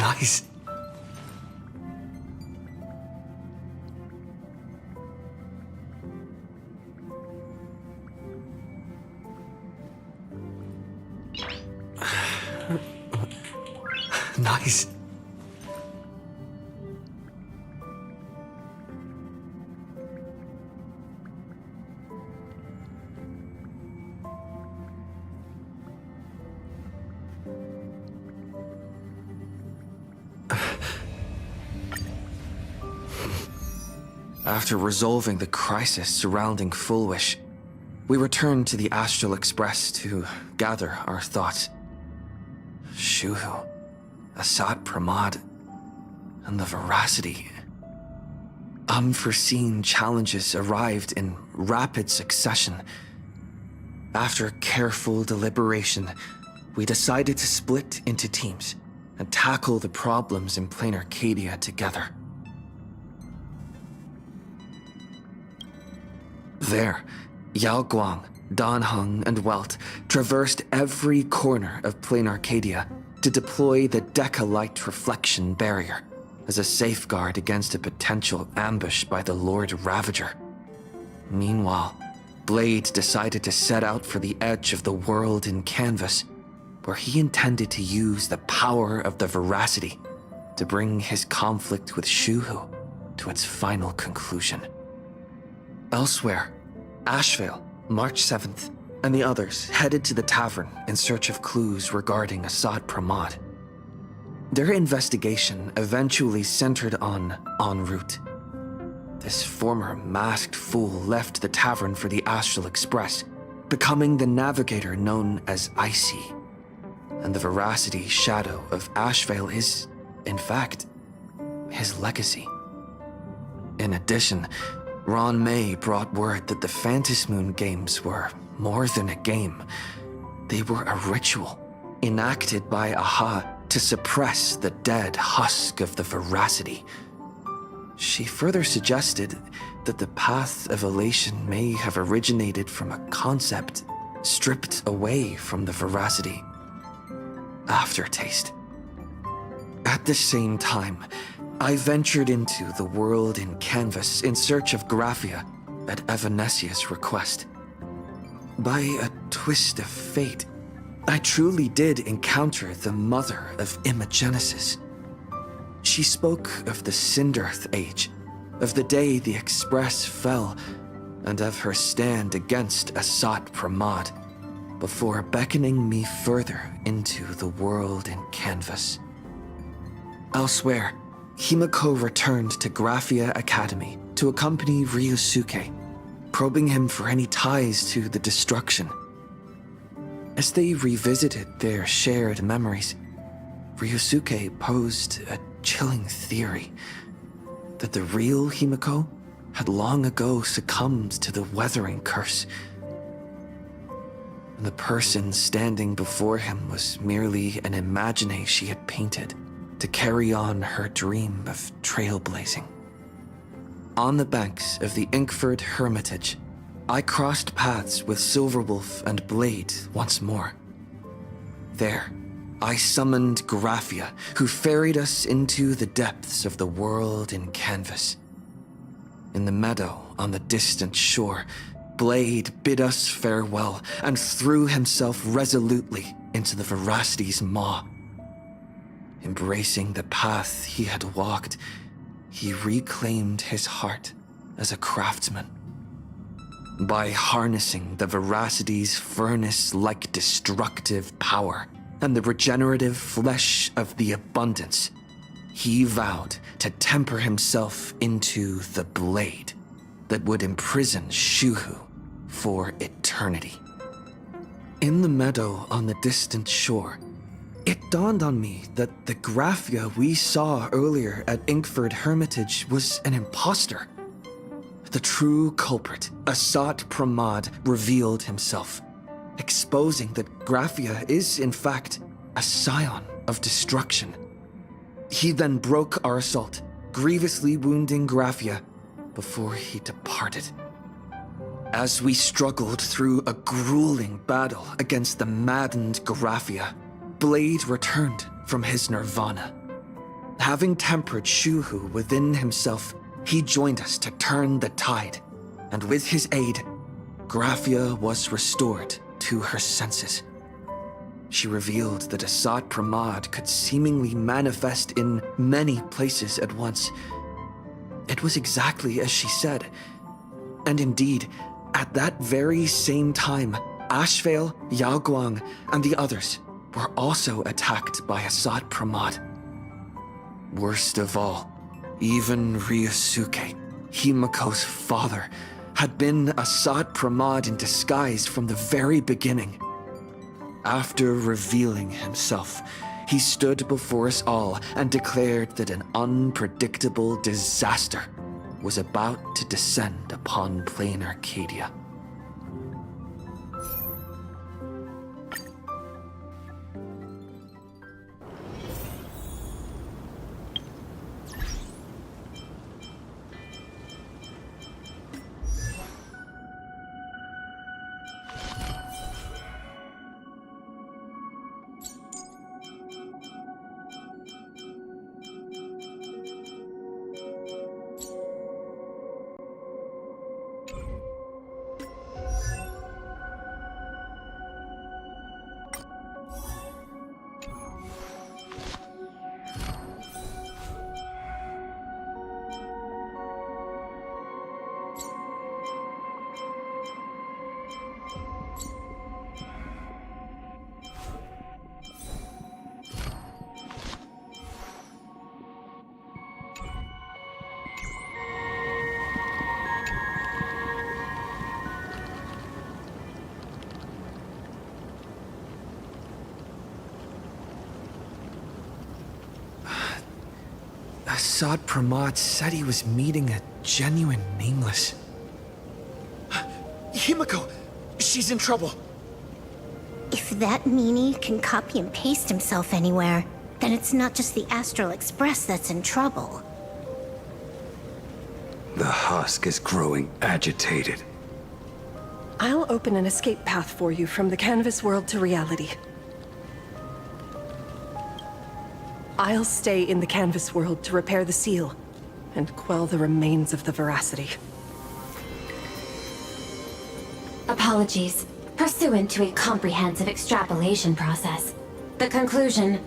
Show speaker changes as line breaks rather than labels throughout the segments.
Nice. Nice. After resolving the crisis surrounding Fullwish, we returned to the Astral Express to gather our thoughts. Shuhu, Asat Pramad, and the Veracity. Unforeseen challenges arrived in rapid succession. After careful deliberation, we decided to split into teams and tackle the problems in Planarcadia together. There, Yao Guang, Dan Heng, and Welt traversed every corner of Planarcadia to deploy the Decalite Reflection Barrier as a safeguard against a potential ambush by the Lord Ravager. Meanwhile, Blade decided to set out for the edge of the world in Canvas, where he intended to use the power of the Veracity to bring his conflict with Shuhu to its final conclusion. Elsewhere, Ashvale, March 7th, and the others headed to the tavern in search of clues regarding Asad Pramad. Their investigation eventually centered on En route. This former masked fool left the tavern for the Astral Express, becoming the navigator known as Icy. And the Veracity shadow of Ashvale is, in fact, his legacy. In addition, Ron May brought word that the Phantasmoon Moon games were more than a game. They were a ritual, enacted by Aha to suppress the dead husk of the Veracity. She further suggested that the path of elation may have originated from a concept stripped away from the Veracity: aftertaste. At the same time, I ventured into the world in Canvas in search of Graphia at Evanesia's request. By a twist of fate, I truly did encounter the mother of Imogenesis. She spoke of the Cinderth Age, of the day the Express fell, and of her stand against Asat Pramad, before beckoning me further into the world in Canvas. Elsewhere, Himiko returned to Graphia Academy to accompany Ryusuke, probing him for any ties to the destruction. As they revisited their shared memories, Ryusuke posed a chilling theory that the real Himiko had long ago succumbed to the weathering curse. And the person standing before him was merely an imagination she had painted to carry on her dream of trailblazing. On the banks of the Inkford Hermitage, I crossed paths with Silverwolf and Blade once more. There, I summoned Graphia, who ferried us into the depths of the world in Canvas. In the meadow on the distant shore, Blade bid us farewell and threw himself resolutely into the Veracity's maw. Embracing the path he had walked, he reclaimed his heart as a craftsman. By harnessing the Veracity's furnace-like destructive power and the regenerative flesh of the abundance, he vowed to temper himself into the blade that would imprison Shuhu for eternity. In the meadow on the distant shore, it dawned on me that the Graphia we saw earlier at Inkford Hermitage was an imposter. The true culprit, Asat Pramad, revealed himself, exposing that Graphia is, in fact, a scion of destruction. He then broke our assault, grievously wounding Graphia before he departed. As we struggled through a grueling battle against the maddened Graphia, Blade returned from his nirvana, Having tempered Shuhu within himself, he joined us to turn the tide, and with his aid, Graphia was restored to her senses. She revealed that Assad Pramad could seemingly manifest in many places at once. It was exactly as she said. And indeed, at that very same time, Ashvale, Yao Guang, and the others were also attacked by Assad Pramad. Worst of all, even Ryusuke, Himako's father, had been Assad Pramad in disguise from the very beginning. After revealing himself, he stood before us all and declared that an unpredictable disaster was about to descend upon Planarcadia. Assad Pramad said he was meeting a genuine nameless. Himiko! She's in trouble!
If that meanie can copy and paste himself anywhere, then it's not just the Astral Express that's in trouble.
The husk is growing agitated.
I'll open an escape path for you from the canvas world to reality. I'll stay in the canvas world to repair the seal and quell the remains of the veracity.
Apologies. Pursuant to a comprehensive extrapolation process, the conclusion,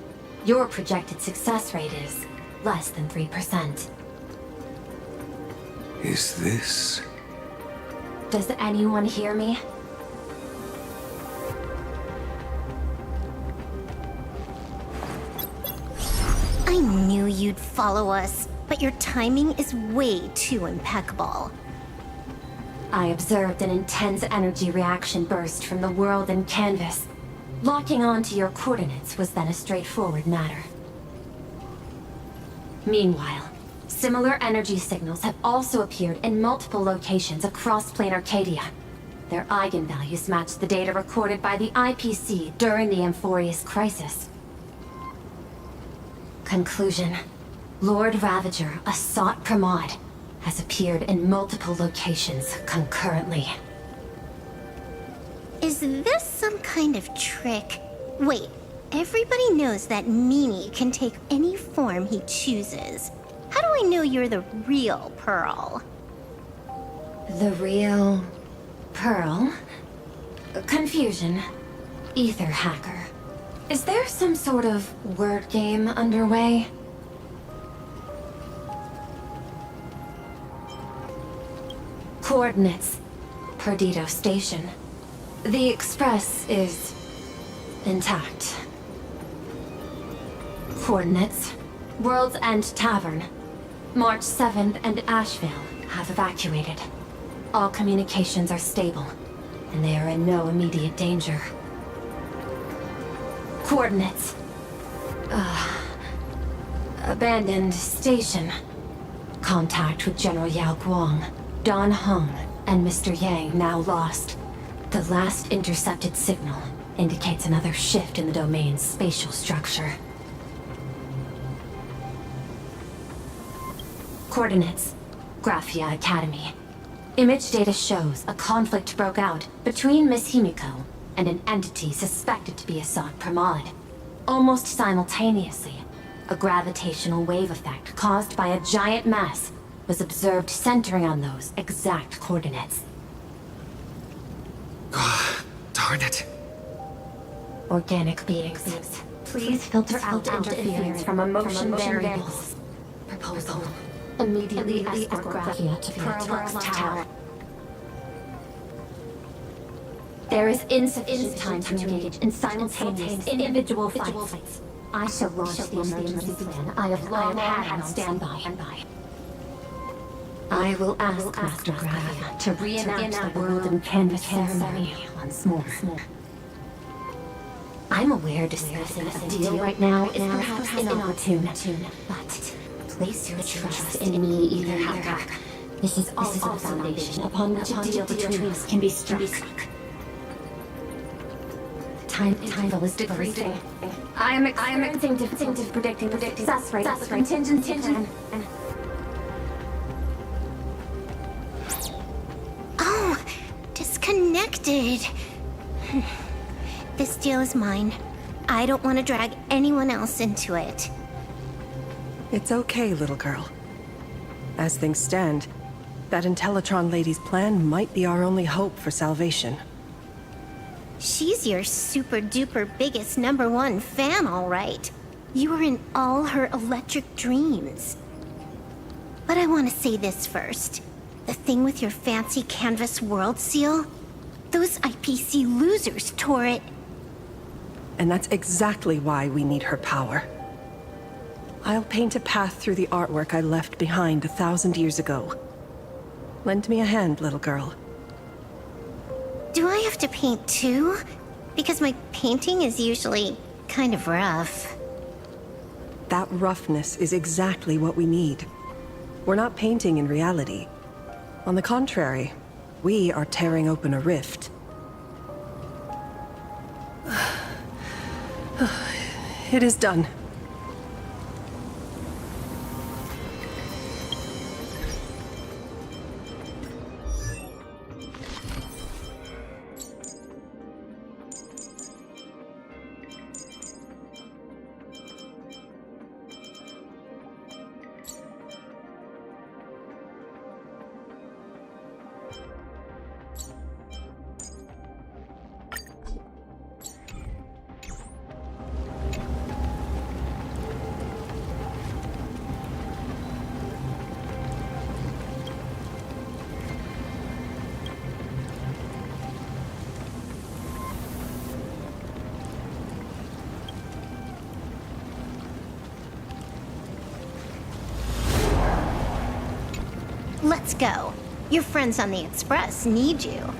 your projected success rate is less than 3%.
Is this...
Does anyone hear me?
I knew you'd follow us, but your timing is way too impeccable.
I observed an intense energy reaction burst from the world in canvas. Locking onto your coordinates was then a straightforward matter. Meanwhile, similar energy signals have also appeared in multiple locations across Planarcadia. Their eigenvalues match the data recorded by the IPC during the Amphorius crisis. Conclusion. Lord Ravager, Assad Pramad, has appeared in multiple locations concurrently.
Is this some kind of trick? Wait, everybody knows that meanie can take any form he chooses. How do I know you're the real Pearl?
The real... Pearl? Confusion. Ether hacker. Is there some sort of word game underway? Coordinates. Perdido Station. The Express is... intact. Coordinates. World's End Tavern. March 7th and Ashvale have evacuated. All communications are stable, and they are in no immediate danger. Coordinates. Abandoned station. Contact with General Yao Guang, Don Hung, and Mr. Yang now lost. The last intercepted signal indicates another shift in the domain's spatial structure. Coordinates. Graphia Academy. Image data shows a conflict broke out between Miss Himiko and an entity suspected to be Assad Pramad. Almost simultaneously, A gravitational wave effect caused by a giant mass was observed centering on those exact coordinates.
Darn it.
Organic beings, please filter out interference from emotion variables. Proposal. Immediately escort Gracia to Pearl's Tower. There is insufficient time to engage in simultaneous individual fights. I shall launch the emergency plan I have long had on standby. I will ask Master Gracia to reenact the world and canvas ceremony once more. I'm aware discussing a deal right now is perhaps inopportune, but place your trust in me, either hacker. This is also the foundation upon which a deal between us can be struck. Time is decreasing. I am experiencing difficulty predicting the success rate of the contingency plan.
Oh, disconnected. This deal is mine. I don't want to drag anyone else into it.
It's okay, little girl. As things stand, that Intellitron lady's plan might be our only hope for salvation.
She's your super-duper biggest #1 fan, all right. You were in all her electric dreams. But I want to say this first. The thing with your fancy canvas world seal? Those IPC losers tore it.
And that's exactly why we need her power. I'll paint a path through the artwork I left behind 1,000 years ago. Lend me a hand, little girl.
Do I have to paint too? Because my painting is usually kind of rough.
That roughness is exactly what we need. We're not painting in reality. On the contrary, we are tearing open a rift. It is done.
Let's go. Your friends on the Express need you.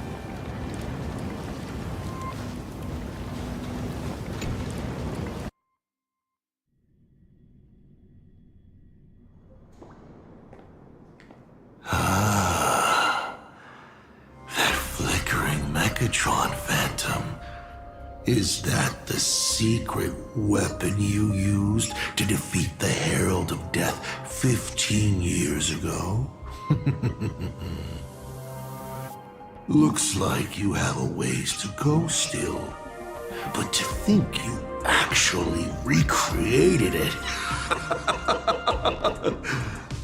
That flickering Megatron phantom. Is that the secret weapon you used to defeat the Herald of Death 15 years ago? Looks like you have a ways to go still. But to think you actually recreated it.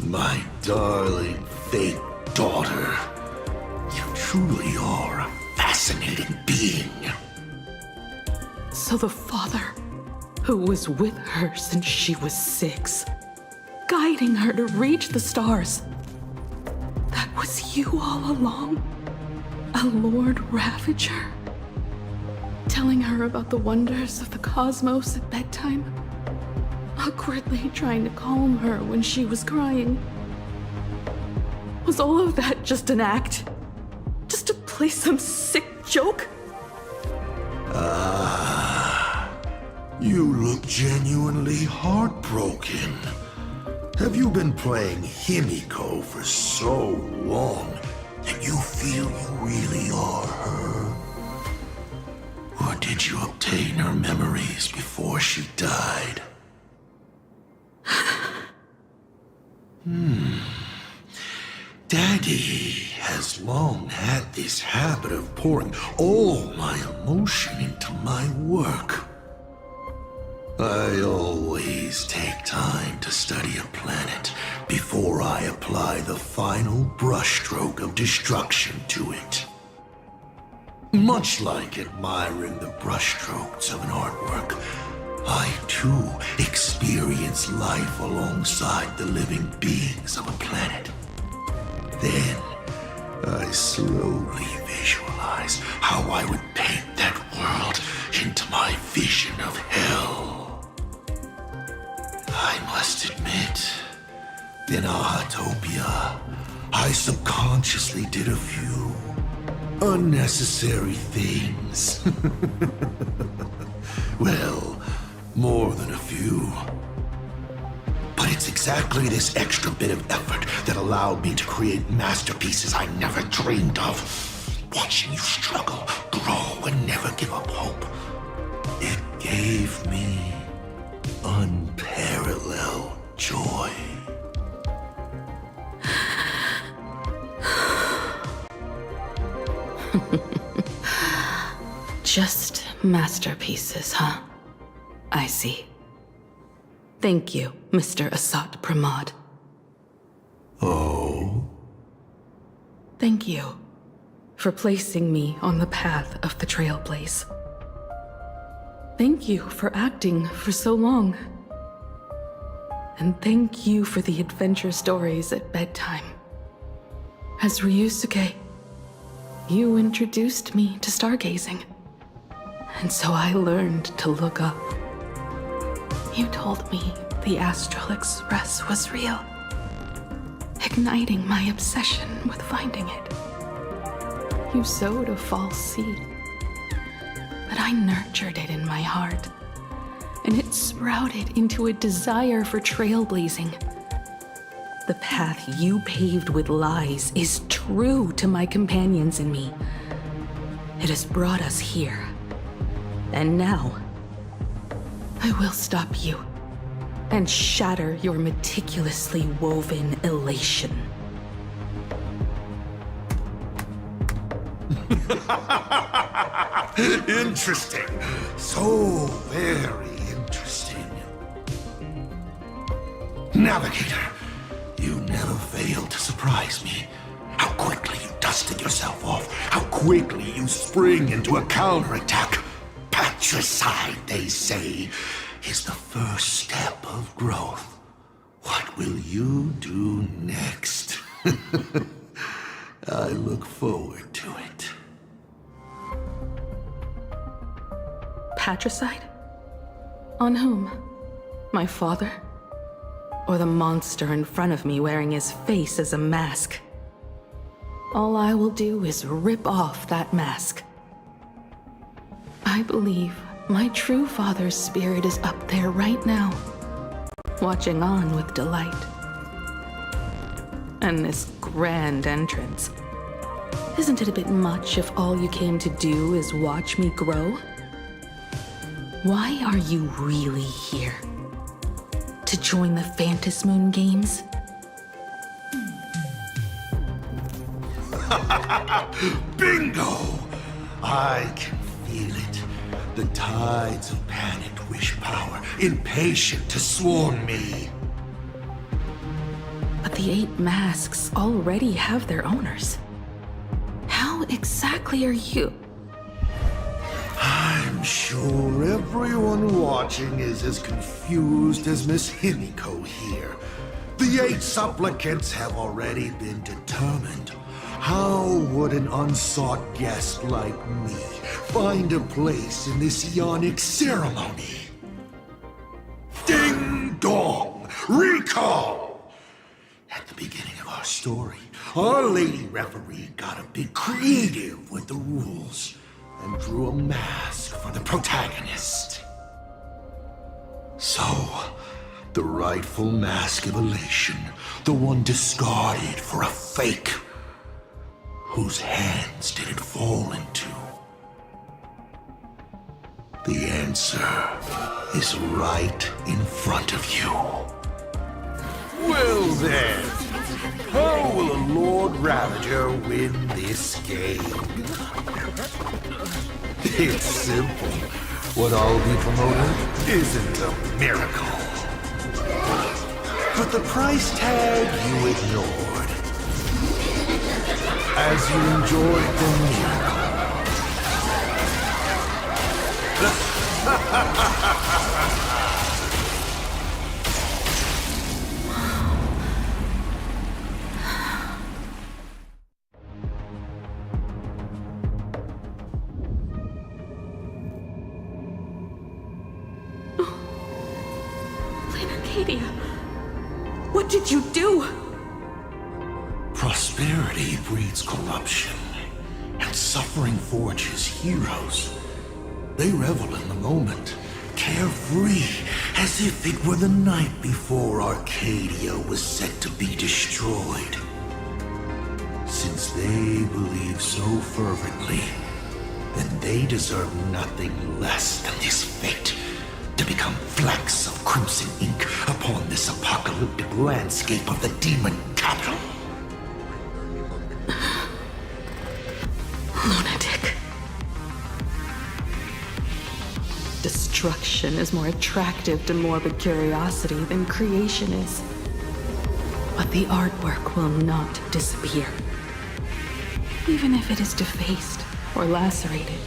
My darling fake daughter. You truly are a fascinating being.
So the father, who was with her since she was 6, guiding her to reach the stars, that was you all along? A Lord Ravager? Telling her about the wonders of the cosmos at bedtime? Awkwardly trying to calm her when she was crying? Was all of that just an act? Just to play some sick joke?
You look genuinely heartbroken. Have you been playing Himiko for so long that you feel you really are her? Or did you obtain her memories before she died? Daddy has long had this habit of pouring all my emotion into my work. I always take time to study a planet before I apply the final brushstroke of destruction to it. Much like admiring the brushstrokes of an artwork, I too experience life alongside the living beings of a planet. Then, I slowly visualize how I would paint that world into my vision of hell. I must admit, in Ahatopia, I subconsciously did a few unnecessary things. Well, more than a few. But it's exactly this extra bit of effort that allowed me to create masterpieces I never dreamed of. Watching you struggle, grow, and never give up hope. It gave me unparalleled joy.
Just masterpieces, huh? I see. Thank you, Mr. Asat Pramod.
Oh?
Thank you for placing me on the path of the Trailblaze. Thank you for acting for so long. And thank you for the adventure stories at bedtime. As Ryusuke, you introduced me to stargazing. And so I learned to look up. You told me the Astral Express was real, igniting my obsession with finding it. You sowed a false seed, but I nurtured it in my heart, and it sprouted into a desire for trailblazing. The path you paved with lies is true to my companions and me. It has brought us here, and now I will stop you and shatter your meticulously woven elation.
Interesting. So very interesting. Navigator, you never fail to surprise me. How quickly you dusted yourself off. How quickly you spring into a counterattack. Patricide, they say, is the first step of growth. What will you do next? I look forward to it.
Patricide? On whom? My father? Or the monster in front of me wearing his face as a mask? All I will do is rip off that mask. I believe my true father's spirit is up there right now, watching on with delight. And this grand entrance. Isn't it a bit much if all you came to do is watch me grow? Why are you really here? To join the Phantasmoon Games?
Bingo! I can feel it. The tides of panicked wish power, impatient to swarm me.
But the 8 masks already have their owners. How exactly are you?
I'm sure everyone watching is as confused as Miss Himiko here. The 8 supplicants have already been determined. How would an unsought guest like me find a place in this yonic ceremony? Ding dong! Recall! At the beginning of our story, our lady referee got a bit creative with the rules and drew a mask for the protagonist. So, the rightful mask of elation, the one discarded for a fake, whose hands did it fall into? The answer is right in front of you. Well then, how will a Lord Ravager win this game? It's simple. What I'll be promoting isn't a miracle, but the price tag you ignored as you enjoyed the miracle.
Planarcadia, what did you do?
Prosperity breeds corruption, and suffering forges heroes. They revel in the moment, carefree, as if it were the night before Arcadia was set to be destroyed. Since they believe so fervently, then they deserve nothing less than this fate, to become flecks of crimson ink upon this apocalyptic landscape of the demon capital.
Lunatic. Destruction is more attractive to morbid curiosity than creation is. But the artwork will not disappear. Even if it is defaced or lacerated,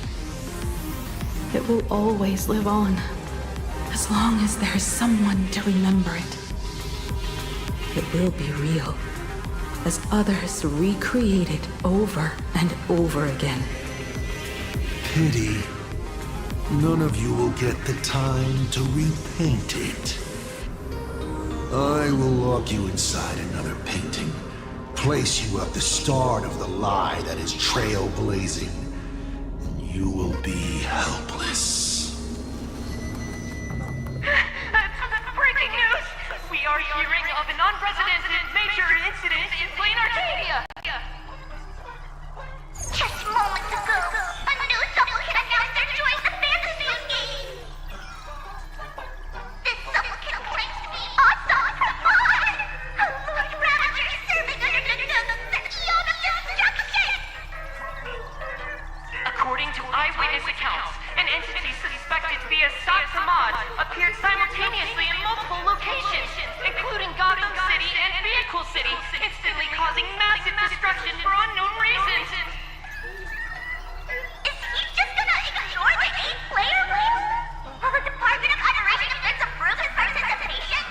it will always live on, as long as there is someone to remember it. It will be real, as others recreate it over and over again.
Pity. None of you will get the time to repaint it. I will lock you inside another painting, place you at the start of the lie that is trailblazing, and you will be helpless.
Breaking news! We are hearing of an unprecedented major incident in Planarcadia!
Just moments ago, a new supplicant announced they're joining the fantasy game. This supplicant claims to be awesome Pramod, a Lord Ravager serving under the eon of destruction.
According to eyewitness accounts, an entity suspected to be a Pramod appeared simultaneously in multiple locations, including Gotham City and Vehicle City, instantly causing massive destruction for unknown reasons.
Is he just gonna ignore the 8-player list? Will the Department of Underwriting Defense approve his participation?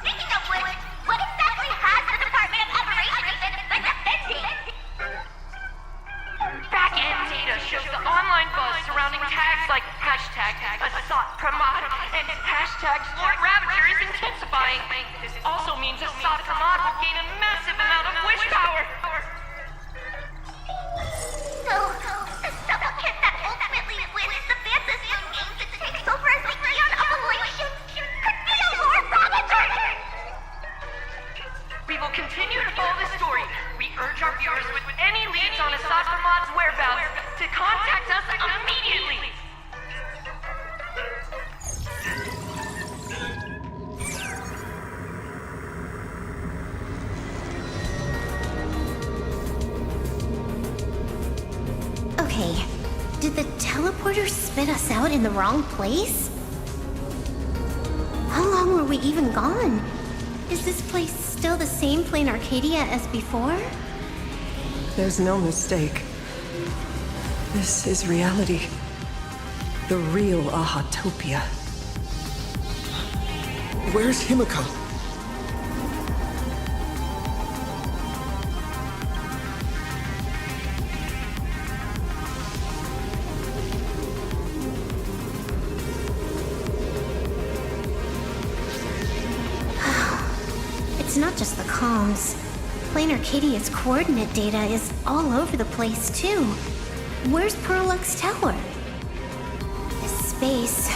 Speaking of which, what exactly has the Department of Operation Defense been defending?
Back-end data shows the online buzz surrounding tags like hashtag Assault Pramod and hashtag Lord Ravager is intensifying. This also means Assault Pramod will gain a massive amount of wish power.
So, the supplicant that ultimately wins the fantasy games and takes over as the Eon of Elation could be a Lord Ravager!
We will continue to follow this story. We urge our viewers with any leads on Assault Pramod's whereabouts to contact us immediately.
Okay, did the teleporter spit us out in the wrong place? How long were we even gone? Is this place still the same Planarcadia as before?
There's no mistake. This is reality. The real Ahatopia.
Where's Himiko?
It's not just the comms. Planarcadia's coordinate data is all over the place, too. Where's Perlux Tower? This space...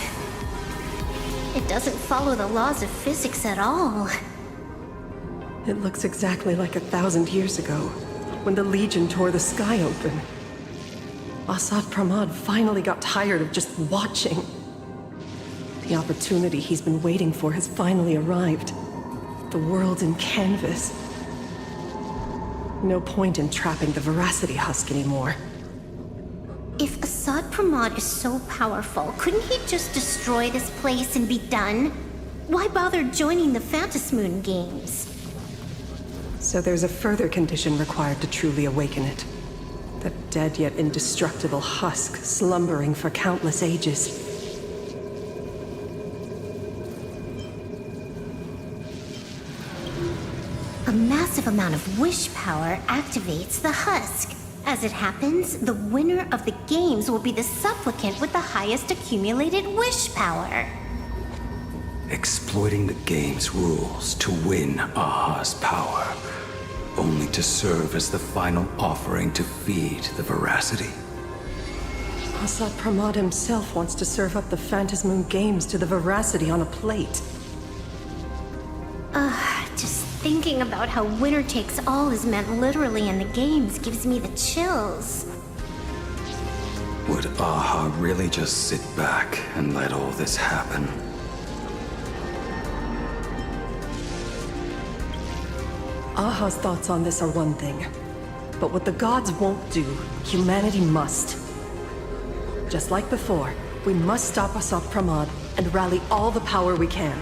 it doesn't follow the laws of physics at all.
It looks exactly like 1,000 years ago, when the Legion tore the sky open. Asad Pramod finally got tired of just watching. The opportunity he's been waiting for has finally arrived. The world in canvas. No point in trapping the Veracity Husk anymore.
If Assad Pramod is so powerful, couldn't he just destroy this place and be done? Why bother joining the Phantasmoon games?
So there's a further condition required to truly awaken it. The dead yet indestructible husk slumbering for countless ages.
A massive amount of wish power activates the husk. As it happens, the winner of the games will be the supplicant with the highest accumulated wish power.
Exploiting the game's rules to win Aha's power, only to serve as the final offering to feed the veracity.
Assad Pramod himself wants to serve up the Phantasmoon games to the veracity on a plate.
Just thinking about how winner takes all is meant literally in the games gives me the chills.
Would Aha really just sit back and let all this happen?
Aha's thoughts on this are one thing, but what the gods won't do, humanity must. Just like before, we must stop Assad Pramod and rally all the power we can.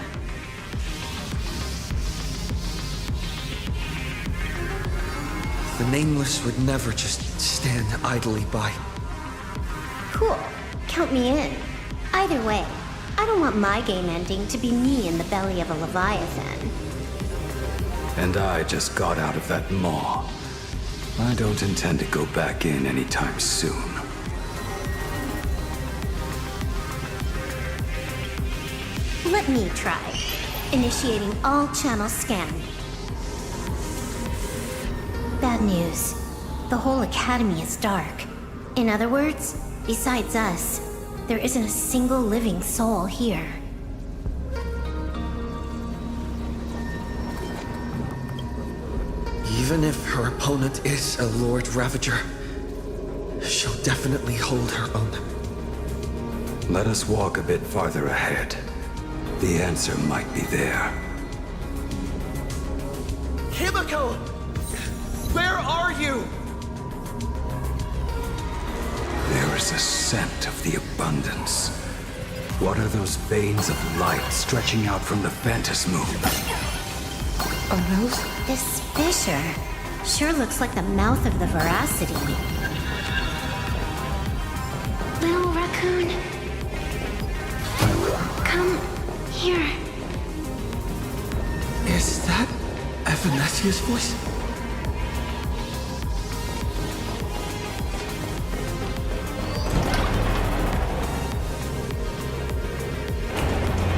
The Nameless would never just stand idly by.
Cool. Count me in. Either way, I don't want my game ending to be me in the belly of a Leviathan.
And I just got out of that maw. I don't intend to go back in anytime soon.
Let me try. Initiating all channel scan. Bad news. The whole academy is dark. In other words, besides us, there isn't a single living soul here.
Even if her opponent is a Lord Ravager, she'll definitely hold her own.
Let us walk a bit farther ahead. The answer might be there.
Himiko! Where are you?
There is a scent of the abundance. What are those veins of light stretching out from the Phantasmoon?
Are those?
This fissure sure looks like the mouth of the veracity. Little raccoon. Come here.
Is that Evanesia's voice?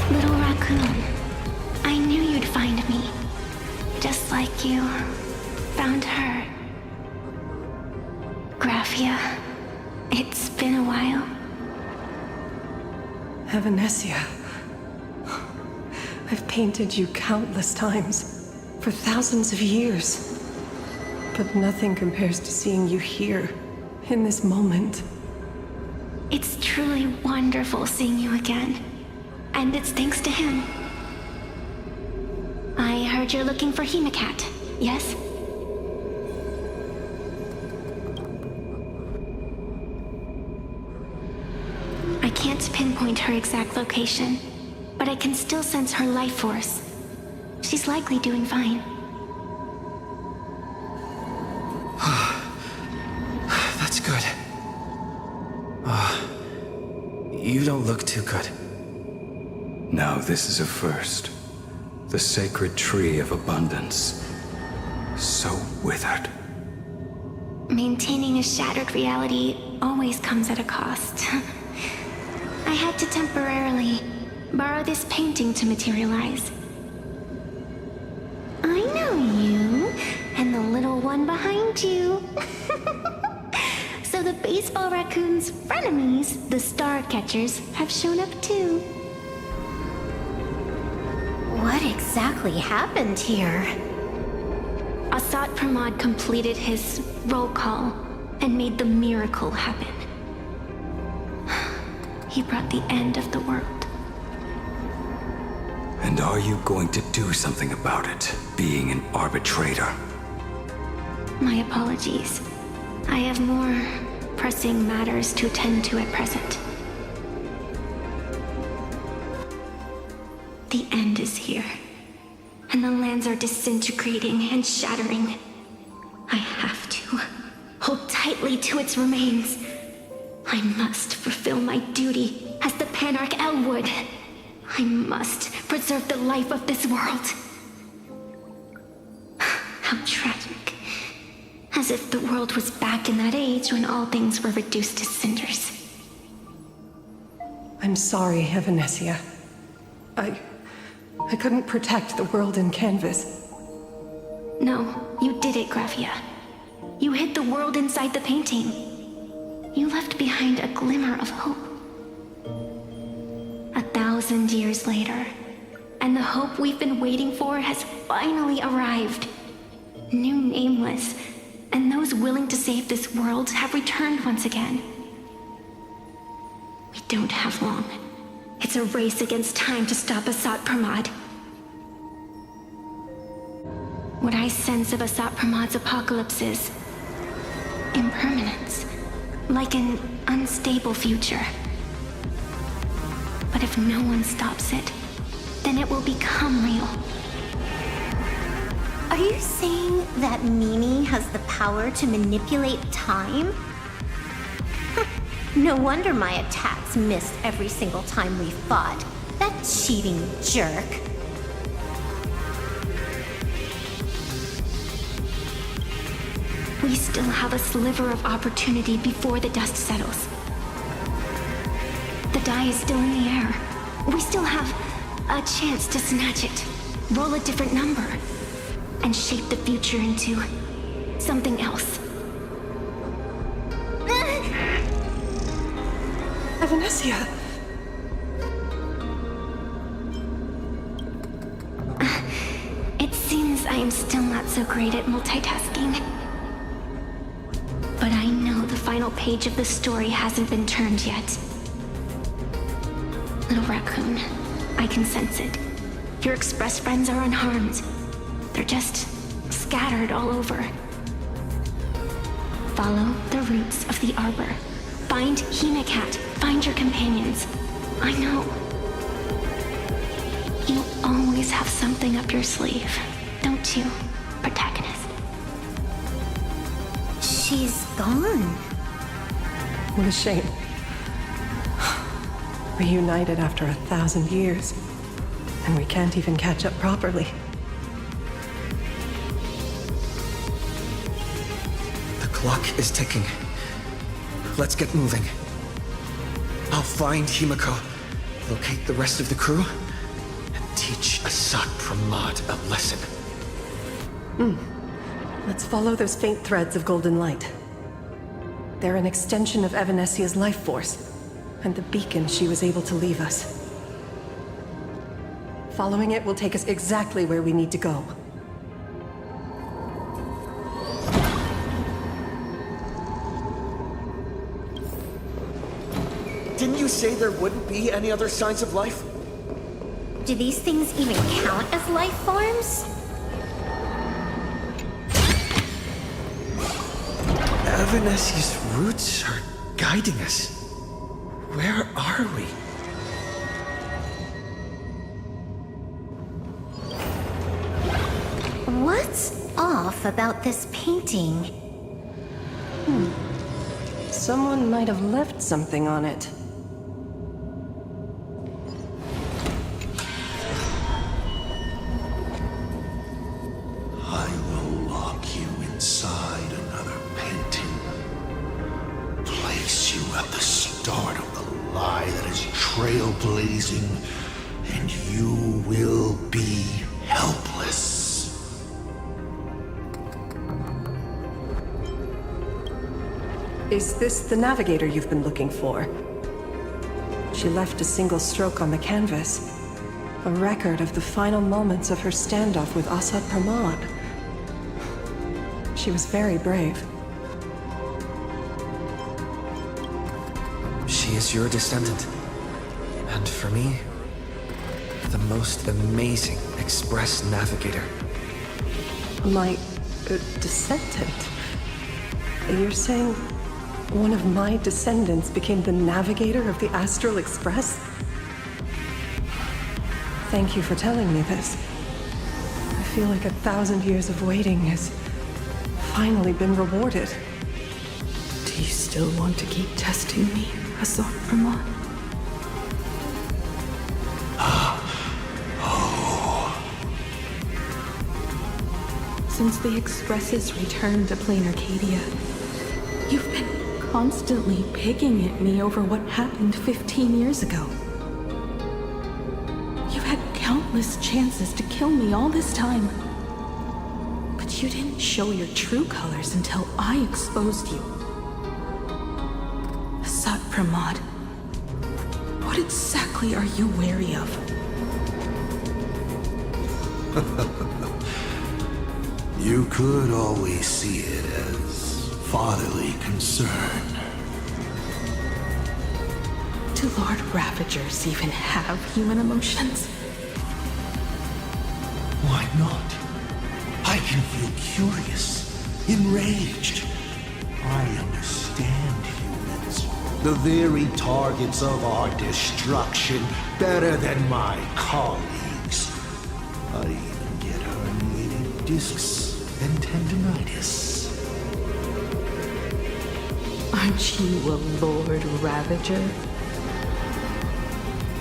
Little raccoon. I knew you'd find me. Just like you found her. Graphia, it's been a while.
Evanesia. I've painted you countless times, for thousands of years. But nothing compares to seeing you here, in this moment.
It's truly wonderful seeing you again. And it's thanks to him. I heard you're looking for Hemacat, yes? I can't pinpoint her exact location, but I can still sense her life force. She's likely doing fine.
That's good. You don't look too good.
Now this is a first. The sacred tree of abundance. So withered.
Maintaining a shattered reality always comes at a cost. I had to temporarily borrow this painting to materialize. I know you, and the little one behind you. So the baseball raccoon's frenemies, the star catchers, have shown up too. What exactly happened here? Assad Pramod completed his roll call and made the miracle happen. He brought the end of the world.
And are you going to do something about it, being an arbitrator?
My apologies. I have more
pressing matters to attend to at present. The end is here, and the lands are disintegrating and shattering. I have to hold tightly to its remains. I must fulfill my duty as the Panarch Elwood. I must preserve the life of this world. How tragic. As if the world was back in that age when all things were reduced to cinders.
I'm sorry, Evanesia. I couldn't protect the world in canvas.
No, you did it, Gravia. You hid the world inside the painting. You left behind a glimmer of hope. 1,000 years later, and the hope we've been waiting for has finally arrived. New Nameless, and those willing to save this world have returned once again. We don't have long. It's a race against time to stop Asat Pramad. What I sense of Asat Pramad's apocalypse is impermanence, like an unstable future. But if no one stops it, then it will become real.
Are you saying that Mimi has the power to manipulate time? No wonder my attacks missed every single time we fought. That cheating jerk.
We still have a sliver of opportunity before the dust settles. The die is still in the air. We still have a chance to snatch it, roll a different number, and shape the future into something else.
Evanesia!
It seems I am still not so great at multitasking. But I know the final page of the story hasn't been turned yet. Little raccoon, I can sense it. Your express friends are unharmed. They're just scattered all over. Follow the roots of the arbor. Find Hinacat. Find your companions. I know. You always have something up your sleeve, don't you, protagonist?
She's gone.
What a shame. Reunited after 1,000 years, and we can't even catch up properly.
The clock is ticking. Let's get moving. I'll find Himiko, locate the rest of the crew, and teach Asat Pramad a lesson.
Let's follow those faint threads of golden light. They're an extension of Evanesia's life force, and the beacon she was able to leave us. Following it will take us exactly where we need to go.
Didn't you say there wouldn't be any other signs of life?
Do these things even count as life forms?
Evanesia's roots are guiding us. Where are we?
What's off about this painting?
Someone might have left something on it.
I will lock you inside another painting. Place you at the start of the lie that is trailblazing, and you will be helpless.
Is this the navigator you've been looking for? She left a single stroke on the canvas. A record of the final moments of her standoff with Asat Pramad. She was very brave.
She is your descendant. And for me, the most amazing express navigator.
My descendant? You're saying one of my descendants became the navigator of the Astral Express? Thank you for telling me this. I feel like 1,000 years of waiting has finally been rewarded.
Do you still want to keep testing me, Assault Pramod? Since the Expresses returned to Planarcadia, you've been constantly picking at me over what happened 15 years ago. You've had countless chances to kill me all this time. But you didn't show your true colors until I exposed you. Asat Pramod, what exactly are you wary of?
You could always see it as fatherly concern.
Do Lord Ravagers even have human emotions?
Why not? I can feel curious, enraged. I understand humans, the very targets of our destruction, better than my colleagues. I even get herniated discs and tendinitis.
Aren't you a Lord Ravager?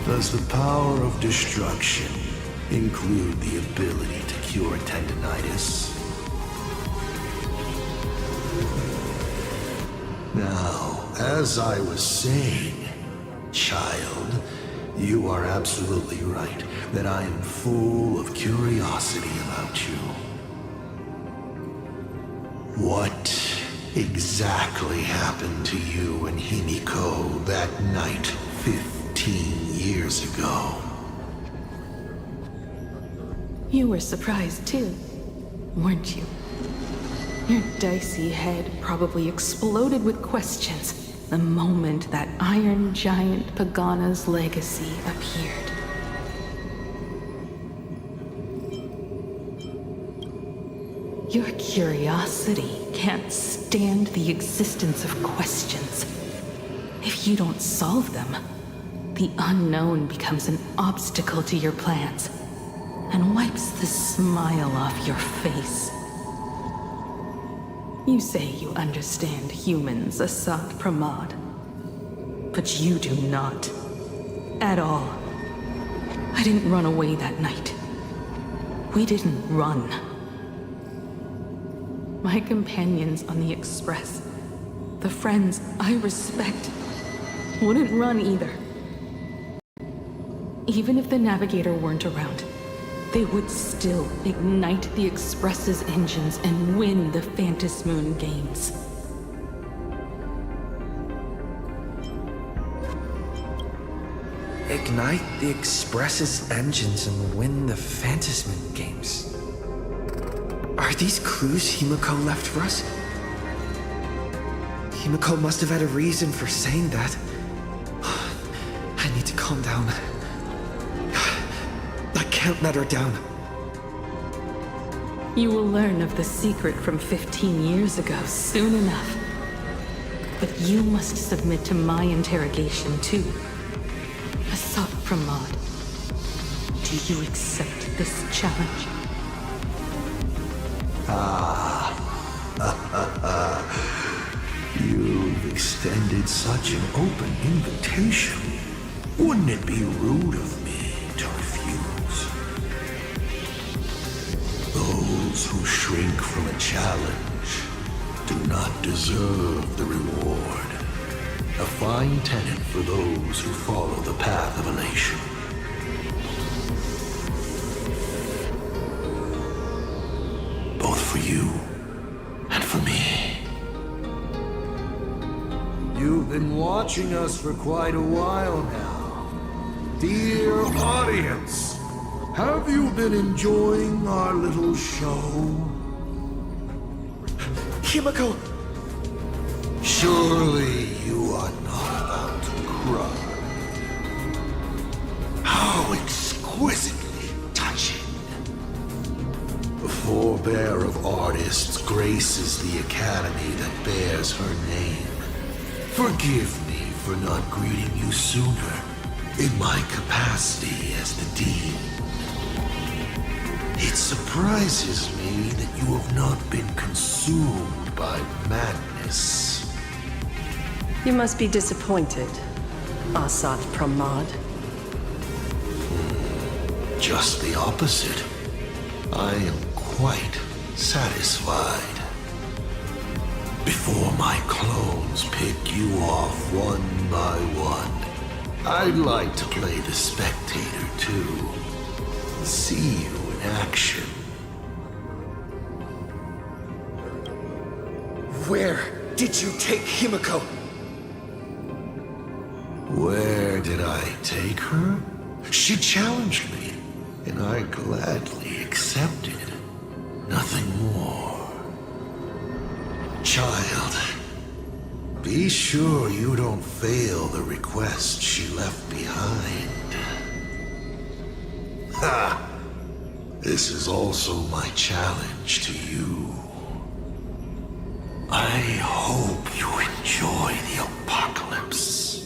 Does the power of destruction include the ability to cure tendinitis? Now, as I was saying, child, you are absolutely right that I am full of curiosity about you. What exactly happened to you and Himiko that night 15 years ago?
You were surprised too, weren't you? Your dicey head probably exploded with questions the moment that Iron Giant Pagana's legacy appeared. Your curiosity can't stand the existence of questions. If you don't solve them, the unknown becomes an obstacle to your plans and wipes the smile off your face. You say you understand humans, Asat Pramod, but you do not. At all. I didn't run away that night. We didn't run. My companions on the Express, the friends I respect, wouldn't run either. Even if the Navigator weren't around, they would still ignite the Express's engines and win the Phantasmoon games.
Ignite the Express's engines and win the Phantasmoon games. Are these clues Himiko left for us? Himiko must have had a reason for saying that. I need to calm down. I can't let her down.
You will learn of the secret from 15 years ago soon enough. But you must submit to my interrogation too. Asat Pramod, do you accept this challenge?
You've extended such an open invitation. Wouldn't it be rude of me to refuse? Those who shrink from a challenge do not deserve the reward. A fine tenet for those who follow the path of elation. Both for you and for me. You've been watching us for quite a while now. Dear audience, have you been enjoying our little show?
Himiko!
Surely you are not about to cry. How exquisitely touching. The forebear of artists graces the academy that bears her name. Forgive me for not greeting you sooner in my capacity as the Dean. It surprises me that you have not been consumed by madness.
You must be disappointed, Asat Pramod.
Just the opposite. I am quite satisfied. Before my clones pick you off one by one, I'd like to play the spectator too. See you in action.
Where did you take Himiko?
Where did I take her? She challenged me, and I gladly accepted. Nothing more. Child, be sure you don't fail the request she left behind. Ha! This is also my challenge to you. I hope you enjoy the apocalypse.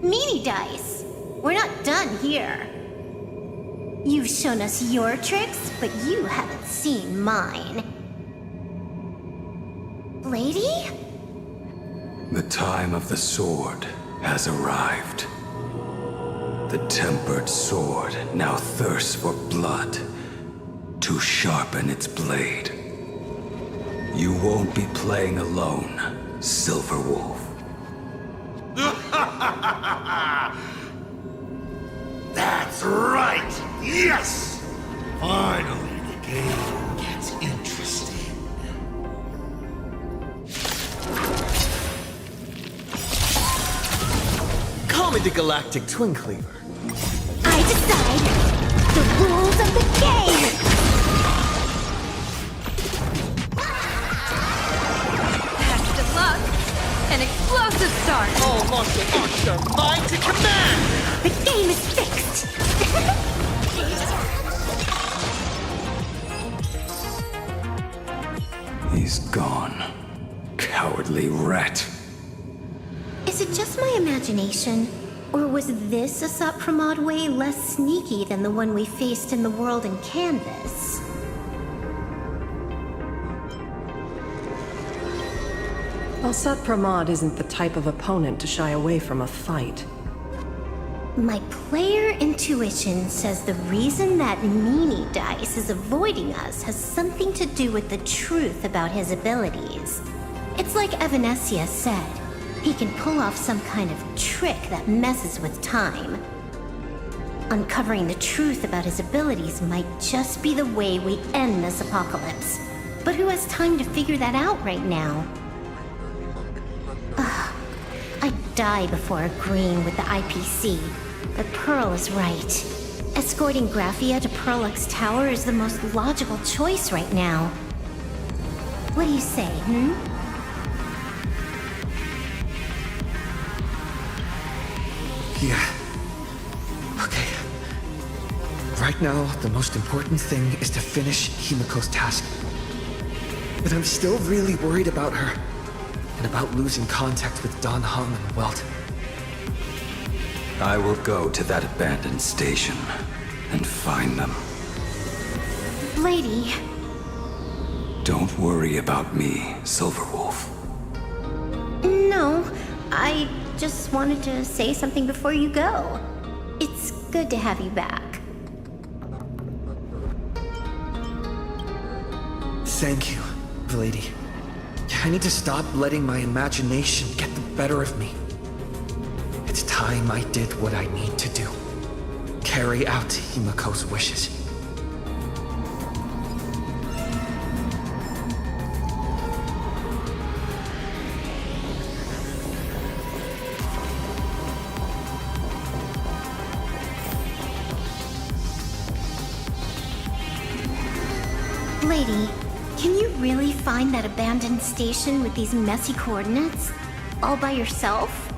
Meanie Dice! We're not done here. You've shown us your tricks, but you haven't seen mine. Lady?
The time of the sword has arrived. The tempered sword now thirsts for blood to sharpen its blade. You won't be playing alone, Silver Wolf.
That's right! Yes! Finally, the game gets interesting.
Call me the Galactic Twin Cleaver.
I decide the rules of the game!
Best of luck. An explosive start.
All monster mind to command!
The game is fixed!
He's gone. Cowardly rat.
Is it just my imagination? Or was this Asat Pramod way less sneaky than the one we faced in the world in Canvas?
Asat Pramod isn't the type of opponent to shy away from a fight.
My player intuition says the reason that Meanie Dice is avoiding us has something to do with the truth about his abilities. It's like Evanesia said, he can pull off some kind of trick that messes with time. Uncovering the truth about his abilities might just be the way we end this apocalypse. But who has time to figure that out right now? I'd die before agreeing with the IPC, but Pearl is right. Escorting Graphia to Pearlux Tower is the most logical choice right now. What do you say,
Yeah. Okay. Right now, the most important thing is to finish Himiko's task. But I'm still really worried about her. And about losing contact with Dan Heng and Welt.
I will go to that abandoned station and find them.
Lady?
Don't worry about me, Silverwolf.
No, I just wanted to say something before you go. It's good to have you back.
Thank you, lady. I need to stop letting my imagination get the better of me. It's time I did what I need to do. Carry out Himiko's wishes.
Lady, can you really find that abandoned station with these messy coordinates? All by yourself?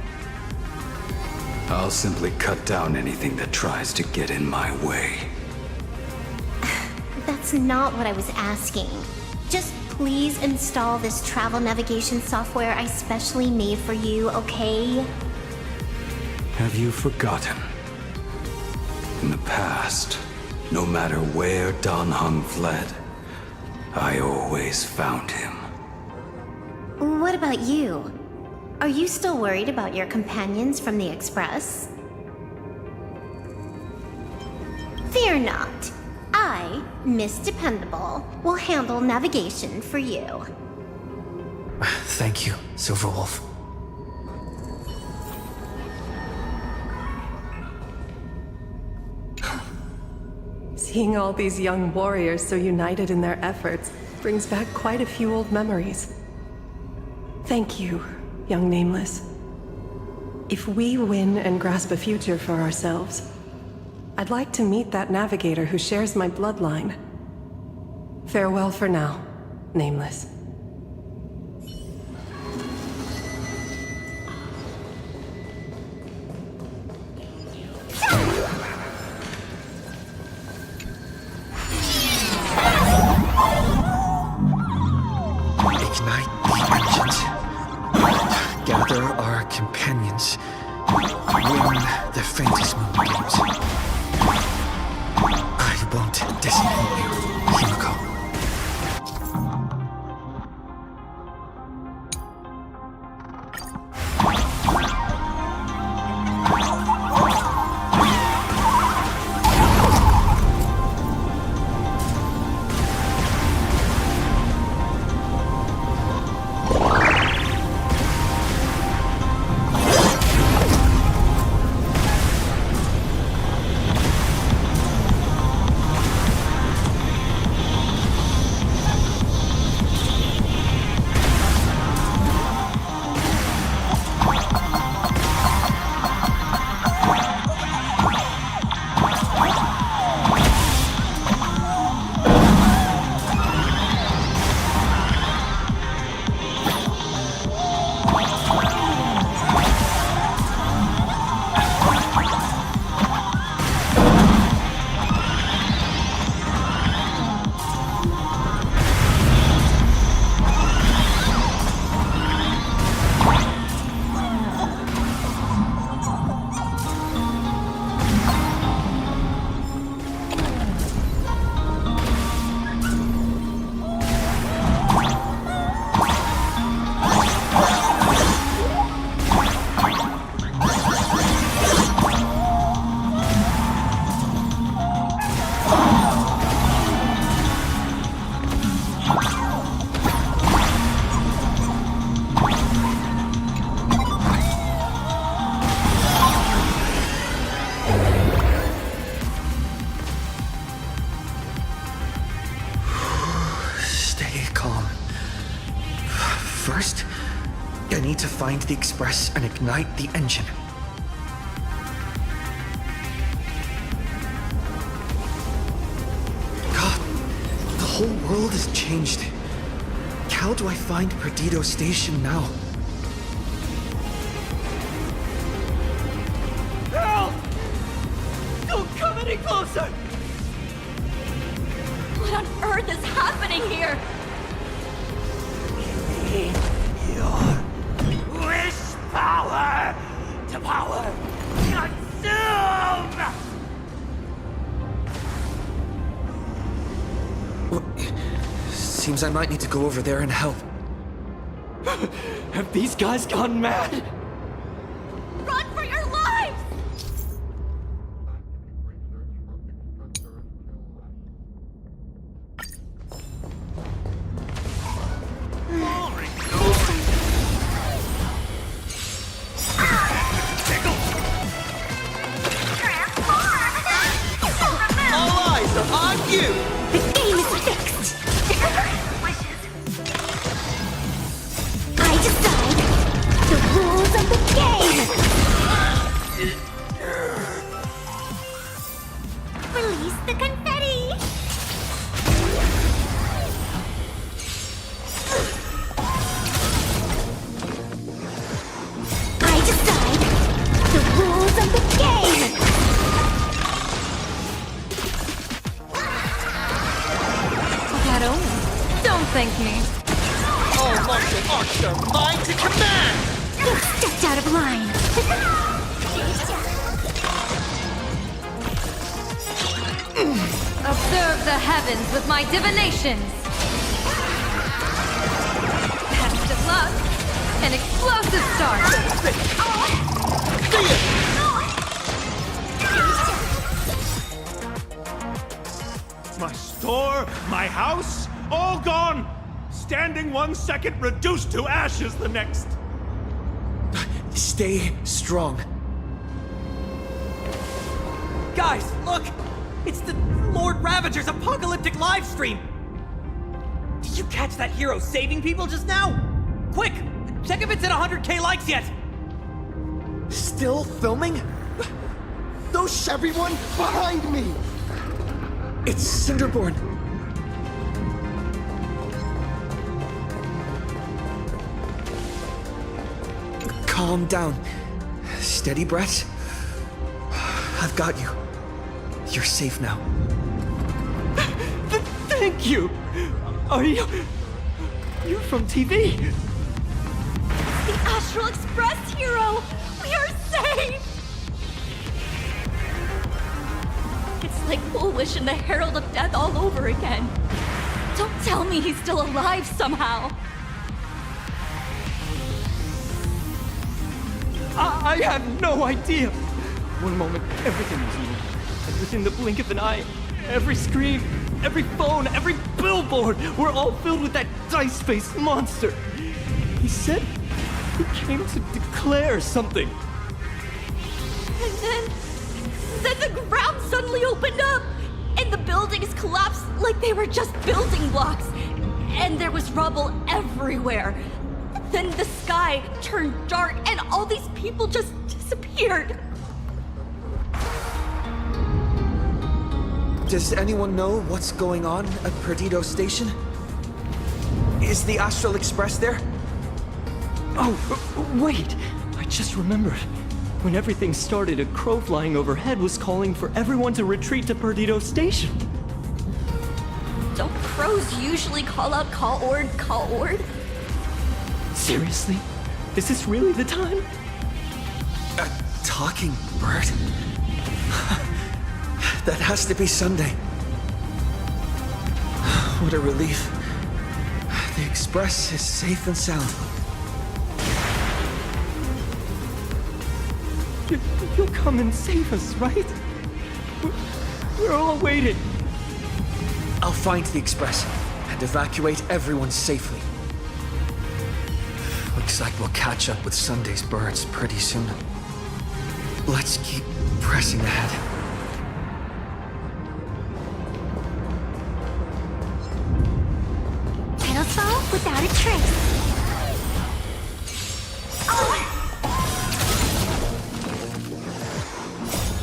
I'll simply cut down anything that tries to get in my way.
That's not what I was asking. Just please install this travel navigation software I specially made for you, okay?
Have you forgotten? In the past, no matter where Dan Heng fled, I always found him.
What about you? Are you still worried about your companions from the Express? Fear not. I, Miss Dependable, will handle navigation for you.
Thank you, Silverwolf.
Seeing all these young warriors so united in their efforts brings back quite a few old memories. Thank you, young Nameless. If we win and grasp a future for ourselves, I'd like to meet that navigator who shares my bloodline. Farewell for now, Nameless.
Ignite the engines. Gather our companions. Win the Phantasmoon games. I won't disappoint you, Himiko. First, I need to find the Express and ignite the engine. God, the whole world has changed. How do I find Perdido Station now?
Help! Don't come any closer!
What on earth is happening here?
Your wish power to power consume!
Seems I might need to go over there and help.
Have these guys gone mad?
Run for your lives!
All eyes are on you!
The game is fixed! I decide! The rules of
of line. Observe the heavens with my divinations. Best of luck. An explosive start.
My store, my house, all gone! Standing 1 second, reduced to ashes the next!
Stay strong.
Guys, look! It's the Lord Ravager's apocalyptic livestream! Did you catch that hero saving people just now? Quick! Check if it's at 100k likes yet!
Still filming?
Those everyone behind me!
It's Cinderborn. Calm down. Steady breaths. I've got you. You're safe now.
Thank you! Are you... You're from TV?
The Astral Express hero! We are safe! It's like Foolish and the Herald of Death all over again. Don't tell me he's still alive somehow.
I had no idea! One moment, everything was new. And within the blink of an eye, every screen, every phone, every billboard were all filled with that dice-faced monster. He said he came to declare something.
And then the ground suddenly opened up, and the buildings collapsed like they were just building blocks. And there was rubble everywhere. Then the sky turned dark, and all these people just disappeared.
Does anyone know what's going on at Perdido Station? Is the Astral Express there?
Oh, wait! I just remembered. When everything started, a crow flying overhead was calling for everyone to retreat to Perdido Station.
Don't crows usually call out call ord?
Seriously? Is this really the time?
A talking bird? That has to be Sunday. What a relief. The Express is safe and sound.
You'll come and save us, right? We're all waiting.
I'll find the Express and evacuate everyone safely. Looks like we'll catch up with Sunday's birds pretty soon. Let's keep pressing ahead.
Pedal without a trace.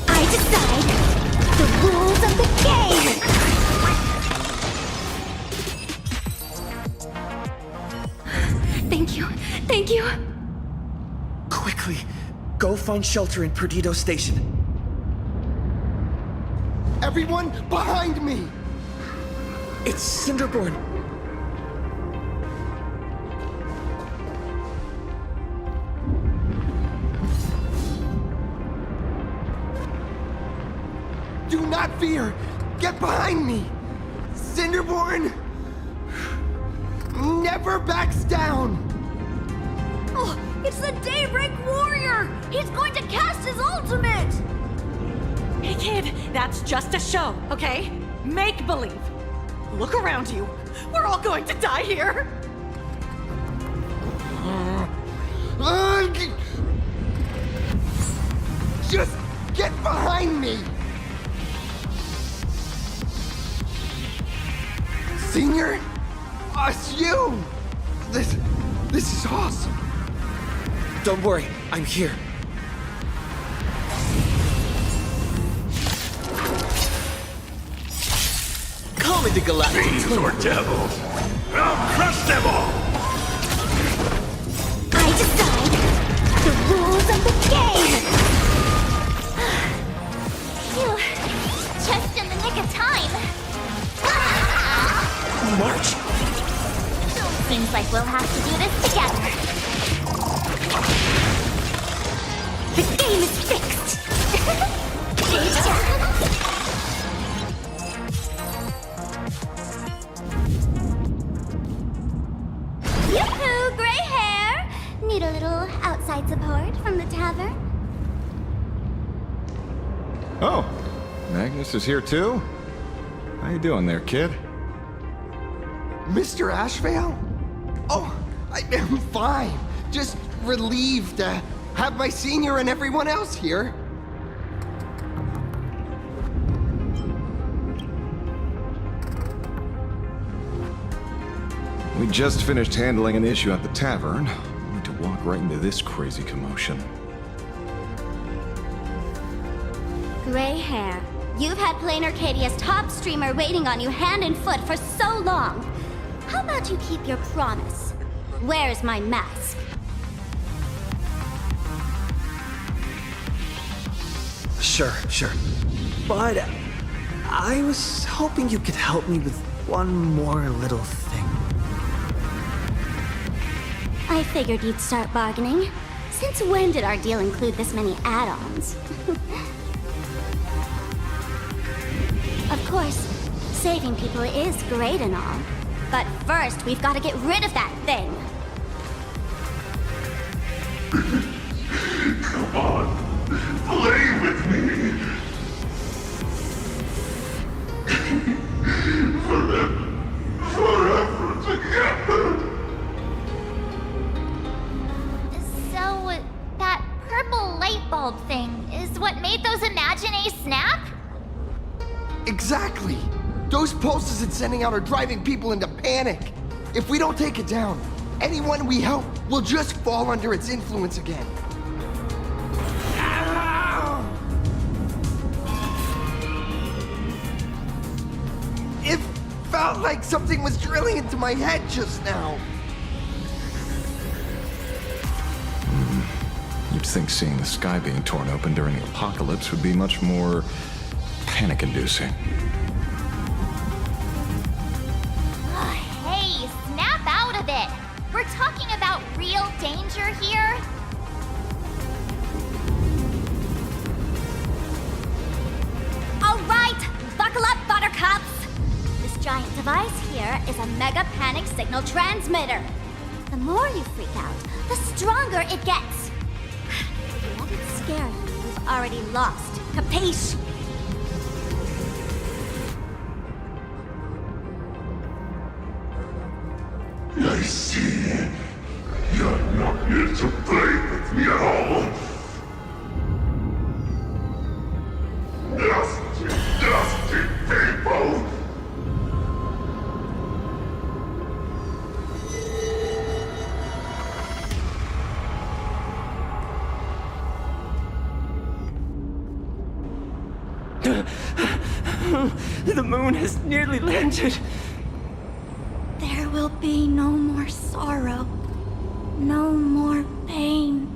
I decide the rules of the game. Thank you.
Quickly, go find shelter in Perdido Station.
Everyone behind me!
It's Cinderborn.
Do not fear! Get behind me! Cinderborn never backs down!
Oh, it's the Daybreak Warrior! He's going to cast his ultimate!
Hey kid, that's just a show, okay? Make believe. Look around you. We're all going to die here.
Just get behind me! Senior? It's you! This is awesome.
Don't worry, I'm here. Call me the Galactic
Fiends or devils, I'll crush them all!
I decide the rules of the game. Phew, just in the nick of time.
March!
Seems like we'll have to do this together.
problem is fixed. Yoo-hoo, gray hair! Need a little outside support from the tavern?
Oh, Magnus is here too? How you doing there, kid?
Mr. Ashvale? Oh, I'm fine. Just relieved to have my senior and everyone else here.
We just finished handling an issue at the tavern, only to walk right into this crazy commotion.
Gray hair, you've had Planarcadia's top streamer waiting on you hand and foot for so long. How about you keep your promise? Where's my mask?
Sure. But I was hoping you could help me with one more little thing.
I figured you'd start bargaining. Since when did our deal include this many add-ons? Of course, saving people is great and all. But first, we've got to get rid of that thing.
Come on, play with me. Forever together.
So, that purple light bulb thing is what made those Imaginae snap?
Exactly. Those pulses it's sending out are driving people into panic. If we don't take it down, anyone we help will just fall under its influence again. It felt like something was drilling into my head just now.
You'd think seeing the sky being torn open during the apocalypse would be much more panic-inducing.
Hey, snap out of it! We're talking about real danger here. All right, buckle up, buttercups! This giant device here is a mega panic signal transmitter. The more you freak out, the stronger it gets. Let it scare you, you've already lost. Capiche?
I see. You're not here to play with me at all. Dusty people!
The moon has nearly landed.
There will be no more sorrow, no more pain.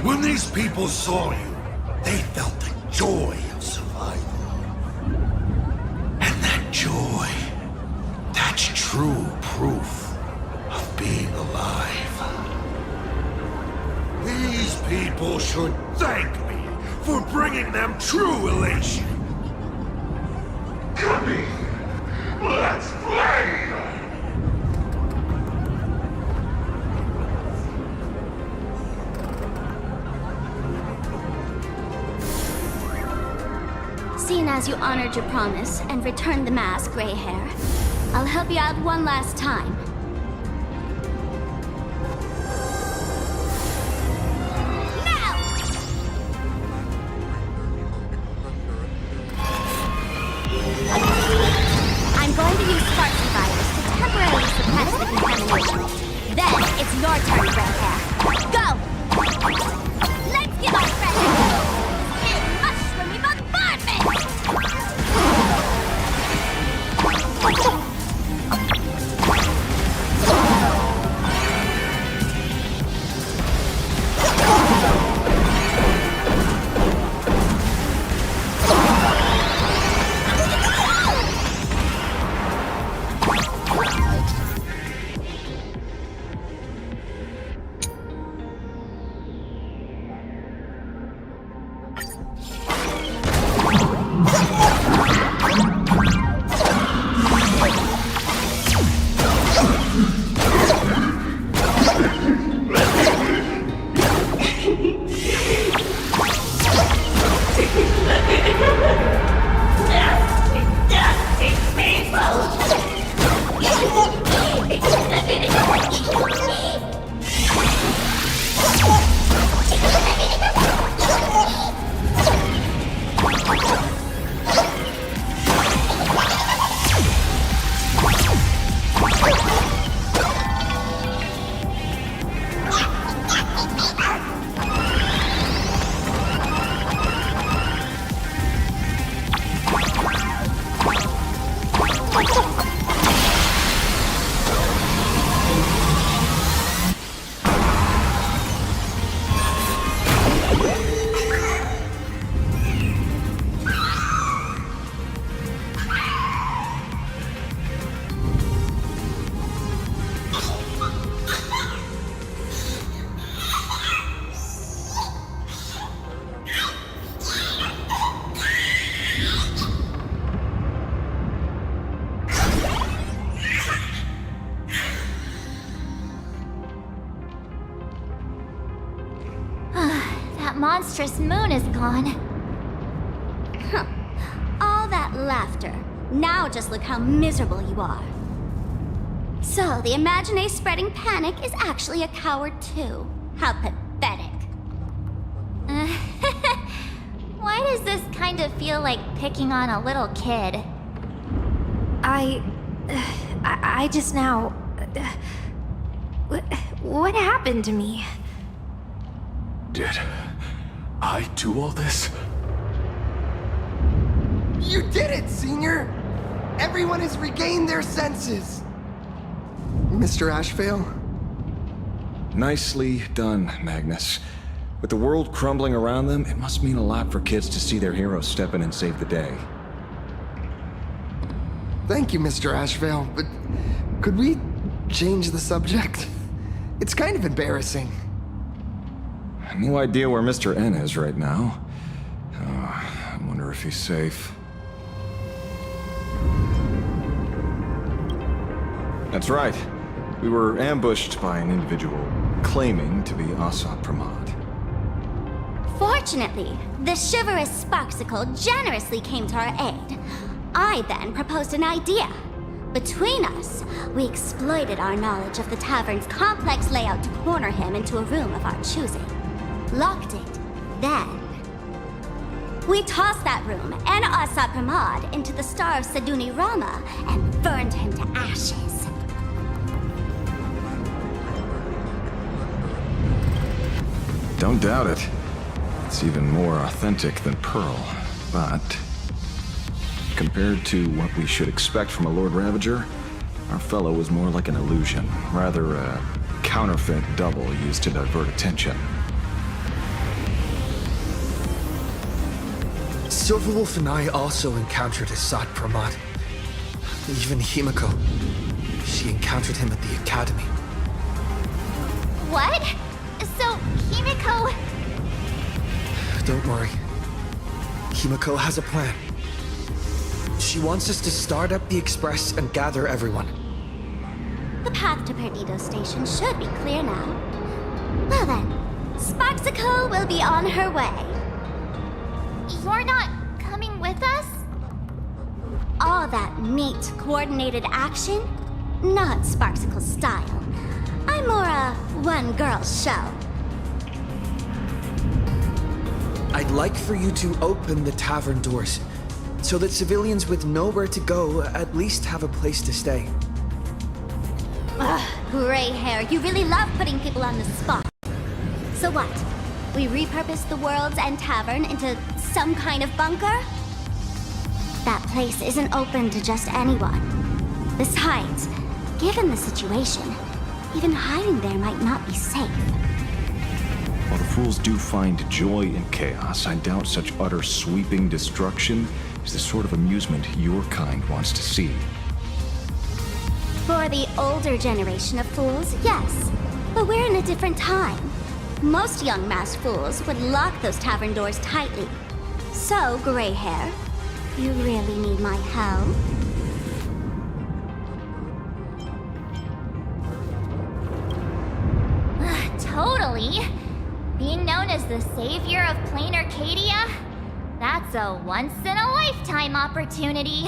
When these people saw you, they felt the joy of survival. And that joy, that's true proof of being alive. These people should thank me for bringing them true elation. Come in, let's play!
Seeing as you honored your promise and returned the mask, Gray Hair, I'll help you out one last time. Now! I'm going to use Spartan virus to temporarily suppress the contamination. Then it's your turn, Gray Hair. Go! Let's give our friend mushroomy bombardment! monstrous moon is gone. Huh. All that laughter. Now just look how miserable you are. So, the Imagine spreading panic is actually a coward too. How pathetic. Why does this kind of feel like picking on a little kid?
I just now... What happened to me?
Did I do all this?
You did it, Senior! Everyone has regained their senses! Mr. Ashvale?
Nicely done, Magnus. With the world crumbling around them, it must mean a lot for kids to see their heroes step in and save the day.
Thank you, Mr. Ashvale, but could we change the subject? It's kind of embarrassing.
No idea where Mr. N is right now. I wonder if he's safe. That's right. We were ambushed by an individual claiming to be Asa Pramod.
Fortunately, the chivalrous Sparksicle generously came to our aid. I then proposed an idea. Between us, we exploited our knowledge of the tavern's complex layout to corner him into a room of our choosing. Locked it. Then, we tossed that room and Asa Pramod into the star of Saduni Rama and burned him to ashes.
Don't doubt it. It's even more authentic than Pearl, but compared to what we should expect from a Lord Ravager, our fellow was more like an illusion, rather a counterfeit double used to divert attention.
Silverwolf and I also encountered Asad Pramod. Even Himiko. She encountered him at the academy.
What? So, Himiko...
Don't worry. Himiko has a plan. She wants us to start up the Express and gather everyone.
The path to Perdido Station should be clear now. Well then, Sparksicle will be on her way. You're not coming with us? All that neat, coordinated action? Not Sparksicle's style. I'm more a one-girl show.
I'd like for you to open the tavern doors, so that civilians with nowhere to go at least have a place to stay.
Ugh, gray hair, you really love putting people on the spot. So what? We repurpose the World's End Tavern into some kind of bunker? That place isn't open to just anyone. Besides, given the situation, even hiding there might not be safe.
While the fools do find joy in chaos, I doubt such utter sweeping destruction is the sort of amusement your kind wants to see.
For the older generation of fools, yes. But we're in a different time. Most young masked fools would lock those tavern doors tightly. So, gray hair, you really need my help?
Totally. Being known as the savior of Planarcadia, that's a once-in-a-lifetime opportunity.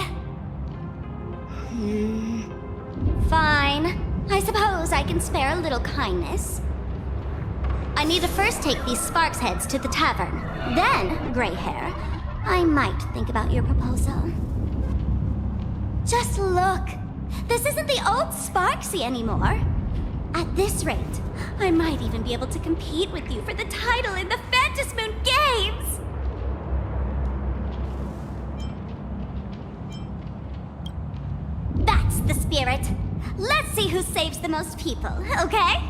Fine. I suppose I can spare a little kindness. I need to first take these Sparks heads to the tavern. Then, gray hair, I might think about your proposal. Just look. This isn't the old Sparksy anymore. At this rate, I might even be able to compete with you for the title in the Phantasmoon Games! That's the spirit. Let's see who saves the most people, okay?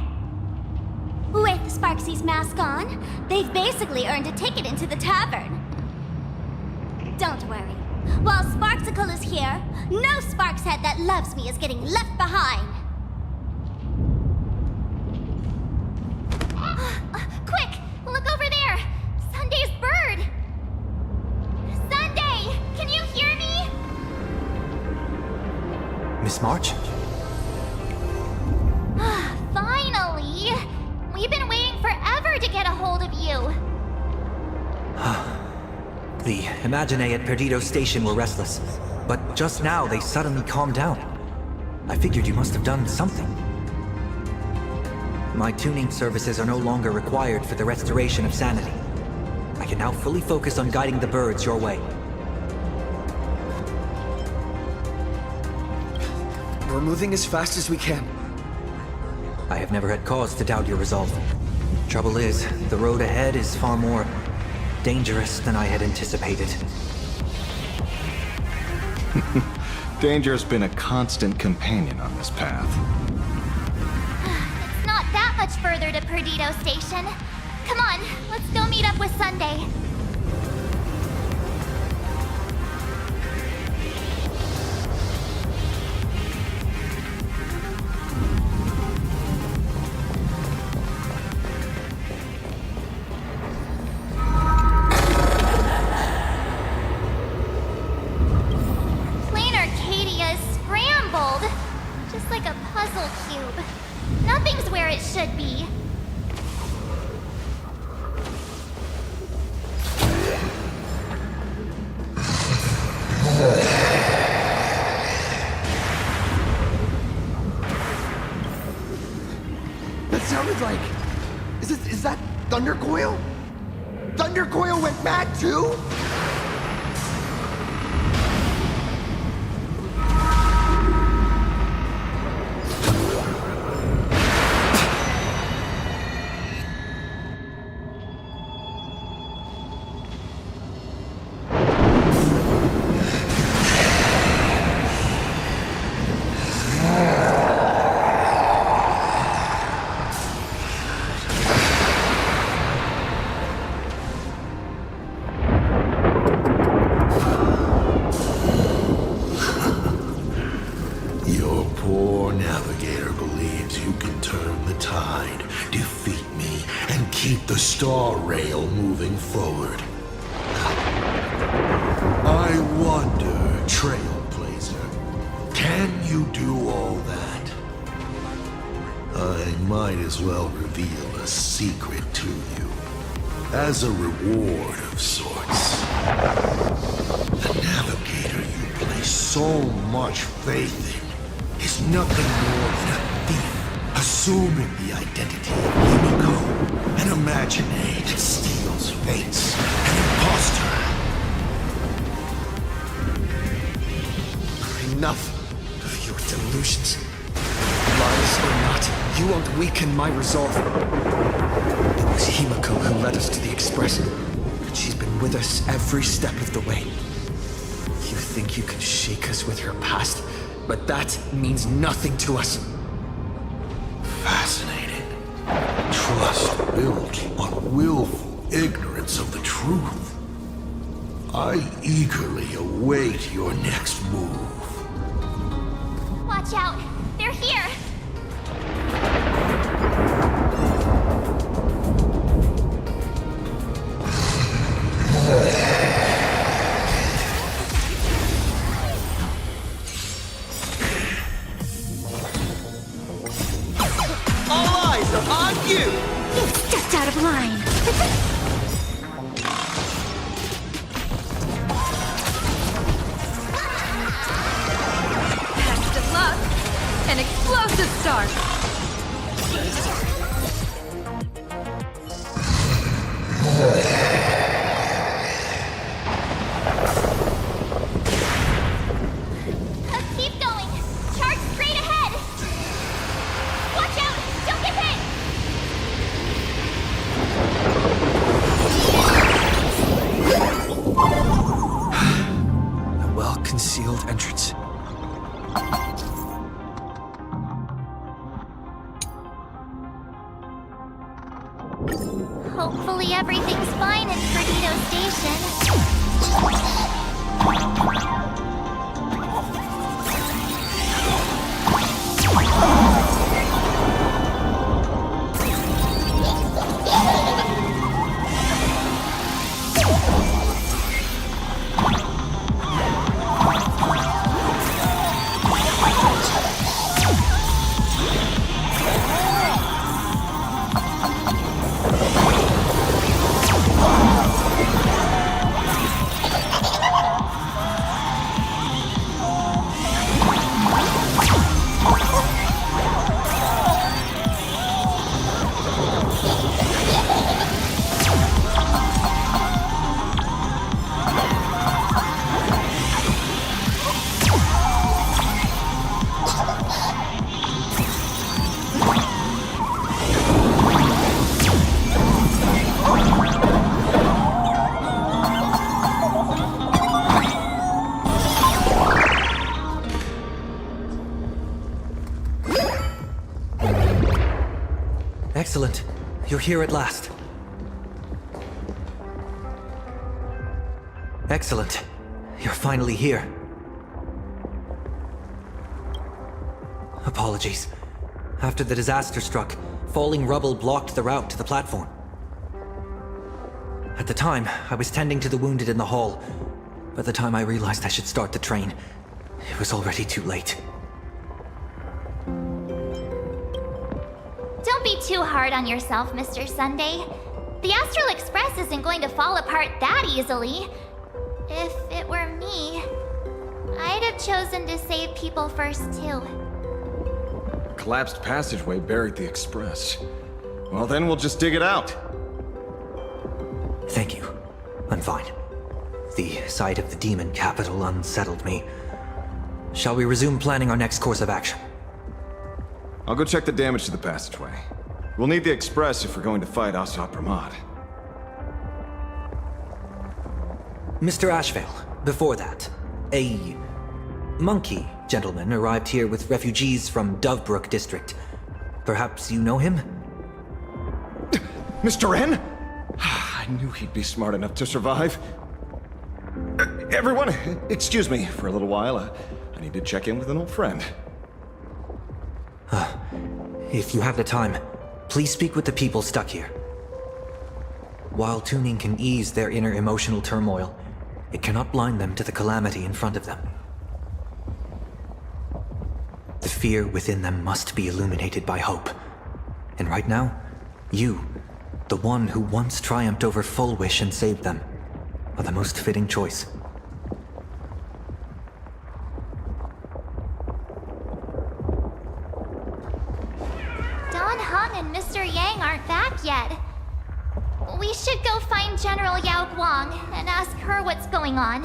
With Sparksy's mask on, they've basically earned a ticket into the tavern. Don't worry. While Sparksicle is here, no Sparkshead that loves me is getting left behind.
Quick! Look over there! Sunday's bird! Sunday! Can you hear me?
Miss March?
Finally! We've been waiting forever to get a hold of you.
The Imaginae at Perdido Station were restless, but just now they suddenly calmed down. I figured you must have done something. My tuning services are no longer required for the restoration of sanity. I can now fully focus on guiding the birds your way.
We're moving as fast as we can.
I have never had cause to doubt your resolve. Trouble is, the road ahead is far more dangerous than I had anticipated.
Danger has been a constant companion on this path.
It's not that much further to Perdido Station. Come on, let's go meet up with Sunday. Planarcadia is scrambled. Just like a puzzle cube. Nothing's where it should be.
That sounded like... Is that Thundercoil? Thundercoil went mad too?
Your poor navigator believes you can turn the tide, defeat me, and keep the star rail moving forward. I wonder, Trailblazer, can you do all that? I might as well reveal a secret to you, as a reward of sorts. The navigator you place so much faith in is nothing more than a thief assuming the identity of Himiko, an Imaginae that steals fates, an imposter.
Enough of your delusions. Lies or not, you won't weaken my resolve. It was Himiko who led us to the Express, and she's been with us every step of the way. You think you can shake us with her past, but that means nothing to us.
Fascinating. Trust built on willful ignorance of the truth. I eagerly await your next move.
Watch out! They're here!
All eyes are on you!
It's just out of line.
Best of luck. An explosive start.
Keep going! Charge straight ahead! Watch out! Don't get hit!
A well-concealed entrance.
Hopefully everything's fine in Perdido Station.
Excellent. You're here at last. Excellent. You're finally here. Apologies. After the disaster struck, falling rubble blocked the route to the platform. At the time, I was tending to the wounded in the hall. By the time I realized I should start the train, it was already too late.
Don't be too hard on yourself, Mr. Sunday. The Astral Express isn't going to fall apart that easily. If it were me, I'd have chosen to save people first, too.
A collapsed passageway buried the express. Well, then we'll just dig it out.
Thank you. I'm fine. The sight of the demon capital unsettled me. Shall we resume planning our next course of action?
I'll go check the damage to the passageway. We'll need the express if we're going to fight Asa Pramod.
Mr. Ashvale, before that, a monkey gentleman arrived here with refugees from Dovebrook District. Perhaps you know him?
Mr. N? I knew he'd be smart enough to survive. Everyone, excuse me for a little while. I need to check in with an old friend.
If you have the time, please speak with the people stuck here. While tuning can ease their inner emotional turmoil, it cannot blind them to the calamity in front of them. The fear within them must be illuminated by hope. And right now, you, the one who once triumphed over Full Wish and saved them, are the most fitting choice.
Don Hung and Mr. Yang aren't back yet. We should go find General Yao Guang and ask her what's going on.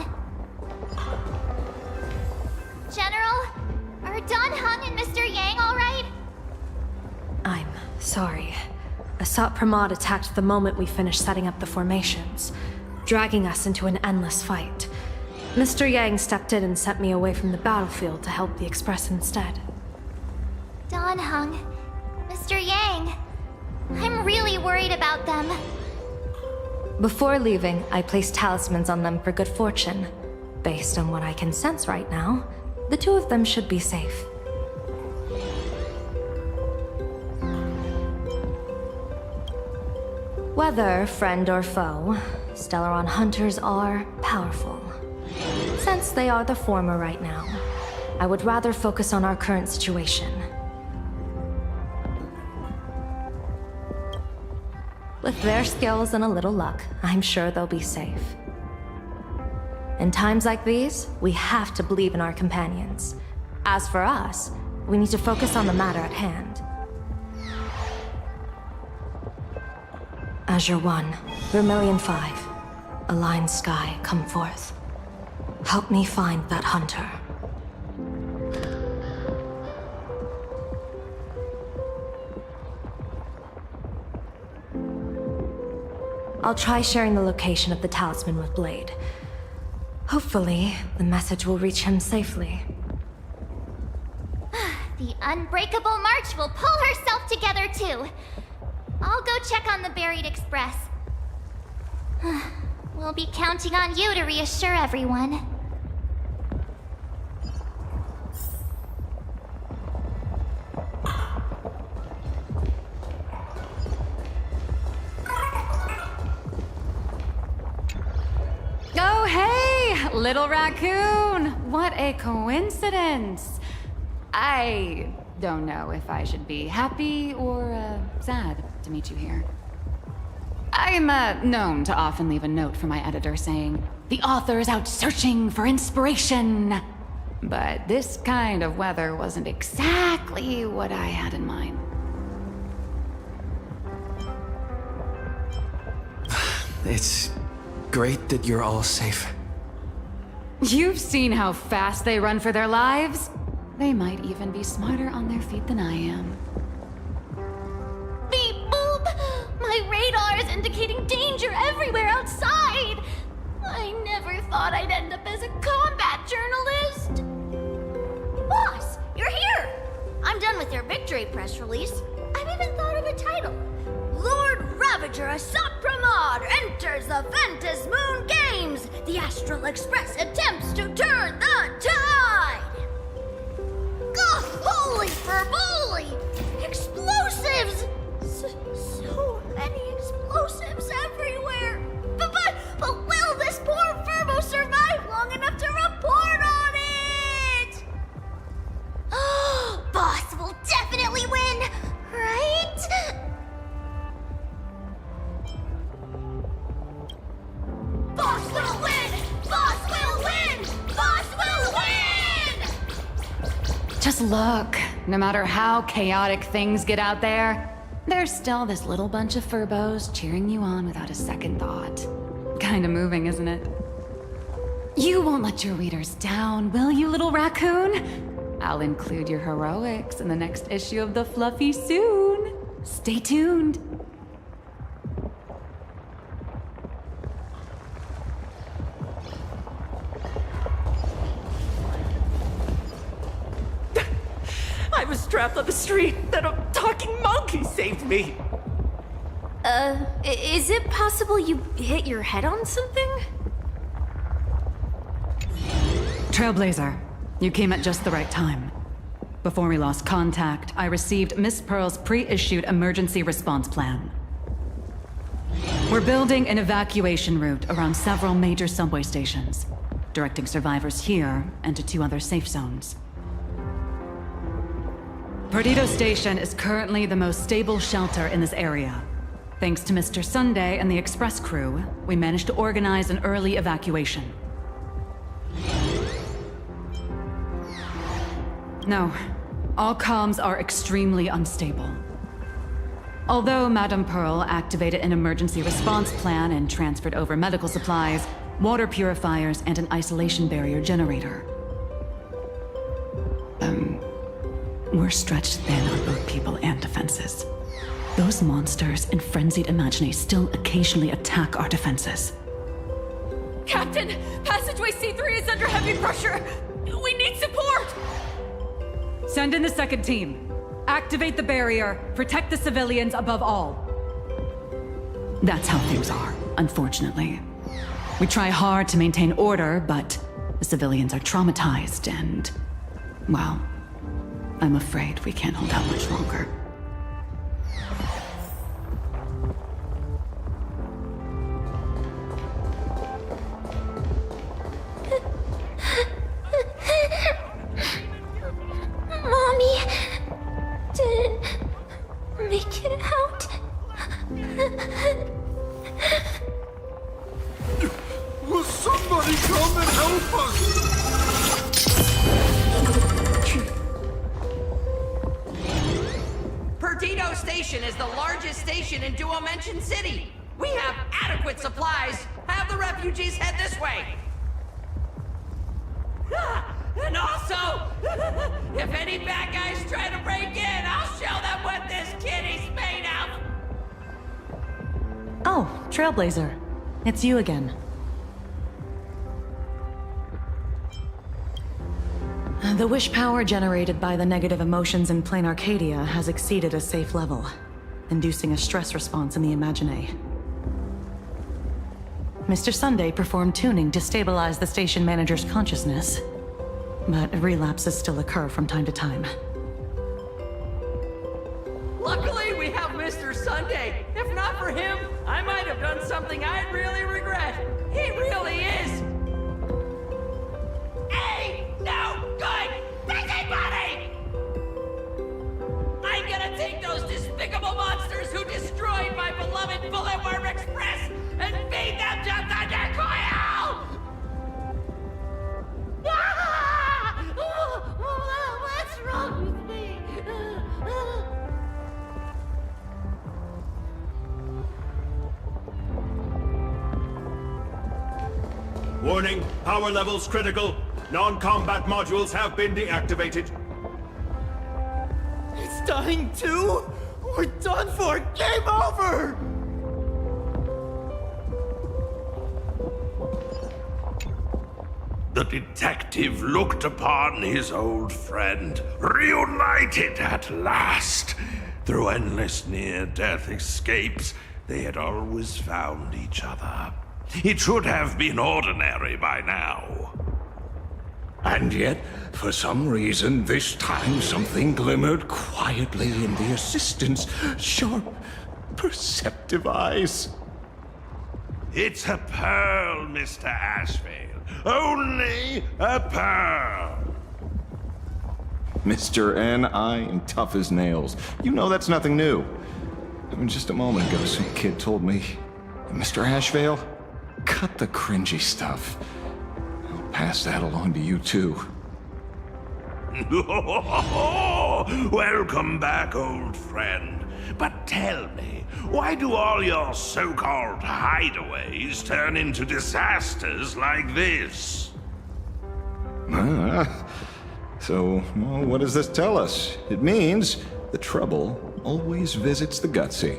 General, are Don Hung and Mr. Yang all right?
I'm sorry. Asat Pramod attacked the moment we finished setting up the formations, dragging us into an endless fight. Mr. Yang stepped in and sent me away from the battlefield to help the Express instead.
Don Hung, Mr. Yang, I'm really worried about them.
Before leaving, I placed talismans on them for good fortune. Based on what I can sense right now, the two of them should be safe. Whether friend or foe, Stellaron hunters are powerful. Since they are the former right now, I would rather focus on our current situation. With their skills and a little luck, I'm sure they'll be safe. In times like these, we have to believe in our companions. As for us, we need to focus on the matter at hand. Azure 1, Vermilion 5, Aligned Sky, come forth. Help me find that hunter. I'll try sharing the location of the talisman with Blade. Hopefully, the message will reach him safely.
The Unbreakable March will pull herself together too. I'll go check on the buried express. We'll be counting on you to reassure everyone.
Oh, hey! Little raccoon! What a coincidence! I don't know if I should be happy or sad to meet you here. I'm known to often leave a note for my editor saying, "The author is out searching for inspiration." But this kind of weather wasn't exactly what I had in mind.
It's great that you're all safe.
You've seen how fast they run for their lives. They might even be smarter on their feet than I am.
Beep boop! My radar is indicating danger everywhere outside! I never thought I'd end up as a combat journalist! Boss, you're here! I'm done with your victory press release. I've even thought of a title. Lord Ravager Asat Pramod enters the Ventus Moon Games. The Astral Express attempts to turn the tide. Holy fervoli! Explosives! So many explosives everywhere! But will this poor Fervo survive long enough to report on it? Boss will definitely win, right? Boss will win! Boss will win! Boss will win!
Just look. No matter how chaotic things get out there, there's still this little bunch of furbos cheering you on without a second thought. Kinda moving, isn't it? You won't let your readers down, will you, little raccoon? I'll include your heroics in the next issue of The Fluffy soon. Stay tuned.
I was trapped on the street, then a talking monkey saved me.
Is it possible you hit your head on something?
Trailblazer, you came at just the right time. Before we lost contact, I received Miss Pearl's pre-issued emergency response plan. We're building an evacuation route around several major subway stations, directing survivors here and to 2 other safe zones. Perdido Station is currently the most stable shelter in this area. Thanks to Mr. Sunday and the express crew, we managed to organize an early evacuation. No, all comms are extremely unstable. Although Madame Pearl activated an emergency response plan and transferred over medical supplies, water purifiers, and an isolation barrier generator. We're stretched thin on both people and defenses. Those monsters and frenzied Imaginae still occasionally attack our defenses.
Captain, passageway C3 is under heavy pressure. We need support.
Send in the second team. Activate the barrier. Protect the civilians above all. That's how things are, unfortunately. We try hard to maintain order, but the civilians are traumatized and, well, I'm afraid we can't hold out much longer.
Mommy didn't make it out.
Will somebody come and help us?
Perdido Station is the largest station in Duomension City. We have adequate supplies. Have the refugees head this way. And also, if any bad guys try to break in, I'll show them what this kitty's made of.
Oh, Trailblazer. It's you again. The wish power generated by the negative emotions in Planarcadia has exceeded a safe level, inducing a stress response in the Imaginae. Mr. Sunday performed tuning to stabilize the station manager's consciousness, but relapses still occur from time to time.
Luckily, we have Mr. Sunday. If not for him, I might have done something I'd really regret. He really is. No good busybody! I'm gonna take those despicable monsters who destroyed my beloved Bulletworm Express and feed them to Thundercoil!
What's wrong with me?
Warning, power levels critical. Non-combat modules have been deactivated.
It's dying too? We're done for! Game over!
The detective looked upon his old friend, reunited at last. Through endless near-death escapes, they had always found each other. It should have been ordinary by now. And yet, for some reason, this time something glimmered quietly in the assistant's sharp, perceptive eyes. It's a pearl, Mr. Ashvale. Only a pearl.
Mr. N.I. and tough as nails. You know that's nothing new. I mean, just a moment ago, some kid told me, Mr. Ashvale, cut the cringy stuff. I'll pass that along to you, too.
Welcome back, old friend. But tell me, why do all your so-called hideaways turn into disasters like this?
So, well, what does this tell us? It means the trouble always visits the gutsy.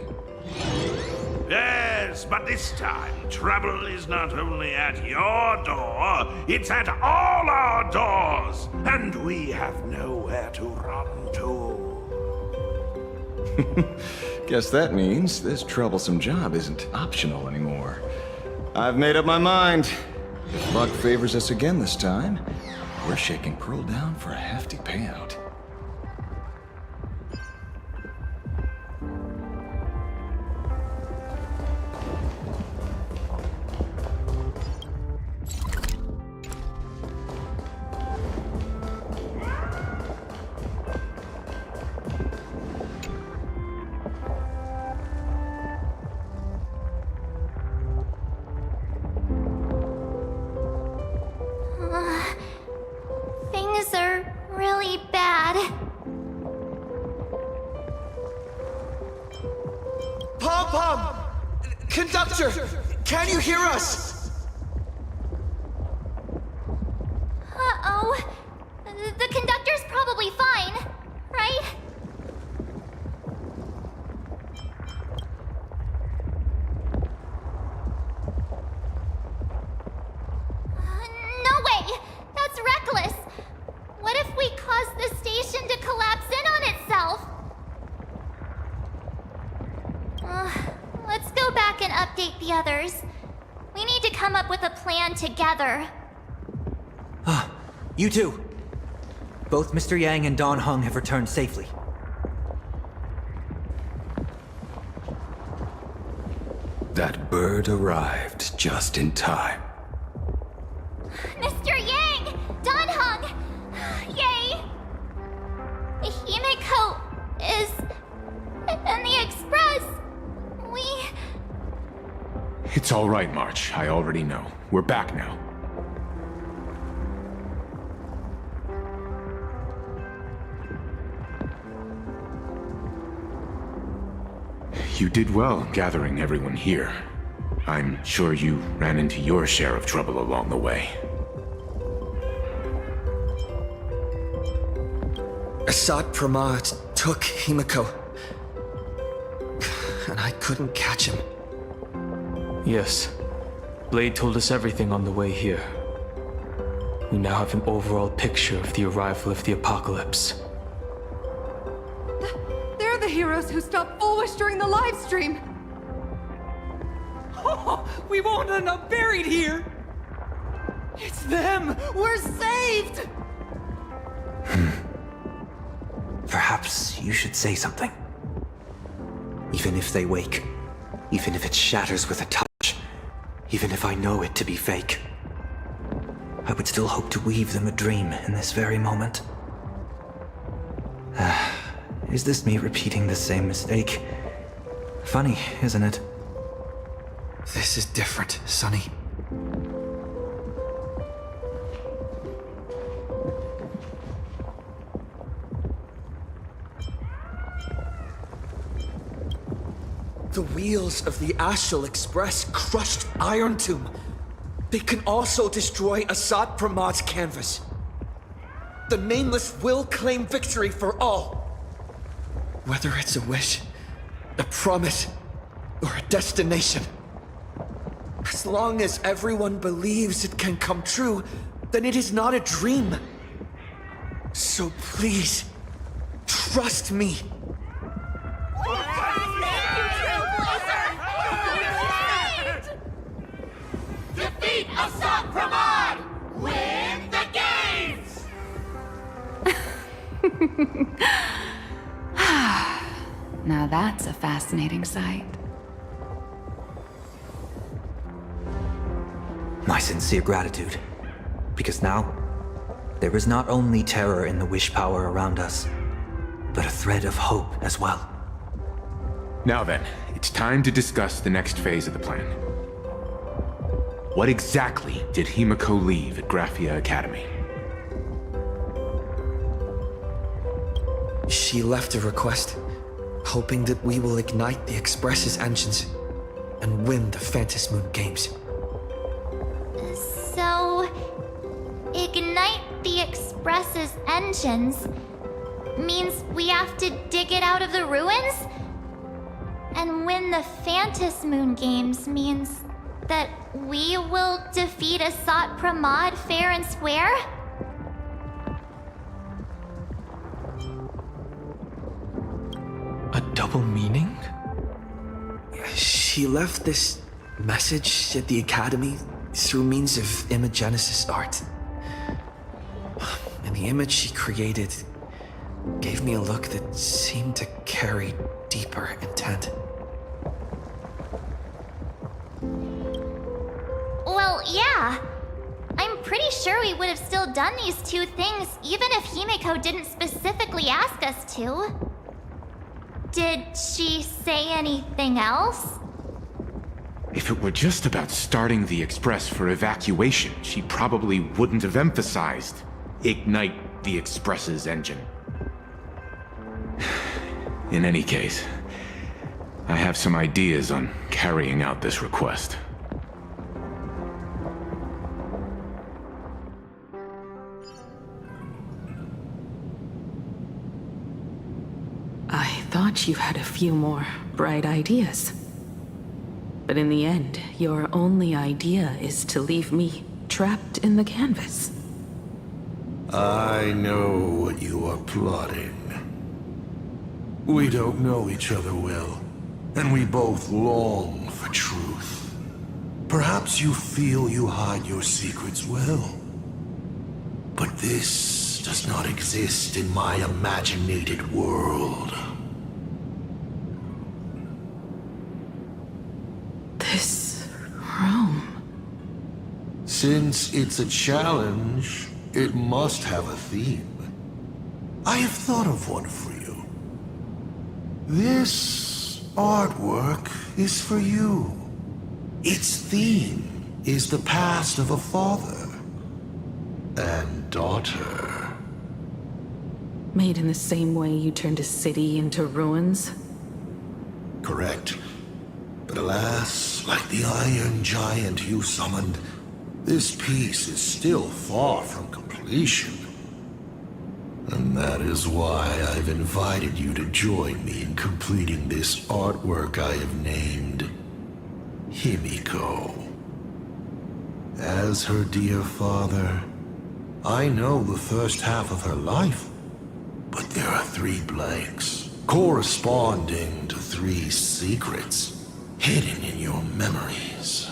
Yes, but this time, trouble is not only at your door, it's at all our doors, and we have nowhere to run to.
Guess that means this troublesome job isn't optional anymore. I've made up my mind. If luck favors us again this time, we're shaking Pearl down for a hefty payout.
Things are really bad.
Pom-Pom! Conductor! Can you hear us?
Uh-oh. The conductor's probably fine, right? No way! That's reckless! What if we cause the station to collapse in on itself? Let's go back and update the others. We need to come up with a plan together.
You two. Both Mr. Yang and Dan Heng have returned safely.
That bird arrived just in time.
Mr. Yang! Dan Heng! Yay! Himiko is in the express.
It's all right, March. I already know. We're back now. You did well gathering everyone here. I'm sure you ran into your share of trouble along the way.
Asat Pramad took Himiko, and I couldn't catch him.
Yes. Blade told us everything on the way here. We now have an overall picture of the arrival of the apocalypse.
They're the heroes who stopped Fullwish during the live stream.
Oh, we won't end up buried here. It's them. We're saved.
Perhaps you should say something. Even if they wake, even if it shatters with a touch, even if I know it to be fake, I would still hope to weave them a dream in this very moment. Is this me repeating the same mistake? Funny, isn't it?
This is different, Sonny. The wheels of the Astral Express crushed Iron Tomb. They can also destroy Asat Pramad's canvas. The Nameless will claim victory for all. Whether it's a wish, a promise, or a destination. As long as everyone believes it can come true, then it is not a dream. So please, trust me.
Pramod! Win the games!
Now that's a fascinating sight.
My sincere gratitude. Because now, there is not only terror in the wish power around us, but a thread of hope as well.
Now then, it's time to discuss the next phase of the plan. What exactly did Himiko leave at Graphia Academy?
She left a request, hoping that we will ignite the Express's engines and win the Phantasmoon Games.
So, ignite the Express's engines means we have to dig it out of the ruins? And win the Phantasmoon Games means that we will defeat Asat Pramod fair and square?
A double meaning? She left this message at the Academy through means of imagenesis art. And the image she created gave me a look that seemed to carry deeper intent.
Well, yeah. I'm pretty sure we would have still done these two things even if Himiko didn't specifically ask us to. Did she say anything else?
If it were just about starting the Express for evacuation, she probably wouldn't have emphasized ignite the Express's engine. In any case, I have some ideas on carrying out this request.
I thought you had a few more bright ideas. But in the end, your only idea is to leave me trapped in the canvas.
I know what you are plotting. We don't know each other well, and we both long for truth. Perhaps you feel you hide your secrets well. But this does not exist in my imaginated world.
This room...
Since it's a challenge, it must have a theme. I have thought of one for you. This artwork is for you. Its theme is the past of a father and daughter.
Made in the same way you turned a city into ruins?
Correct. But alas, like the Iron Giant you summoned, this piece is still far from completion. And that is why I've invited you to join me in completing this artwork I have named Himiko. As her dear father, I know the first half of her life, but there are 3 blanks, corresponding to 3 secrets, hidden in your memories.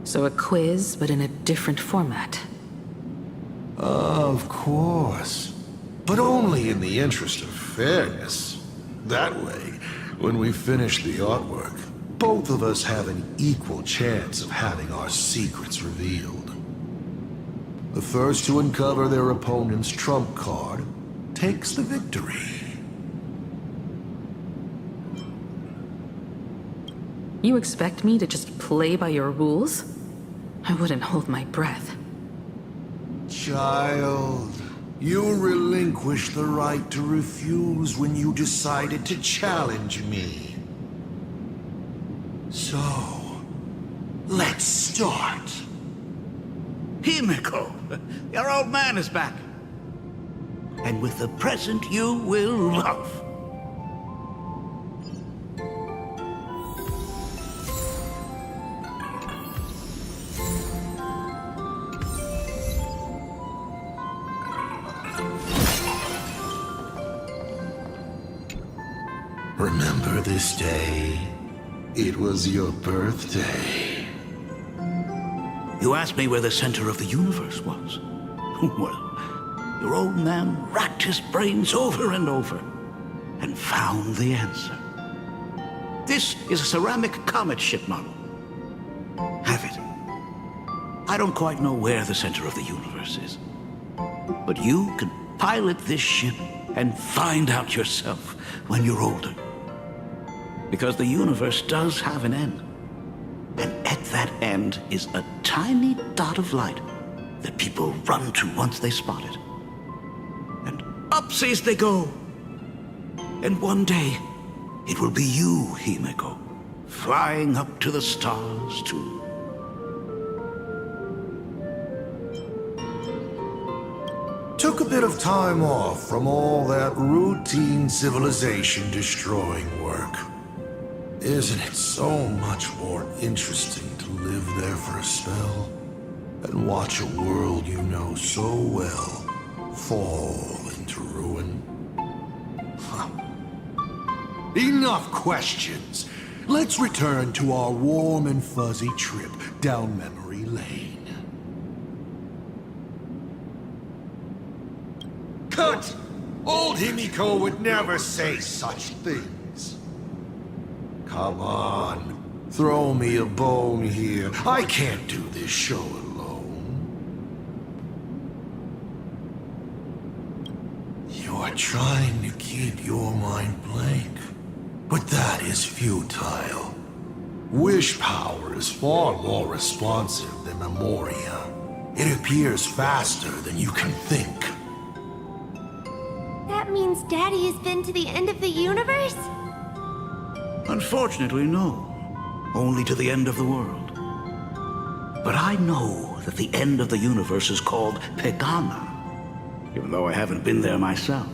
So a quiz, but in a different format.
Of course. But only in the interest of fairness. That way, when we finish the artwork, both of us have an equal chance of having our secrets revealed. The first to uncover their opponent's trump card takes the victory.
You expect me to just play by your rules? I wouldn't hold my breath.
Child, you relinquished the right to refuse when you decided to challenge me. So, let's start.
Himiko, your old man is back. And with a present you will love.
Remember this day? It was your birthday.
You asked me where the center of the universe was. Well, your old man racked his brains over and over and found the answer. This is a ceramic comet ship model. Have it. I don't quite know where the center of the universe is, but you can pilot this ship and find out yourself when you're older. Because the universe does have an end. And at that end is a tiny dot of light that people run to once they spot it. And upsies they go. And one day, it will be you, Himeko, flying up to the stars too.
Took a bit of time off from all that routine civilization-destroying work. Isn't it so much more interesting to live there for a spell and watch a world you know so well fall into ruin? Huh. Enough questions. Let's return to our warm and fuzzy trip down memory lane. Cut! Old Himiko would never say such things. Come on, throw me a bone here. I can't do this show alone. You're trying to keep your mind blank, but that is futile. Wish power is far more responsive than Memoria. It appears faster than you can think.
That means Daddy has been to the end of the universe?
Unfortunately, no. Only to the end of the world. But I know that the end of the universe is called Pegana, even though I haven't been there myself.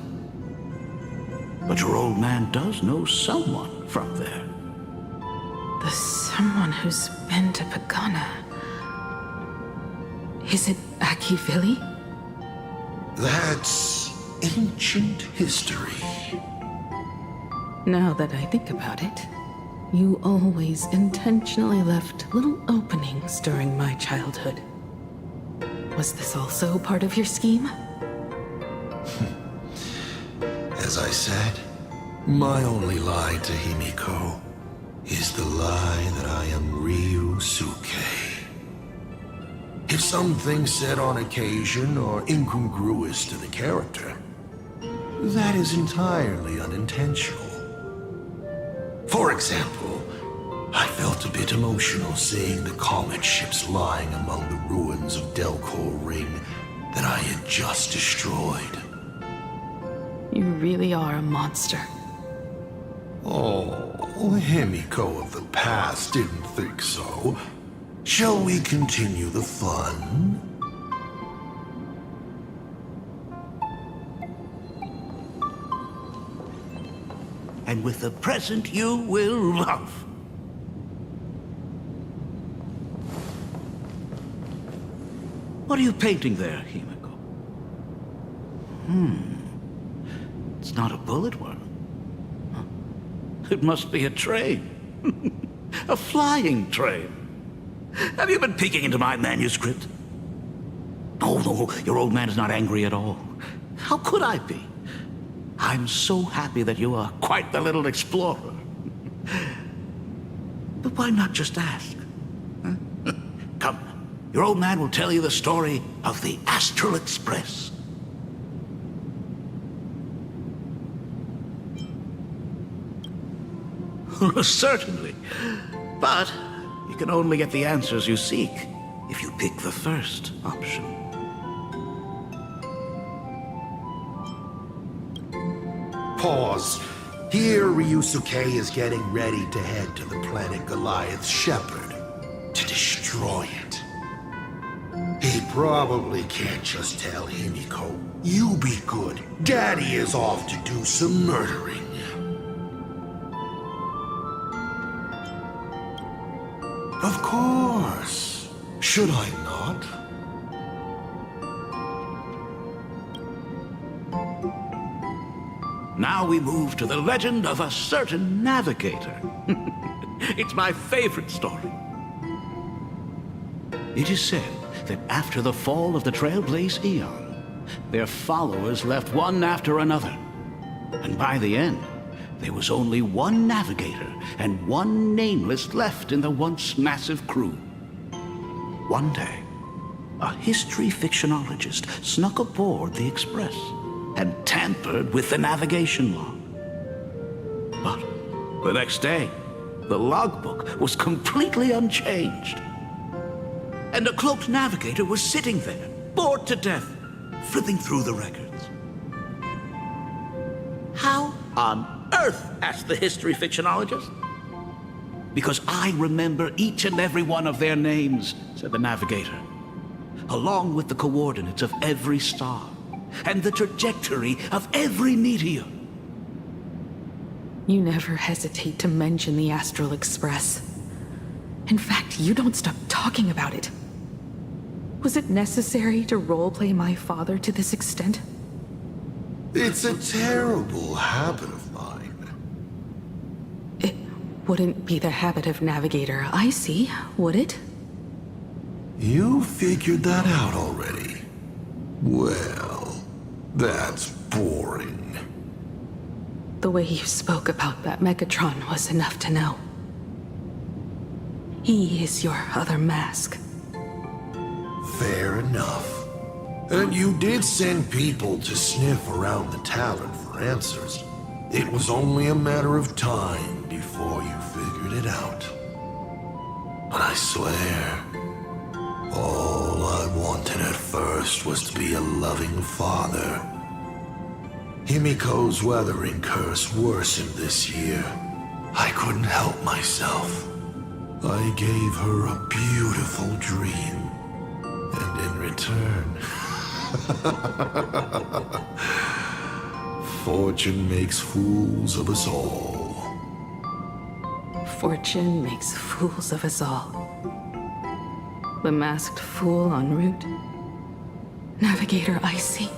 But your old man does know someone from there.
The someone who's been to Pagana. Is it Akivili?
That's ancient history.
Now that I think about it, you always intentionally left little openings during my childhood. Was this also part of your scheme?
As I said, my only lie to Himiko is the lie that I am Ryusuke. If something said on occasion are incongruous to the character, that is entirely unintentional. For example, I felt a bit emotional seeing the comet ships lying among the ruins of Delcor Ring that I had just destroyed.
You really are a monster.
Oh, Himiko of the past didn't think so. Shall we continue the fun?
And with the present you will love. What are you painting there, Himeko? It's not a bullet one. It must be a train. A flying train. Have you been peeking into my manuscript? Oh, no, your old man is not angry at all. How could I be? I'm so happy that you are quite the little explorer. But why not just ask? Huh? Come, your old man will tell you the story of the Astral Express. Certainly. But you can only get the answers you seek if you pick the first option.
Pause. Here, Ryusuke is getting ready to head to the planet Goliath's Shepherd to destroy it. He probably can't just tell Himiko, "You be good. Daddy is off to do some murdering." Of course. Should I not?
Now we move to the legend of a certain navigator. It's my favorite story. It is said that after the fall of the Trailblaze Eon, their followers left one after another. And by the end, there was only one navigator and one nameless left in the once massive crew. One day, a history fictionologist snuck aboard the Express and tampered with the navigation log. But the next day, the logbook was completely unchanged. And a cloaked navigator was sitting there, bored to death, flipping through the records. How on earth? Asked the history fictionologist. Because I remember each and every one of their names, said the navigator, along with the coordinates of every star and the trajectory of every meteor.
You never hesitate to mention the Astral Express. In fact, you don't stop talking about it. Was it necessary to roleplay my father to this extent?
It's a terrible habit of mine.
It wouldn't be the habit of Navigator I see, would it?
You figured that out already. Well, that's boring.
The way you spoke about that Megatron was enough to know. He is your other mask.
Fair enough. And you did send people to sniff around the tavern for answers. It was only a matter of time before you figured it out. But I swear, all I wanted at first was to be a loving father. Himiko's weathering curse worsened this year. I couldn't help myself. I gave her a beautiful dream. And in return, fortune makes fools of us all.
Fortune makes fools of us all. The masked fool en route. Navigator Icy.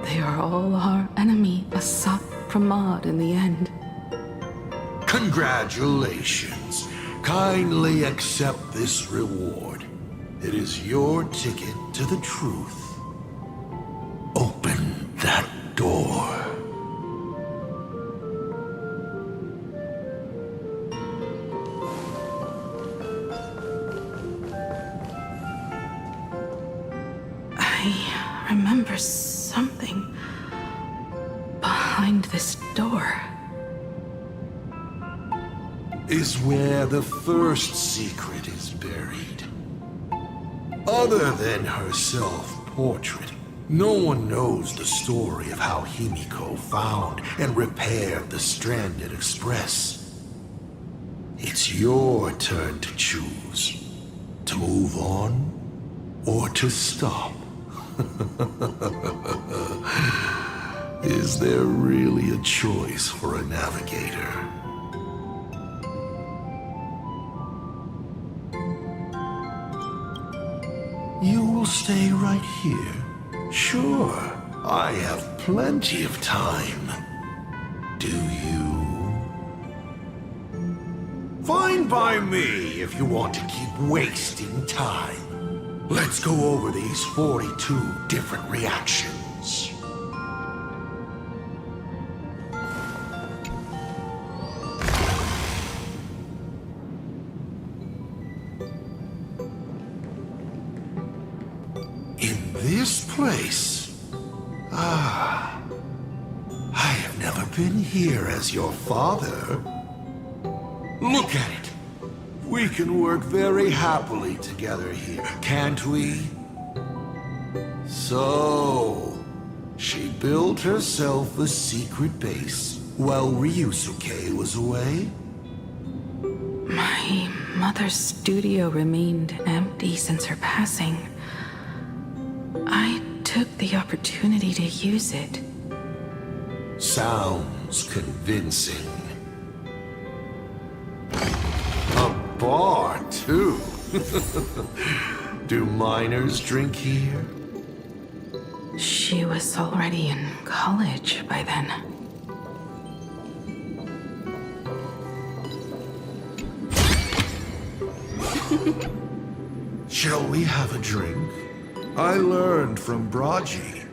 They are all our enemy, Asat Pramod in the end.
Congratulations. Kindly accept this reward. It is your ticket to the truth. Open that door.
I remember something behind this door.
Is where the first secret is buried. Other than her self-portrait, no one knows the story of how Himiko found and repaired the stranded Express. It's your turn to choose. To move on, or to stop. Is there really a choice for a navigator? You will stay right here? Sure, I have plenty of time. Do you? Fine by me if you want to keep wasting time. Let's go over these 42 different reactions. This place? I have never been here as your father. Look at it. We can work very happily together here, can't we? So, she built herself a secret base while Ryusuke was away?
My mother's studio remained empty since her passing. I took the opportunity to use it.
Sounds convincing. A bar, too. Do minors drink here?
She was already in college by then.
Shall we have a drink? I learned from Braji.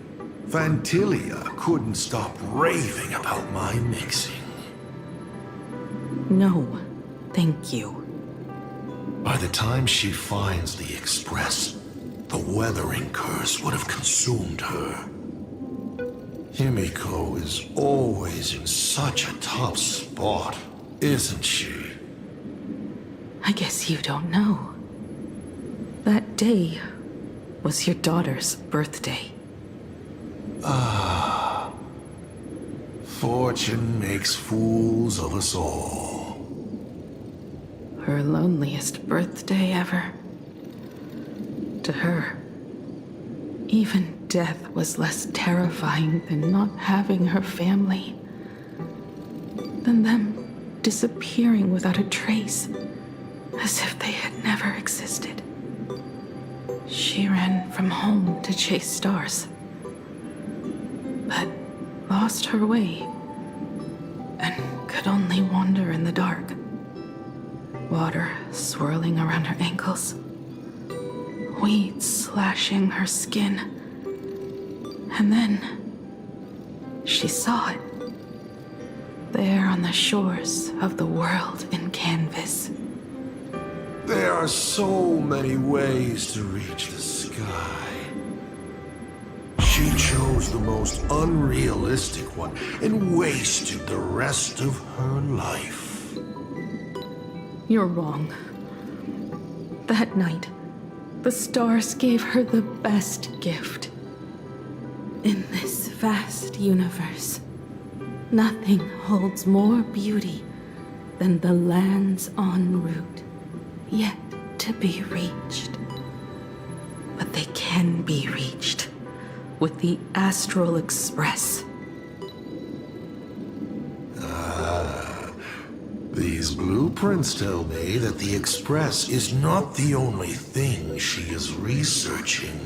Fantilia couldn't stop raving about my mixing.
No, thank you.
By the time she finds the Express, the weathering curse would have consumed her. Himiko is always in such a tough spot, isn't she?
I guess you don't know. That day was your daughter's birthday.
Ah. Fortune makes fools of us all.
Her loneliest birthday ever. To her, even death was less terrifying than not having her family. Than them disappearing without a trace, as if they had never existed. She ran from home to chase stars, but lost her way and could only wander in the dark. Water swirling around her ankles, weeds slashing her skin, and then she saw it, there on the shores of the world in canvas.
There are so many ways to reach the sky. She chose the most unrealistic one and wasted the rest of her life.
You're wrong. That night, the stars gave her the best gift. In this vast universe, nothing holds more beauty than the lands en route, yet to be reached. But they can be reached with the Astral Express.
These blueprints tell me that the Express is not the only thing she is researching.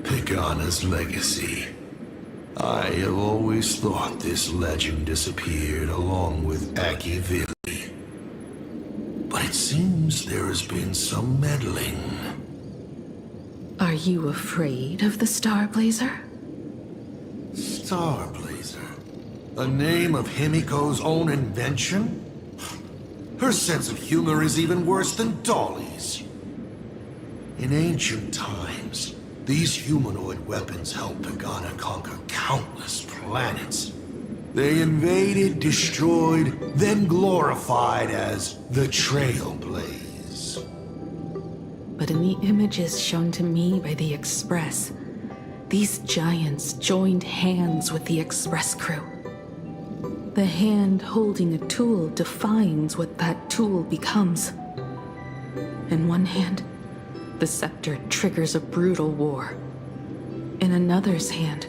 Pagana's legacy. I have always thought this legend disappeared along with Akivili. But it seems there has been some meddling.
Are you afraid of the Starblazer?
Starblazer? A name of Himiko's own invention? Her sense of humor is even worse than Dolly's. In ancient times, these humanoid weapons helped Pagana conquer countless planets. They invaded, destroyed, then glorified as the Trailblaze.
But in the images shown to me by the Express, these giants joined hands with the Express crew. The hand holding a tool defines what that tool becomes. In one hand, the scepter triggers a brutal war. In another's hand,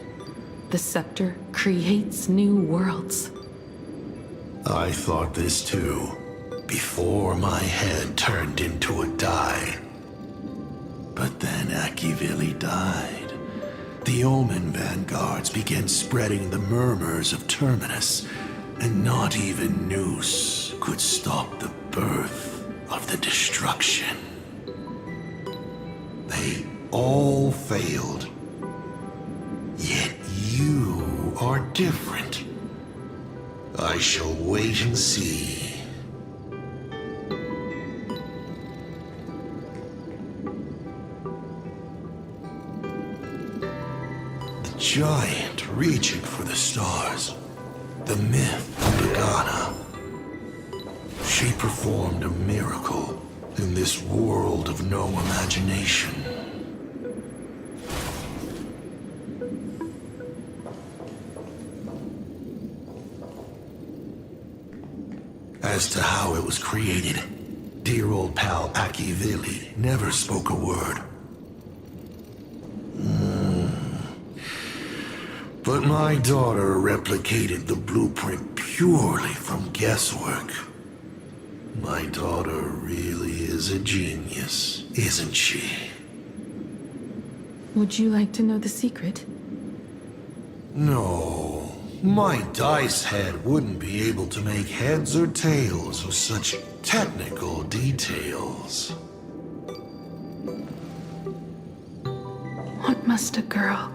the scepter creates new worlds.
I thought this too, before my head turned into a die. But then Akivili died. The Omen vanguards began spreading the murmurs of Terminus, and not even Noose could stop the birth of the destruction. They all failed. Yet you are different. I shall wait and see. Giant reaching for the stars. The myth of Pagana. She performed a miracle in this world of no imagination. As to how it was created, dear old pal Akivili never spoke a word. But my daughter replicated the blueprint purely from guesswork. My daughter really is a genius, isn't she?
Would you like to know the secret?
No. My dice head wouldn't be able to make heads or tails of such technical details.
What must a girl,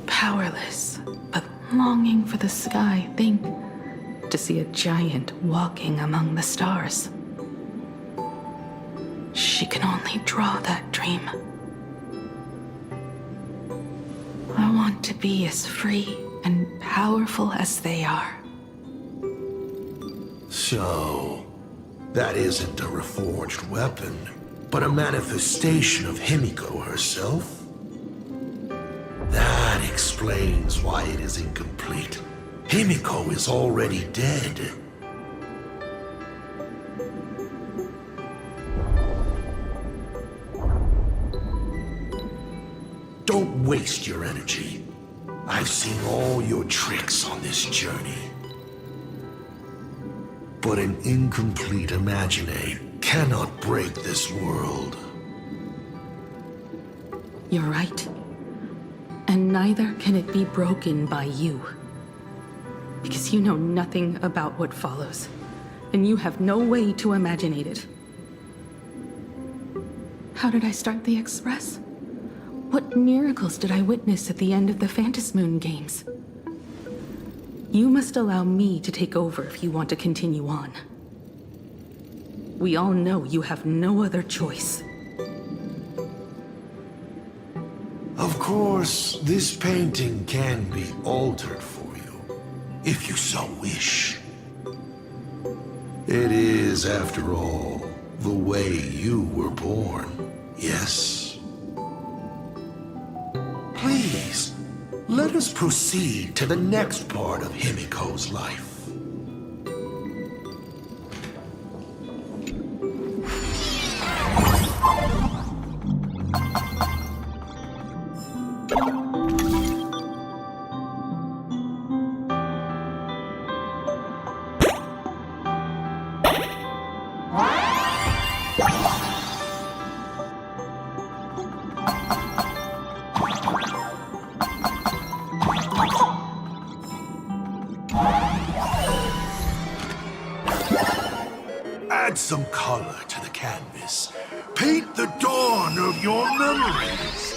powerless but longing for the sky, think to see a giant walking among the stars? She can only draw that dream. I want to be as free and powerful as they are.
So, that isn't a reforged weapon, but a manifestation of Himiko herself? That explains why it is incomplete. Himiko is already dead. Don't waste your energy. I've seen all your tricks on this journey. But an incomplete Imaginate cannot break this world.
You're right. And neither can it be broken by you. Because you know nothing about what follows, and you have no way to imaginate it. How did I start the Express? What miracles did I witness at the end of the Phantasmoon games? You must allow me to take over if you want to continue on. We all know you have no other choice.
Of course, this painting can be altered for you, if you so wish. It is, after all, the way you were born, yes? Please, let us proceed to the next part of Himiko's life. Add some color to the canvas. Paint the dawn of your memories.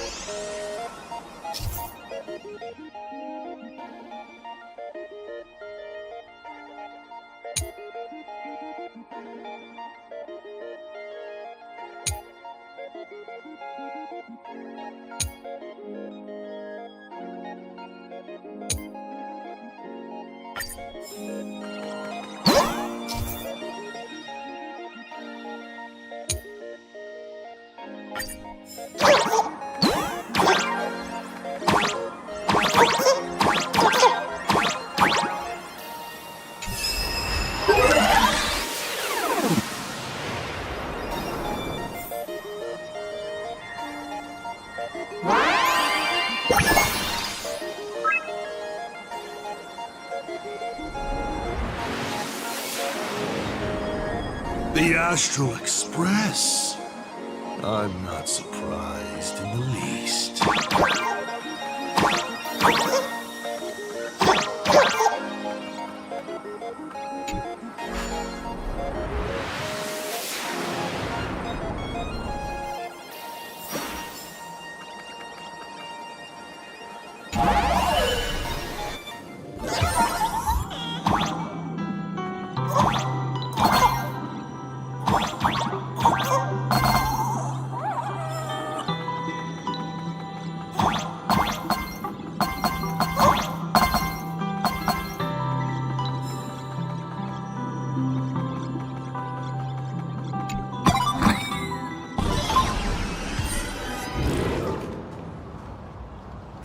The Astral Express. I'm not surprised in the least.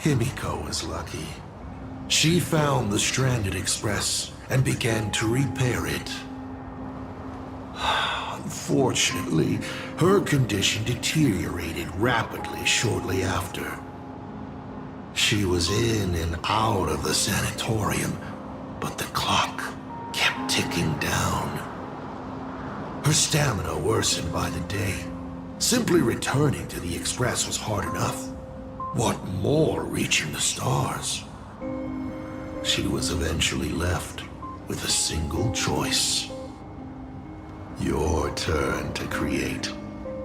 Himiko was lucky. She found the stranded express and began to repair it. Unfortunately, her condition deteriorated rapidly shortly after. She was in and out of the sanatorium, but the clock kept ticking down. Her stamina worsened by the day. Simply returning to the express was hard enough. What more reaching the stars? she was eventually left with a single choice. Your turn to create.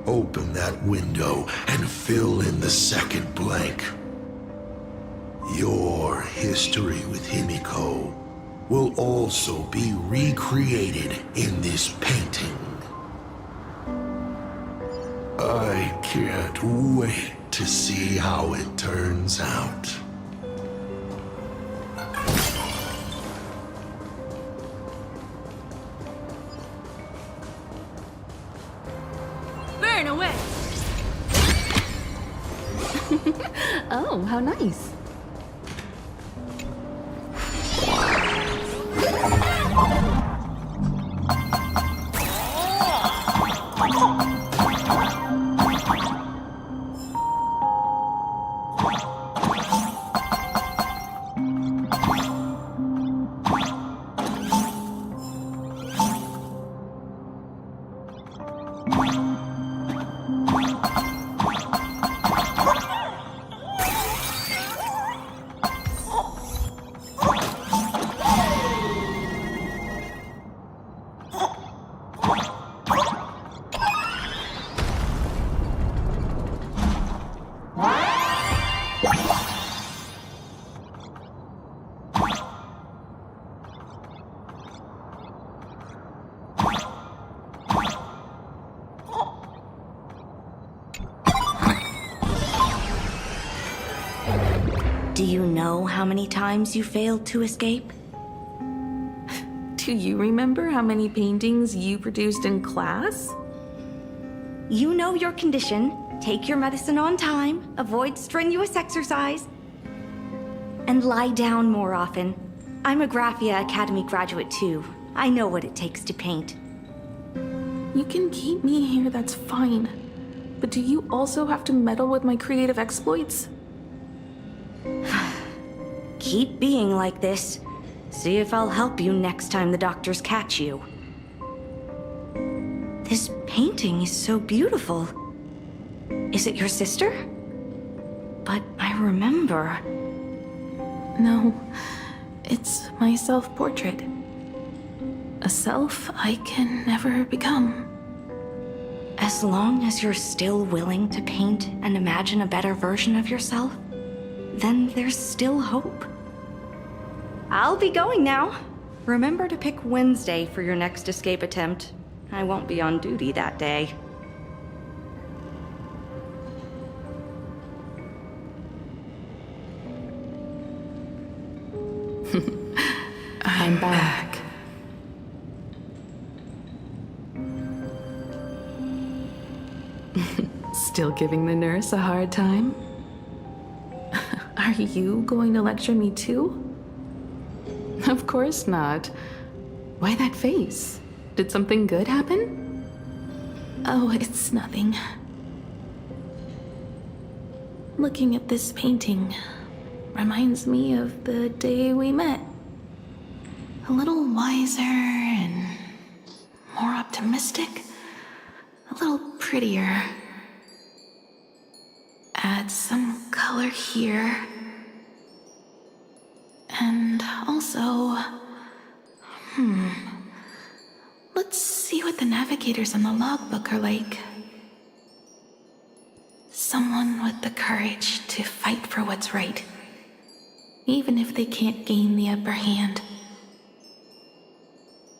Open that window and fill in the second blank. Your history with Himiko will also be recreated in this painting. I can't wait to see how it turns out.
Burn away!
Oh, how nice.
Do you know how many times you failed to escape?
Do you remember how many paintings you produced in class?
You know your condition. Take your medicine on time, avoid strenuous exercise, and lie down more often. I'm a Graphia Academy graduate too. I know what it takes to paint.
You can keep me here, that's fine. But do you also have to meddle with my creative exploits?
Keep being like this. See if I'll help you next time the doctors catch you. This painting is so beautiful. Is it your sister? But I remember.
No, it's my self-portrait. A self I can never become.
As long as you're still willing to paint and imagine a better version of yourself, then there's still hope. I'll be going now. Remember to pick Wednesday for your next escape attempt. I won't be on duty that day.
I'm back. Still giving the nurse a hard time? Are you going to lecture me too? Of course not. Why that face? Did something good happen? Oh, it's nothing. Looking at this painting reminds me of the day we met. A little wiser and more optimistic. A little prettier. Add some color here. And also... Let's see what the navigators on the logbook are like. Someone with the courage to fight for what's right, even if they can't gain the upper hand.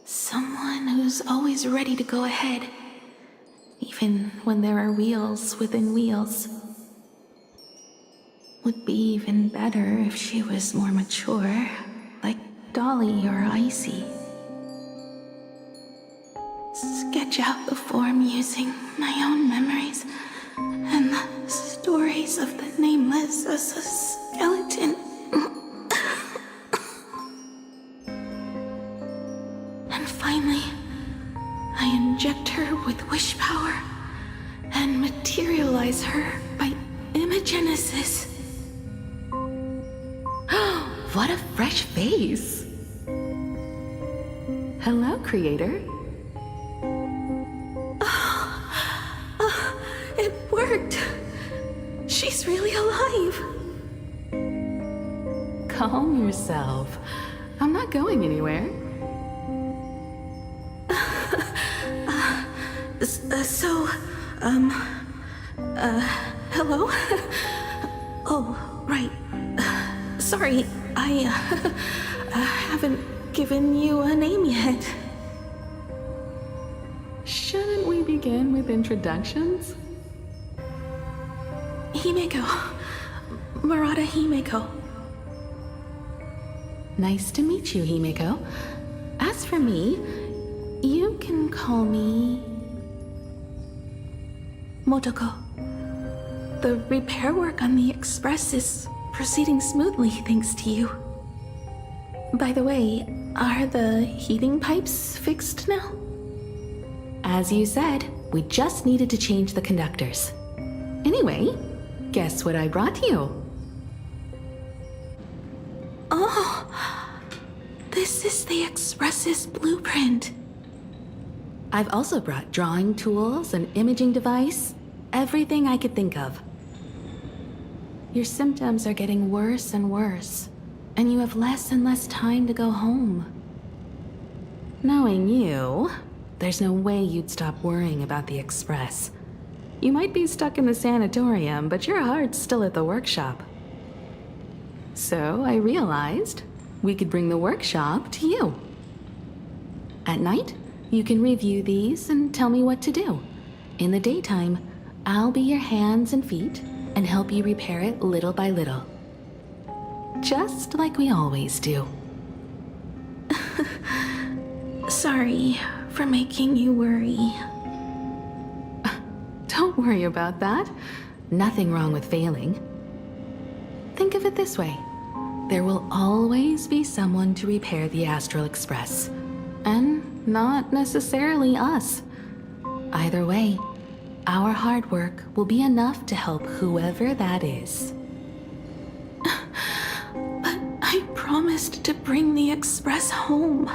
Someone who's always ready to go ahead, even when there are wheels within wheels. Would be even better if she was more mature, like Dolly or Icy. Sketch out the form using my own memories and the stories of the Nameless as a skeleton. And finally, I inject her with wish power and materialize her by imagenesis. What a fresh face! Hello, creator. It worked! She's really alive! Calm yourself. I'm not going anywhere.
Hello? Oh, right. Sorry, I haven't given you a name yet.
Shouldn't we begin with introductions?
Himeko. Murata Himeko.
Nice to meet you, Himeko. As for me, you can call me
Motoko. The repair work on the Express is proceeding smoothly thanks to you. By the way, are the heating pipes fixed now?
As you said, we just needed to change the conductors. Anyway, guess what I brought you?
Oh, this is the Express's blueprint.
I've also brought drawing tools, an imaging device, everything I could think of. Your symptoms are getting worse and worse, and you have less and less time to go home. Knowing you, there's no way you'd stop worrying about the Express. You might be stuck in the sanatorium, but your heart's still at the workshop. So I realized we could bring the workshop to you. At night, you can review these and tell me what to do. In the daytime, I'll be your hands and feet and help you repair it little by little. Just like we always do.
Sorry for making you worry.
Don't worry about that. Nothing wrong with failing. Think of it this way. There will always be someone to repair the Astral Express. And not necessarily us. Either way, our hard work will be enough to help whoever that is.
But I promised to bring the Express home.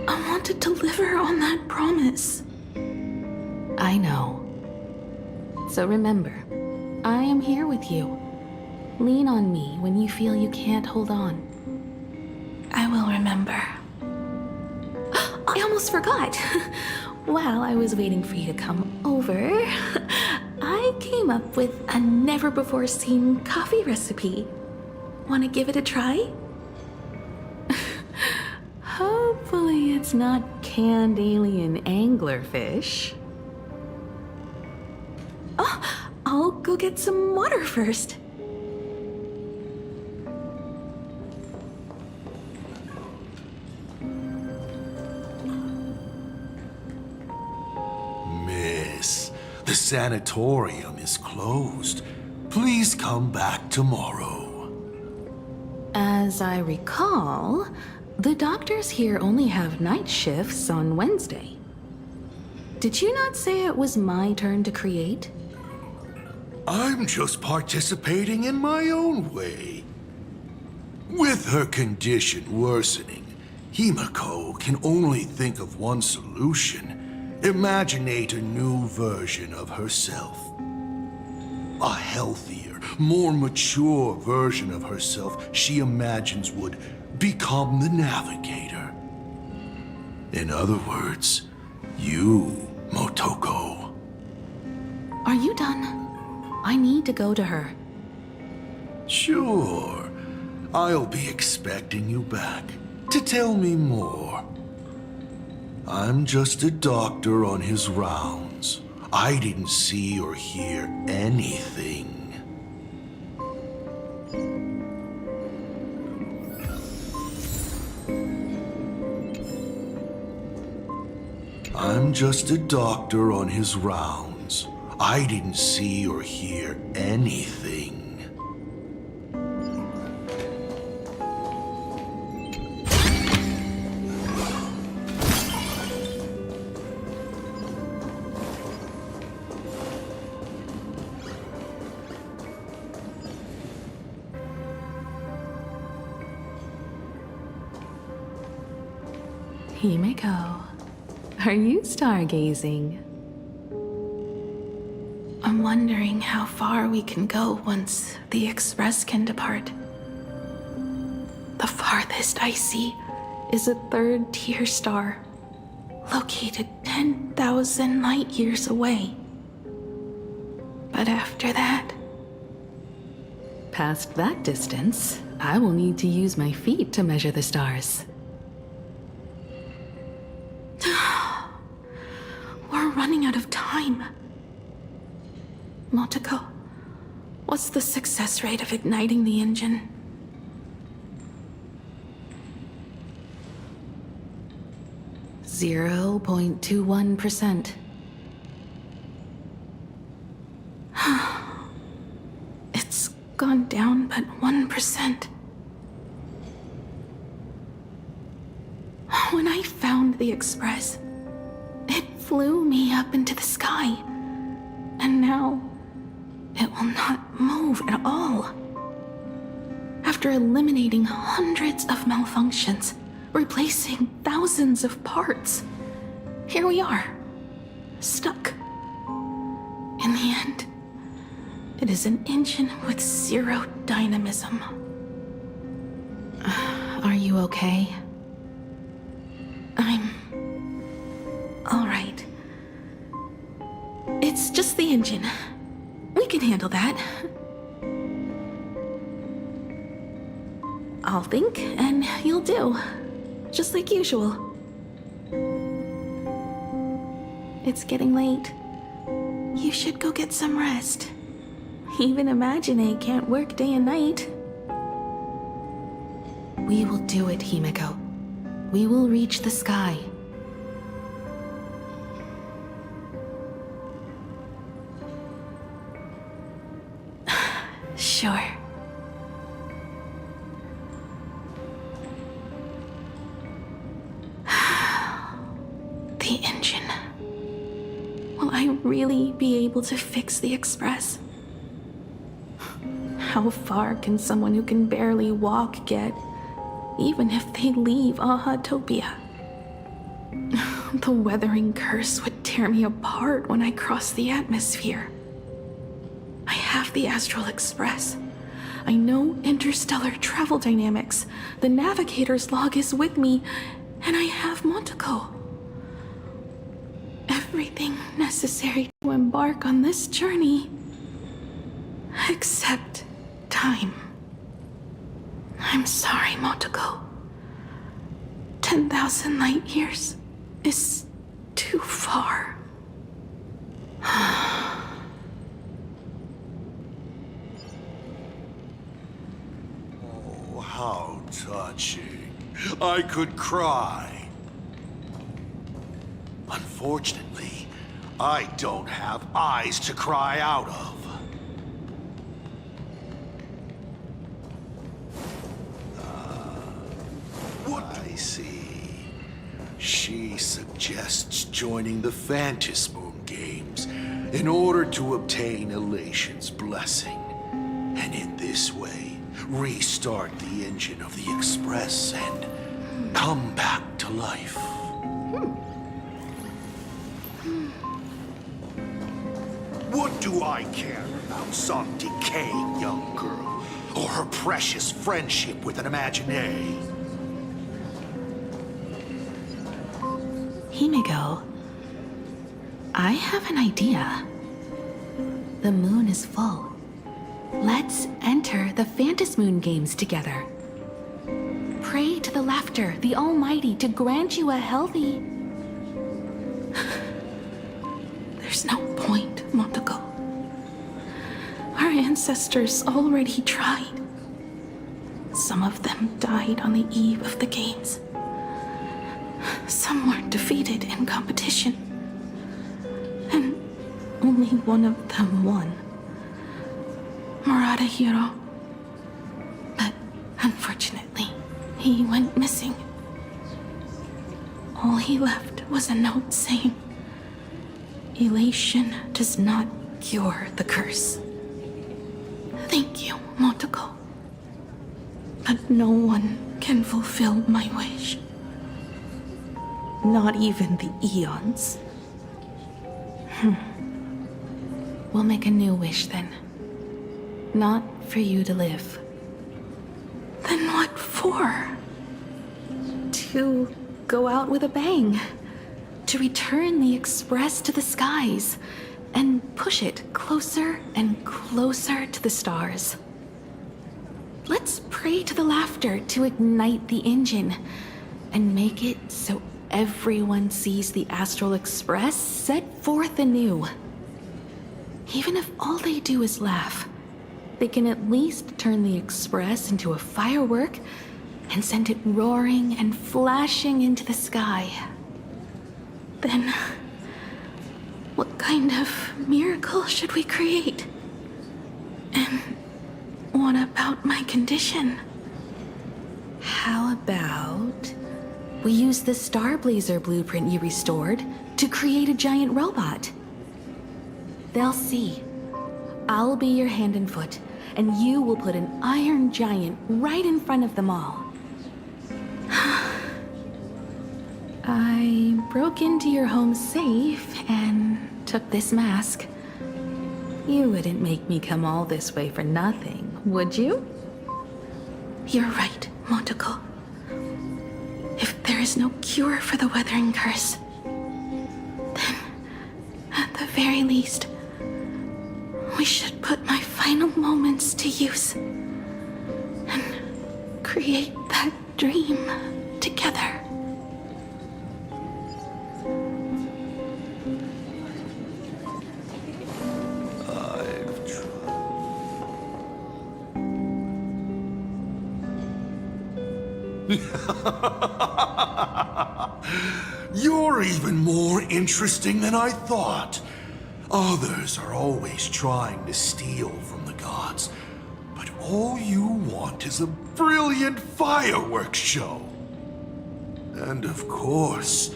I want to deliver on that promise.
I know. So remember, I am here with you. Lean on me when you feel you can't hold on.
I will remember. I almost forgot. While I was waiting for you to come over, I came up with a never-before-seen coffee recipe. Want to give it a try?
Hopefully it's not canned alien anglerfish.
Oh, I'll go get some water first.
Miss, the sanatorium is closed. Please come back tomorrow.
As I recall, the doctors here only have night shifts on Wednesday. Did you not say it was my turn to create?
I'm just participating in my own way. With her condition worsening, Himeko can only think of one solution. Imaginate a new version of herself. A healthier, more mature version of herself she imagines would become the Navigator. In other words, you, Motoko.
Are you done? I need to go to her.
Sure. I'll be expecting you back to tell me more. I'm just a doctor on his rounds. I didn't see or hear anything. I'm just a doctor on his rounds. I didn't see or hear anything.
Himeko, are you stargazing?
I'm wondering how far we can go once the Express can depart.
The farthest I see is a third-tier star, located 10,000 light years away. But after that...
Past that distance, I will need to use my feet to measure the stars.
We're running out of time. Motoko, what's the success rate of igniting the engine?
.21%.
It's gone down but 1%. When I found the Express, it flew me up into the sky. And now, it will not move at all. After eliminating hundreds of malfunctions, replacing thousands of parts, here we are, stuck. In the end, it is an engine with zero dynamism.
Are you okay?
I'm... all right. It's just the engine. We can handle that. I'll think, and you'll do. Just like usual. It's getting late. You should go get some rest. Even Imagine can't work day and night.
We will do it, Himeko. We will reach the sky.
Sure. The engine. Will I really be able to fix the Express? How far can someone who can barely walk get, even if they leave Aha-topia? The weathering curse would tear me apart when I cross the atmosphere. I have the Astral Express. I know interstellar travel dynamics. The navigator's log is with me, and I have Motoko. Everything necessary to embark on this journey, except time. I'm sorry, Motoko. 10,000 light years is too far.
Oh, how touching. I could cry. Unfortunately, I don't have eyes to cry out of. What I see. She suggests joining the Phantasmoon Games in order to obtain Elation's blessing. And in this way, restart the engine of the Express and come back to life. What do I care about some decaying young girl or her precious friendship with an Imaginary?
Himeko, I have an idea. The moon is full. Let's enter the Phantasmoon Games together. Pray to the Laughter, the Almighty, to grant you a healthy...
There's no point, Motoko. Our ancestors already tried. Some of them died on the eve of the games. Some were defeated in competition. And only one of them won. Murata Hiro. But unfortunately, he went missing. All he left was a note saying, "Elation does not cure the curse." Thank you, Motoko. But no one can fulfill my wish. Not even the eons.
We'll make a new wish then. Not for you to live.
Then what for?
door. To go out with a bang. To return the Express to the skies and push it closer and closer to the stars. Let's pray to the laughter to ignite the engine and make it so everyone sees the Astral Express set forth anew. Even if all they do is laugh, they can at least turn the Express into a firework and send it roaring and flashing into the sky. Then, what kind of miracle should we create? And what about my condition? How about we use the Trailblazer blueprint you restored to create a giant robot? They'll see. I'll be your hand and foot, and you will put an iron giant right in front of them all. I broke into your home safe and took this mask. You wouldn't make me come all this way for nothing, would you? You're right, Motoko. If there is no cure for the weathering curse, then, at the very least, we should put my final moments to use and create that dream together.
You're even more interesting than I thought. Others are always trying to steal from the gods, but all you want is a brilliant fireworks show. And of course,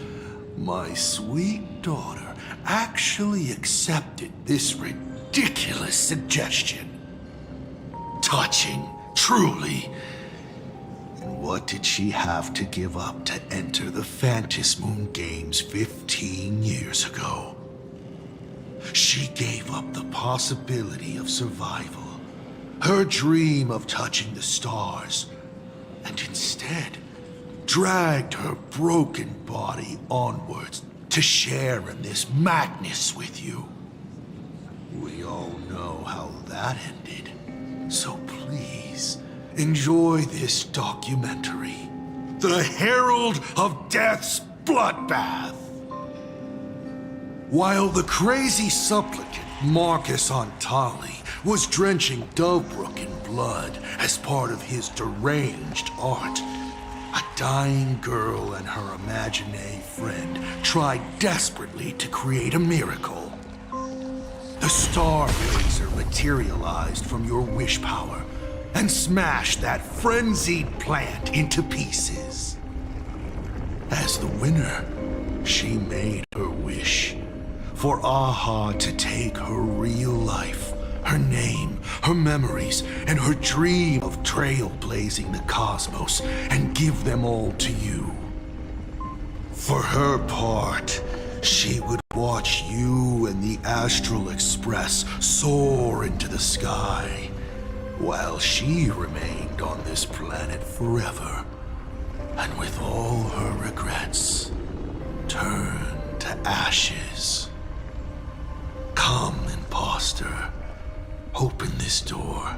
my sweet daughter actually accepted this ridiculous suggestion. Touching, truly. And what did she have to give up to enter the Phantasmoon Games 15 years ago? She gave up the possibility of survival, her dream of touching the stars, and instead dragged her broken body onwards to share in this madness with you. We all know how that ended, so please enjoy this documentary, The Herald of Death's Bloodbath. While the crazy supplicant Marcus Antali was drenching Dovebrook in blood as part of his deranged art, a dying girl and her imaginary friend tried desperately to create a miracle. The Trailblazer materialized from your wish power and smashed that frenzied plant into pieces. As the winner, she made her wish for Aha to take her real life, her name, her memories, and her dream of trailblazing the cosmos and give them all to you. For her part, she would watch you and the Astral Express soar into the sky, while she remained on this planet forever, and with all her regrets, turned to ashes. Come, imposter. Open this door.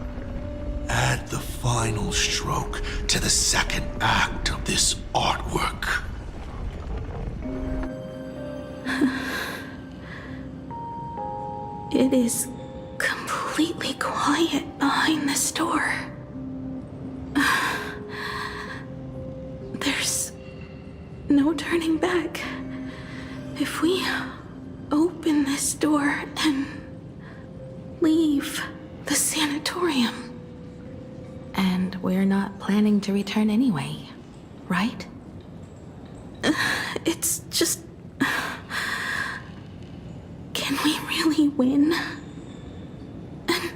Add the final stroke to the second act of this artwork.
It is completely quiet behind this door. There's no turning back. If we open this door and leave the sanatorium. And we're not planning to return anyway, right? It's just... Can we really win? And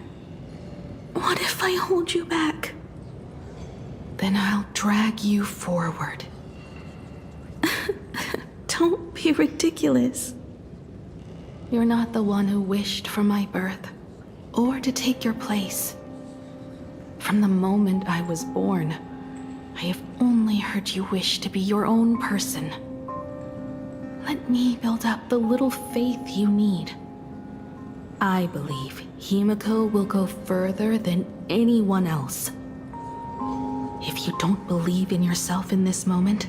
what if I hold you back? Then I'll drag you forward. Don't be ridiculous. You're not the one who wished for my birth, or to take your place. From the moment I was born, I have only heard you wish to be your own person. Let me build up the little faith you need. I believe Himiko will go further than anyone else. If you don't believe in yourself in this moment,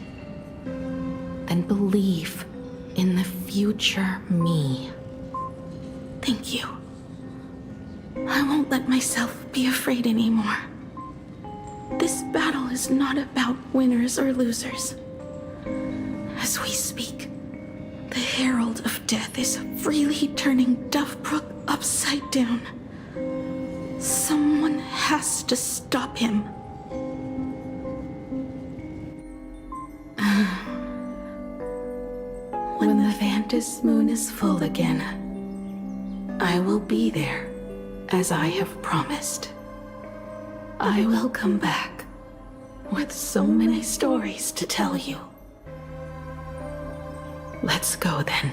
then believe in the future me. Thank you. I won't let myself be afraid anymore. This battle is not about winners or losers. As we speak, the Herald of Death is freely turning Duffbrook upside down. Someone has to stop him. When the Vantis moon is full again, I will be there, as I have promised. I will come back with so many stories to tell you. Let's go then.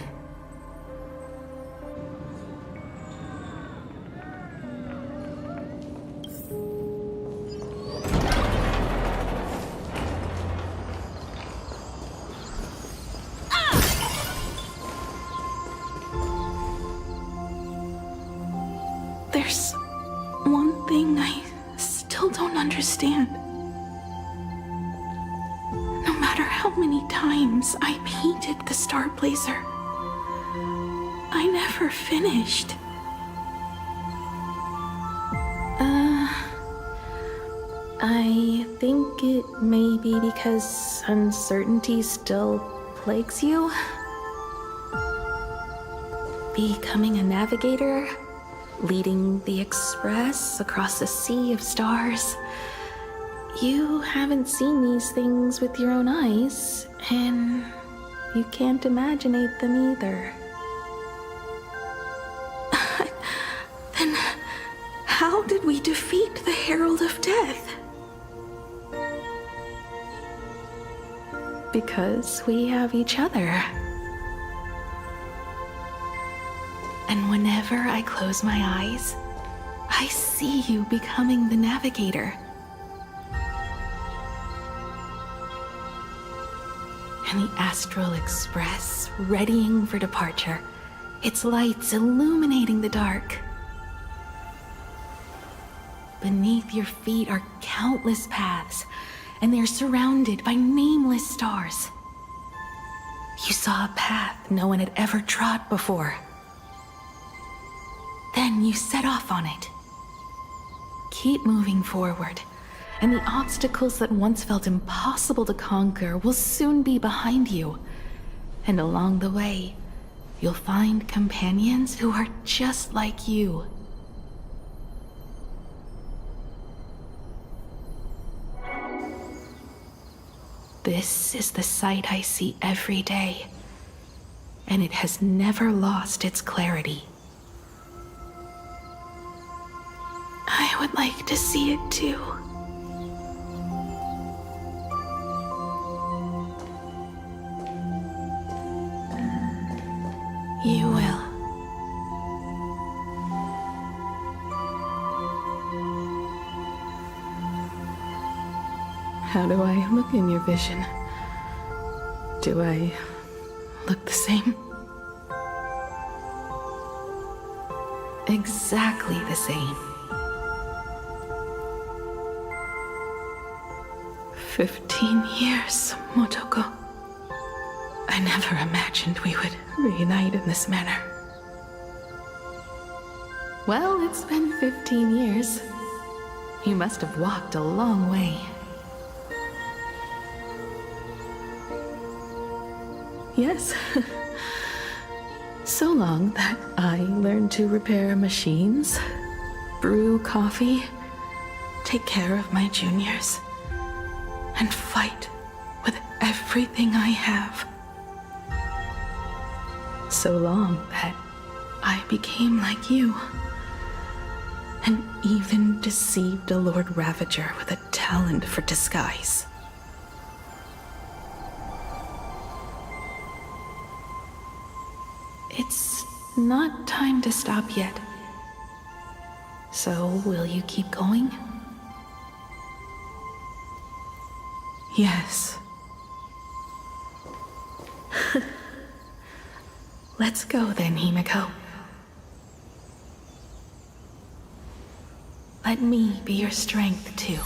There's one thing I still don't understand. No matter how many times I painted the Trailblazer, I never finished. I think it may be because uncertainty still plagues you. Becoming a navigator, leading the Express across a sea of stars. You haven't seen these things with your own eyes, and you can't imaginate them either. Then how did we defeat the Herald of Death? Because we have each other. And whenever I close my eyes, I see you becoming the navigator. And the Astral Express readying for departure, its lights illuminating the dark. Beneath your feet are countless paths, and they're surrounded by nameless stars. You saw a path no one had ever trod before. Then you set off on it. Keep moving forward, and the obstacles that once felt impossible to conquer will soon be behind you. And along the way, you'll find companions who are just like you. This is the sight I see every day, and it has never lost its clarity. I would like to see it too. You will. How do I look in your vision? Do I look the same? Exactly the same. 15 years, Motoko. I never imagined we would reunite in this manner. Well, it's been 15 years. You must have walked a long way. Yes. So long that I learned to repair machines, brew coffee, take care of my juniors, and fight with everything I have. So long that I became like you, and even deceived a Lord Ravager with a talent for disguise. It's not time to stop yet. So, will you keep going?
Yes. Let's go then, Himiko. Let me be your strength, too.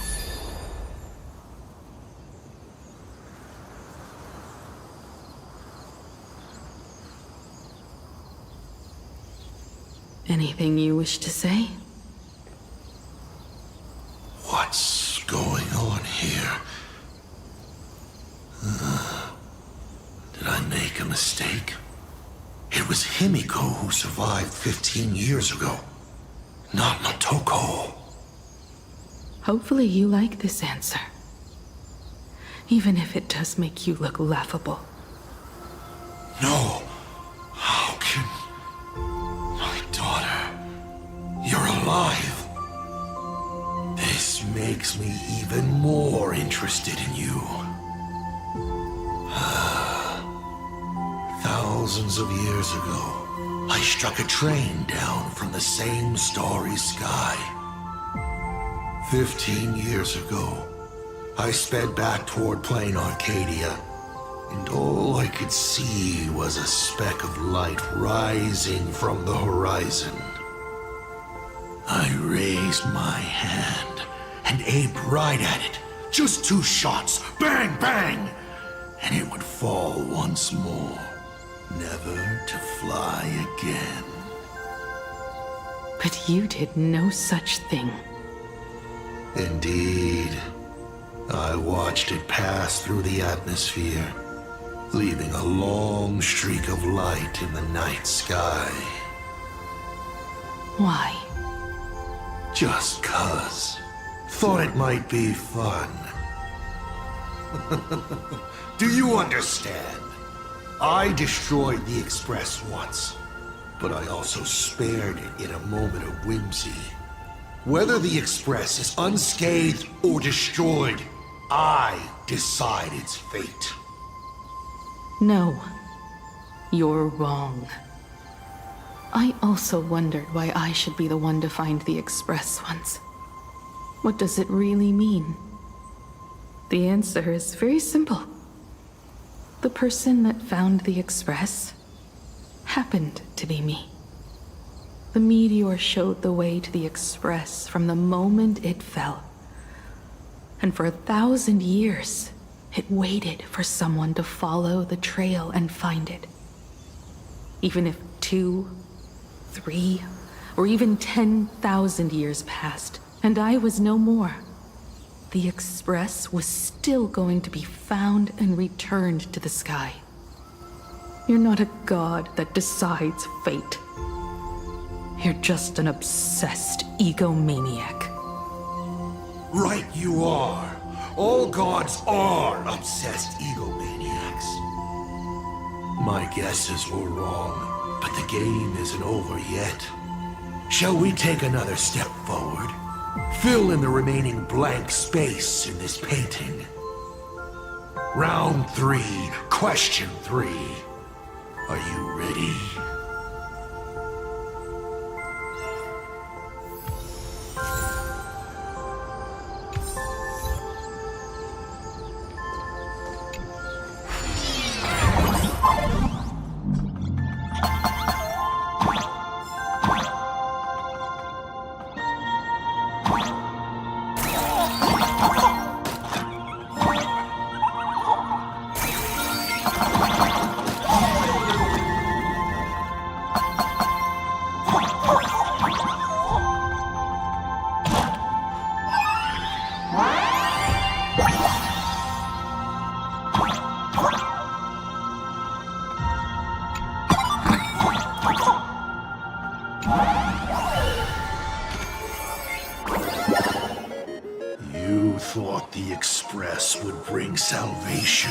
Anything you wish to say?
What's going on here? Did I make a mistake? It was Himiko who survived 15 years ago, not Motoko.
Hopefully you like this answer. Even if it does make you look laughable.
No. How can... My daughter... You're alive. This makes me even more interested in you. Thousands of years ago, I struck a train down from the same starry sky. 15 years ago, I sped back toward Planarcadia, and all I could see was a speck of light rising from the horizon. I raised my hand and aimed right at it. Just 2 shots, bang, bang, and it would fall once more, never to fly again.
But you did no such thing.
Indeed. I watched it pass through the atmosphere, leaving a long streak of light in the night sky.
Why?
Just 'cause. Thought it might be fun. Do you understand? I destroyed the Express once, but I also spared it in a moment of whimsy. Whether the Express is unscathed or destroyed, I decide its fate.
No. You're wrong. I also wondered why I should be the one to find the Express once. What does it really mean? The answer is very simple. The person that found the Express happened to be me. The meteor showed the way to the Express from the moment it fell. And for 1,000 years, it waited for someone to follow the trail and find it. Even if 2, 3, or even 10,000 years passed, and I was no more, the Express was still going to be found and returned to the sky. You're not a god that decides fate. You're just an obsessed egomaniac.
Right you are. All gods are obsessed egomaniacs. My guesses were wrong, but the game isn't over yet. Shall we take another step forward? Fill in the remaining blank space in this painting. Round 3, question 3. Are you ready? You thought the Express would bring salvation?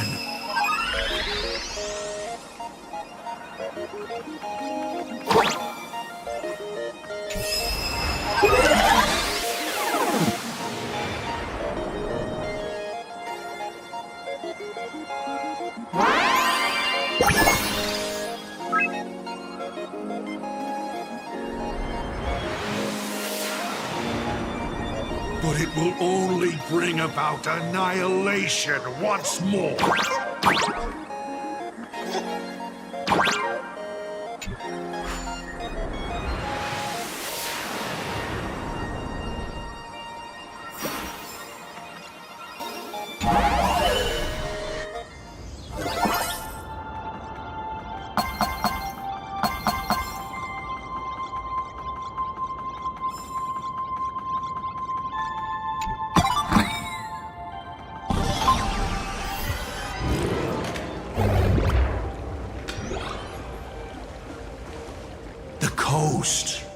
But it It will only bring about annihilation once more.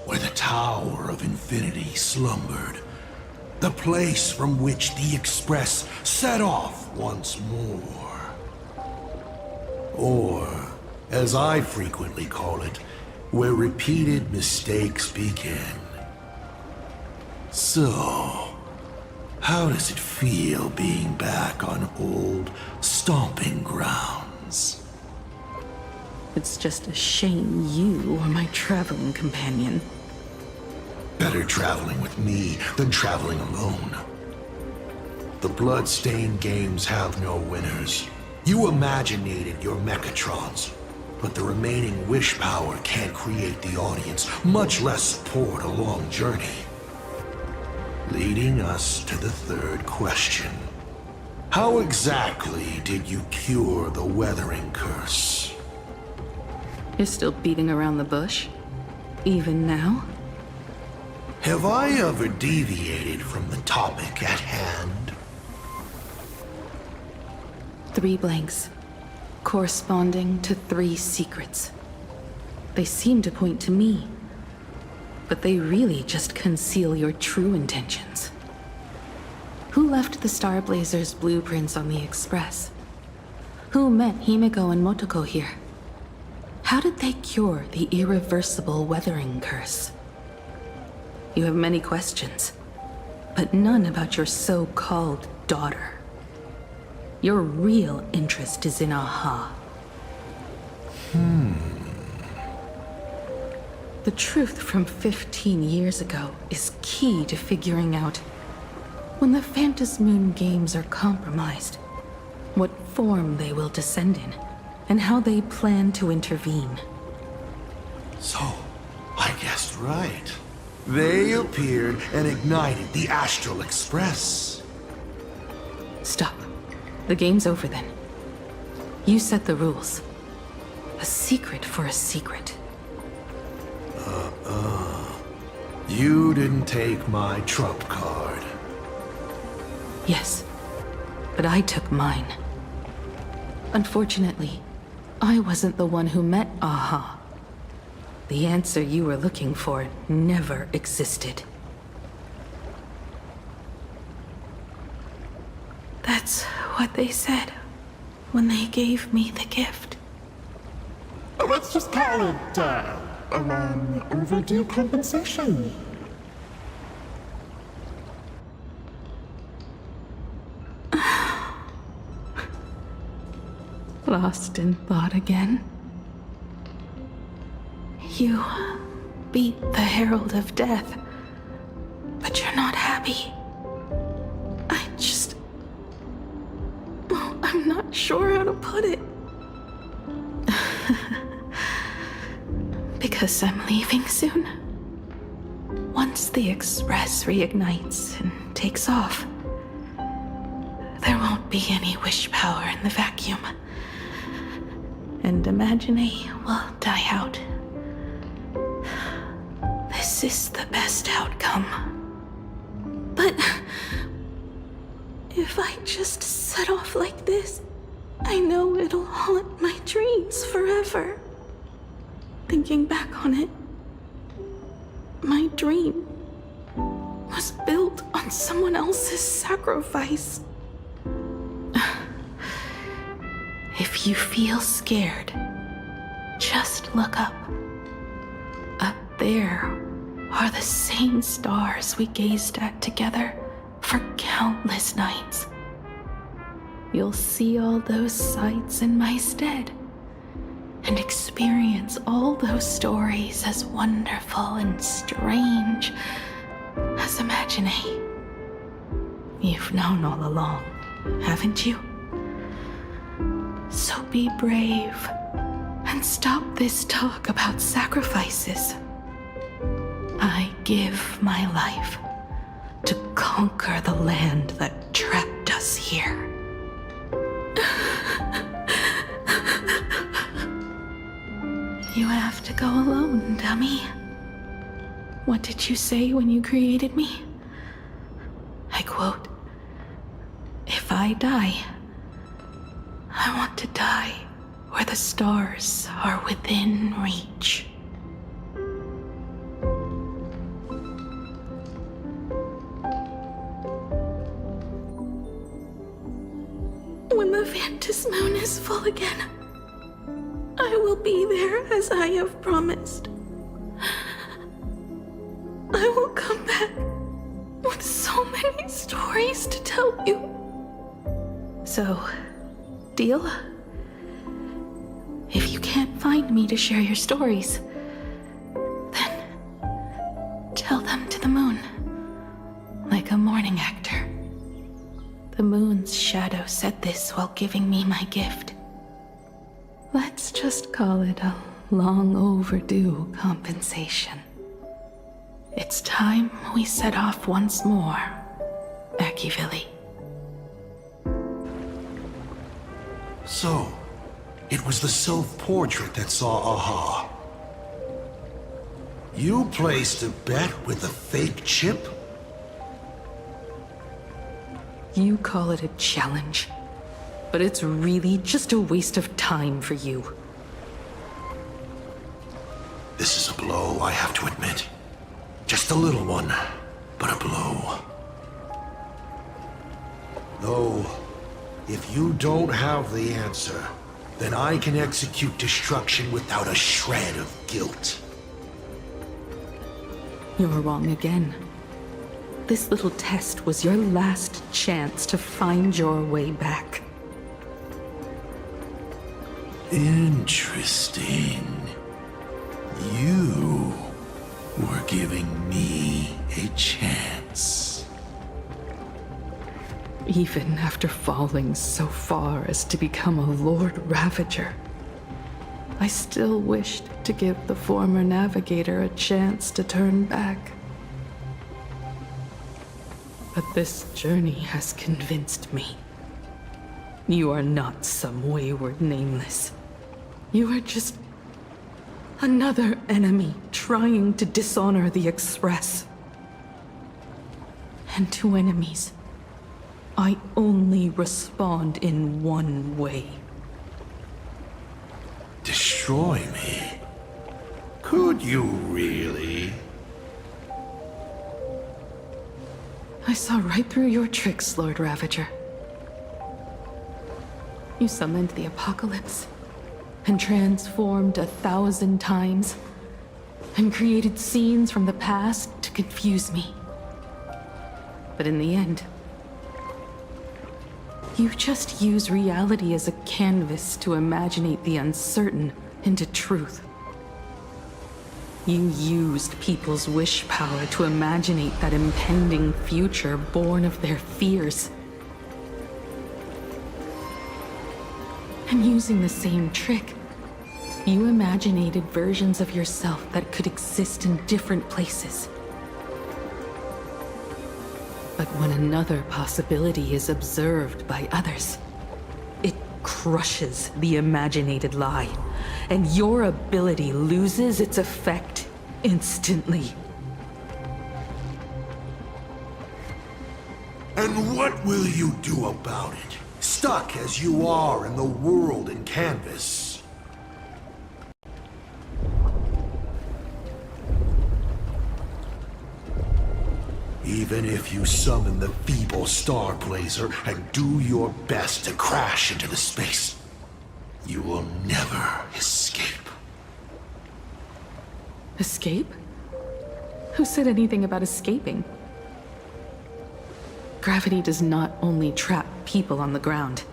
Where the Tower of Infinity slumbered. The place from which the Express set off once more. Or, as I frequently call it, where repeated mistakes begin. So, how does it feel being back on old stomping grounds?
It's just a shame you are my traveling companion.
Better traveling with me than traveling alone. The Bloodstained games have no winners. You imaginated your Mechatrons, but the remaining wish power can't create the audience, much less support a long journey. Leading us to the third question. How exactly did you cure the Weathering Curse?
You're still beating around the bush? Even now?
Have I ever deviated from the topic at hand?
3 blanks, corresponding to 3 secrets. They seem to point to me, but they really just conceal your true intentions. Who left the Starblazer's blueprints on the Express? Who met Himiko and Motoko here? How did they cure the irreversible Weathering Curse? You have many questions, but none about your so-called daughter. Your real interest is in Aha. The truth from 15 years ago is key to figuring out when the Phantasmoon games are compromised, what form they will descend in, and how they plan to intervene.
So, I guessed right. They appeared and ignited the Astral Express.
Stop. The game's over then. You set the rules. A secret for a secret.
You didn't take my trump card.
Yes, but I took mine. Unfortunately, I wasn't the one who met Aha. The answer you were looking for never existed. That's what they said when they gave me the gift.
Let's just call it, a long overdue compensation.
Lost in thought again? You beat the Herald of Death, but you're not happy. I'm not sure how to put it. Because I'm leaving soon. Once the Express reignites and takes off, there won't be any wish power in the vacuum. And Imagine will die out. This is the best outcome. But if I just set off like this, I know it'll haunt my dreams forever. Thinking back on it, my dream was built on someone else's sacrifice. If you feel scared, just look up. Up there are the same stars we gazed at together for countless nights. You'll see all those sights in my stead, and experience all those stories as wonderful and strange as Imagine.
You've known all along, haven't you? So be brave and stop this talk about sacrifices. I give my life to conquer the land that trapped us here. You have to go alone, dummy. What did you say when you created me? I quote, "If I die, I want to die where the stars are within reach." When the Fantas Moon is full again, I will be there as I have promised. I will come back with so many stories to tell you. So, deal? If you can't find me to share your stories, then tell them to the moon, like a morning actor. The moon's shadow said this while giving me my gift. Let's just call it a long overdue compensation. It's time we set off once more, Akivili.
So, it was the self-portrait that saw Aha. You placed a bet with a fake chip?
You call it a challenge, but it's really just a waste of time for you.
This is a blow, I have to admit. Just a little one, but a blow. Though, if you don't have the answer, then I can execute destruction without a shred of guilt.
You're wrong again. This little test was your last chance to find your way back.
Interesting. You were giving me a chance.
Even after falling so far as to become a Lord Ravager, I still wished to give the former navigator a chance to turn back. But this journey has convinced me. You are not some wayward nameless. You are just another enemy trying to dishonor the Express. And to enemies, I only respond in one way.
Destroy me? Could you really?
I saw right through your tricks, Lord Ravager. You summoned the apocalypse, and transformed 1,000 times, and created scenes from the past to confuse me. But in the end, you just use reality as a canvas to imaginate the uncertain into truth. You used people's wish power to imaginate that impending future born of their fears. And using the same trick, you imaginated versions of yourself that could exist in different places. But when another possibility is observed by others, it crushes the imaginated lie, and your ability loses its effect instantly.
And what will you do about it? Stuck as you are in the world in canvas. Even if you summon the feeble Trailblazer and do your best to crash into the space, you will never escape.
Escape? Who said anything about escaping? Gravity does not only trap people on the ground,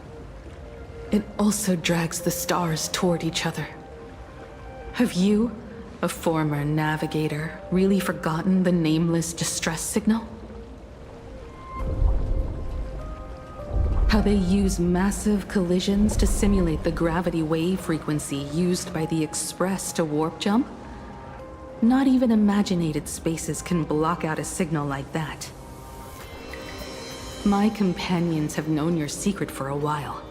it also drags the stars toward each other. Have you, a former navigator, really forgotten the nameless distress signal? How they use massive collisions to simulate the gravity wave frequency used by the Express to warp jump? Not even imaginated spaces can block out a signal like that. My companions have known your secret for a while.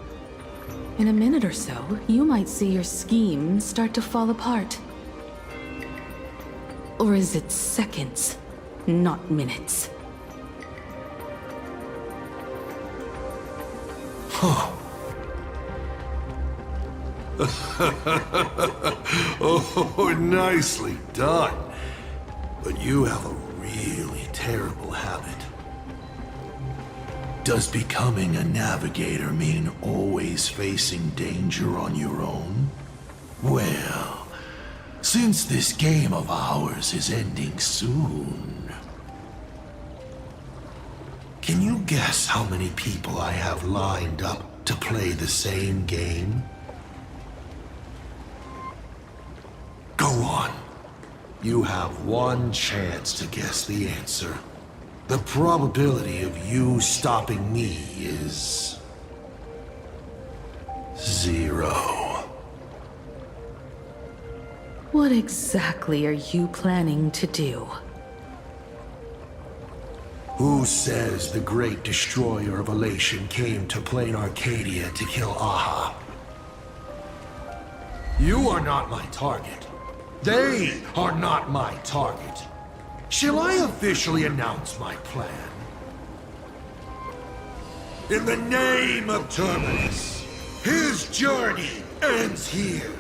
In a minute or so, you might see your scheme start to fall apart. Or is it seconds, not minutes?
Oh, nicely done. But you have a really terrible habit. Does becoming a navigator mean always facing danger on your own? Well, since this game of ours is ending soon, can you guess how many people I have lined up to play the same game? Go on. You have one chance to guess the answer. The probability of you stopping me is 0.
What exactly are you planning to do?
Who says the great destroyer of Elation came to Planarcadia to kill Aha? You are not my target. They are not my target. Shall I officially announce my plan? In the name of Terminus, his journey ends here.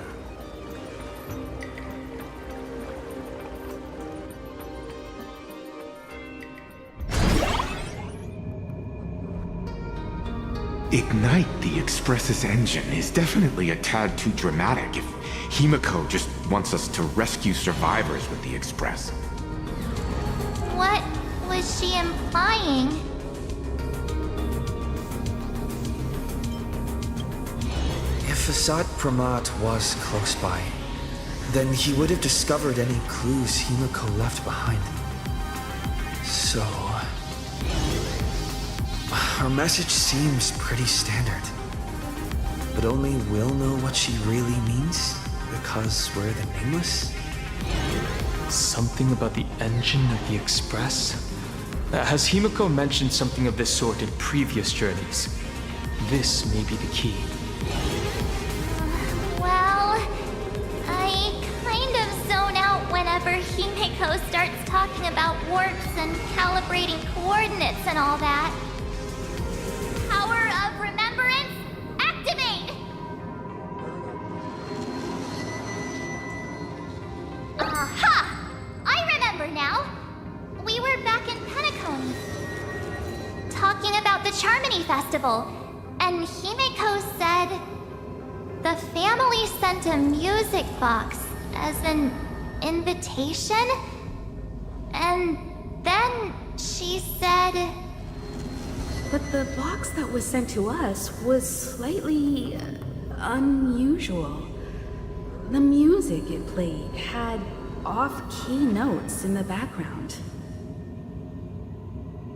Ignite the Express's engine is definitely a tad too dramatic if Himiko just wants us to rescue survivors with the Express.
What was she implying?
If Asad Pramat was close by, then he would have discovered any clues Himiko left behind. So... her message seems pretty standard. But only we'll know what she really means, because we're the Nameless?
Something about the engine of the Express? Has Himiko mentioned something of this sort in previous journeys? This may be the key.
Well, I kind of zone out whenever Himiko starts talking about warps and calibrating coordinates and all that. Power of remembrance, activate! Aha! I remember now. We were back in Penacony, talking about the Charmony Festival, and Himiko said the family sent a music box as an invitation, and then she said...
But the box that was sent to us was slightly unusual. The music it played had off-key notes in the background.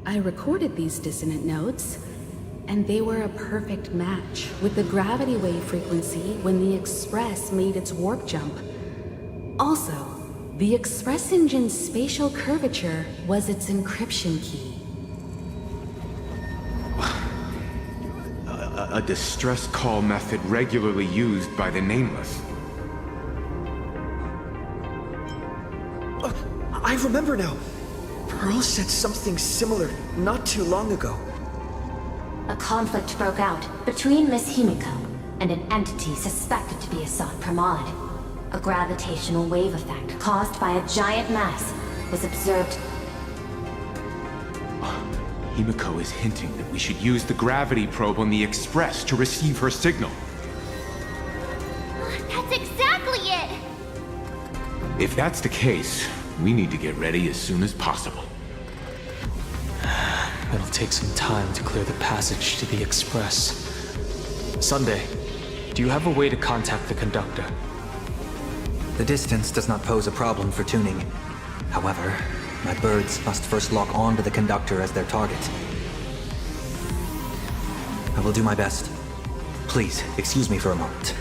I recorded these dissonant notes, and they were a perfect match with the gravity wave frequency when the Express made its warp jump. Also, the Express engine's spatial curvature was its encryption key.
A distress call method regularly used by the Nameless.
I remember now. Pearl said something similar not too long ago.
A conflict broke out between Miss Himiko and an entity suspected to be Asad Pramad. A gravitational wave effect caused by a giant mass was observed.
Himiko is hinting that we should use the gravity probe on the Express to receive her signal.
That's exactly it!
If that's the case, we need to get ready as soon as possible.
It'll take some time to clear the passage to the Express. Sunday, do you have a way to contact the conductor?
The distance does not pose a problem for tuning. However, my birds must first lock on to the conductor as their target. I will do my best. Please, excuse me for a moment.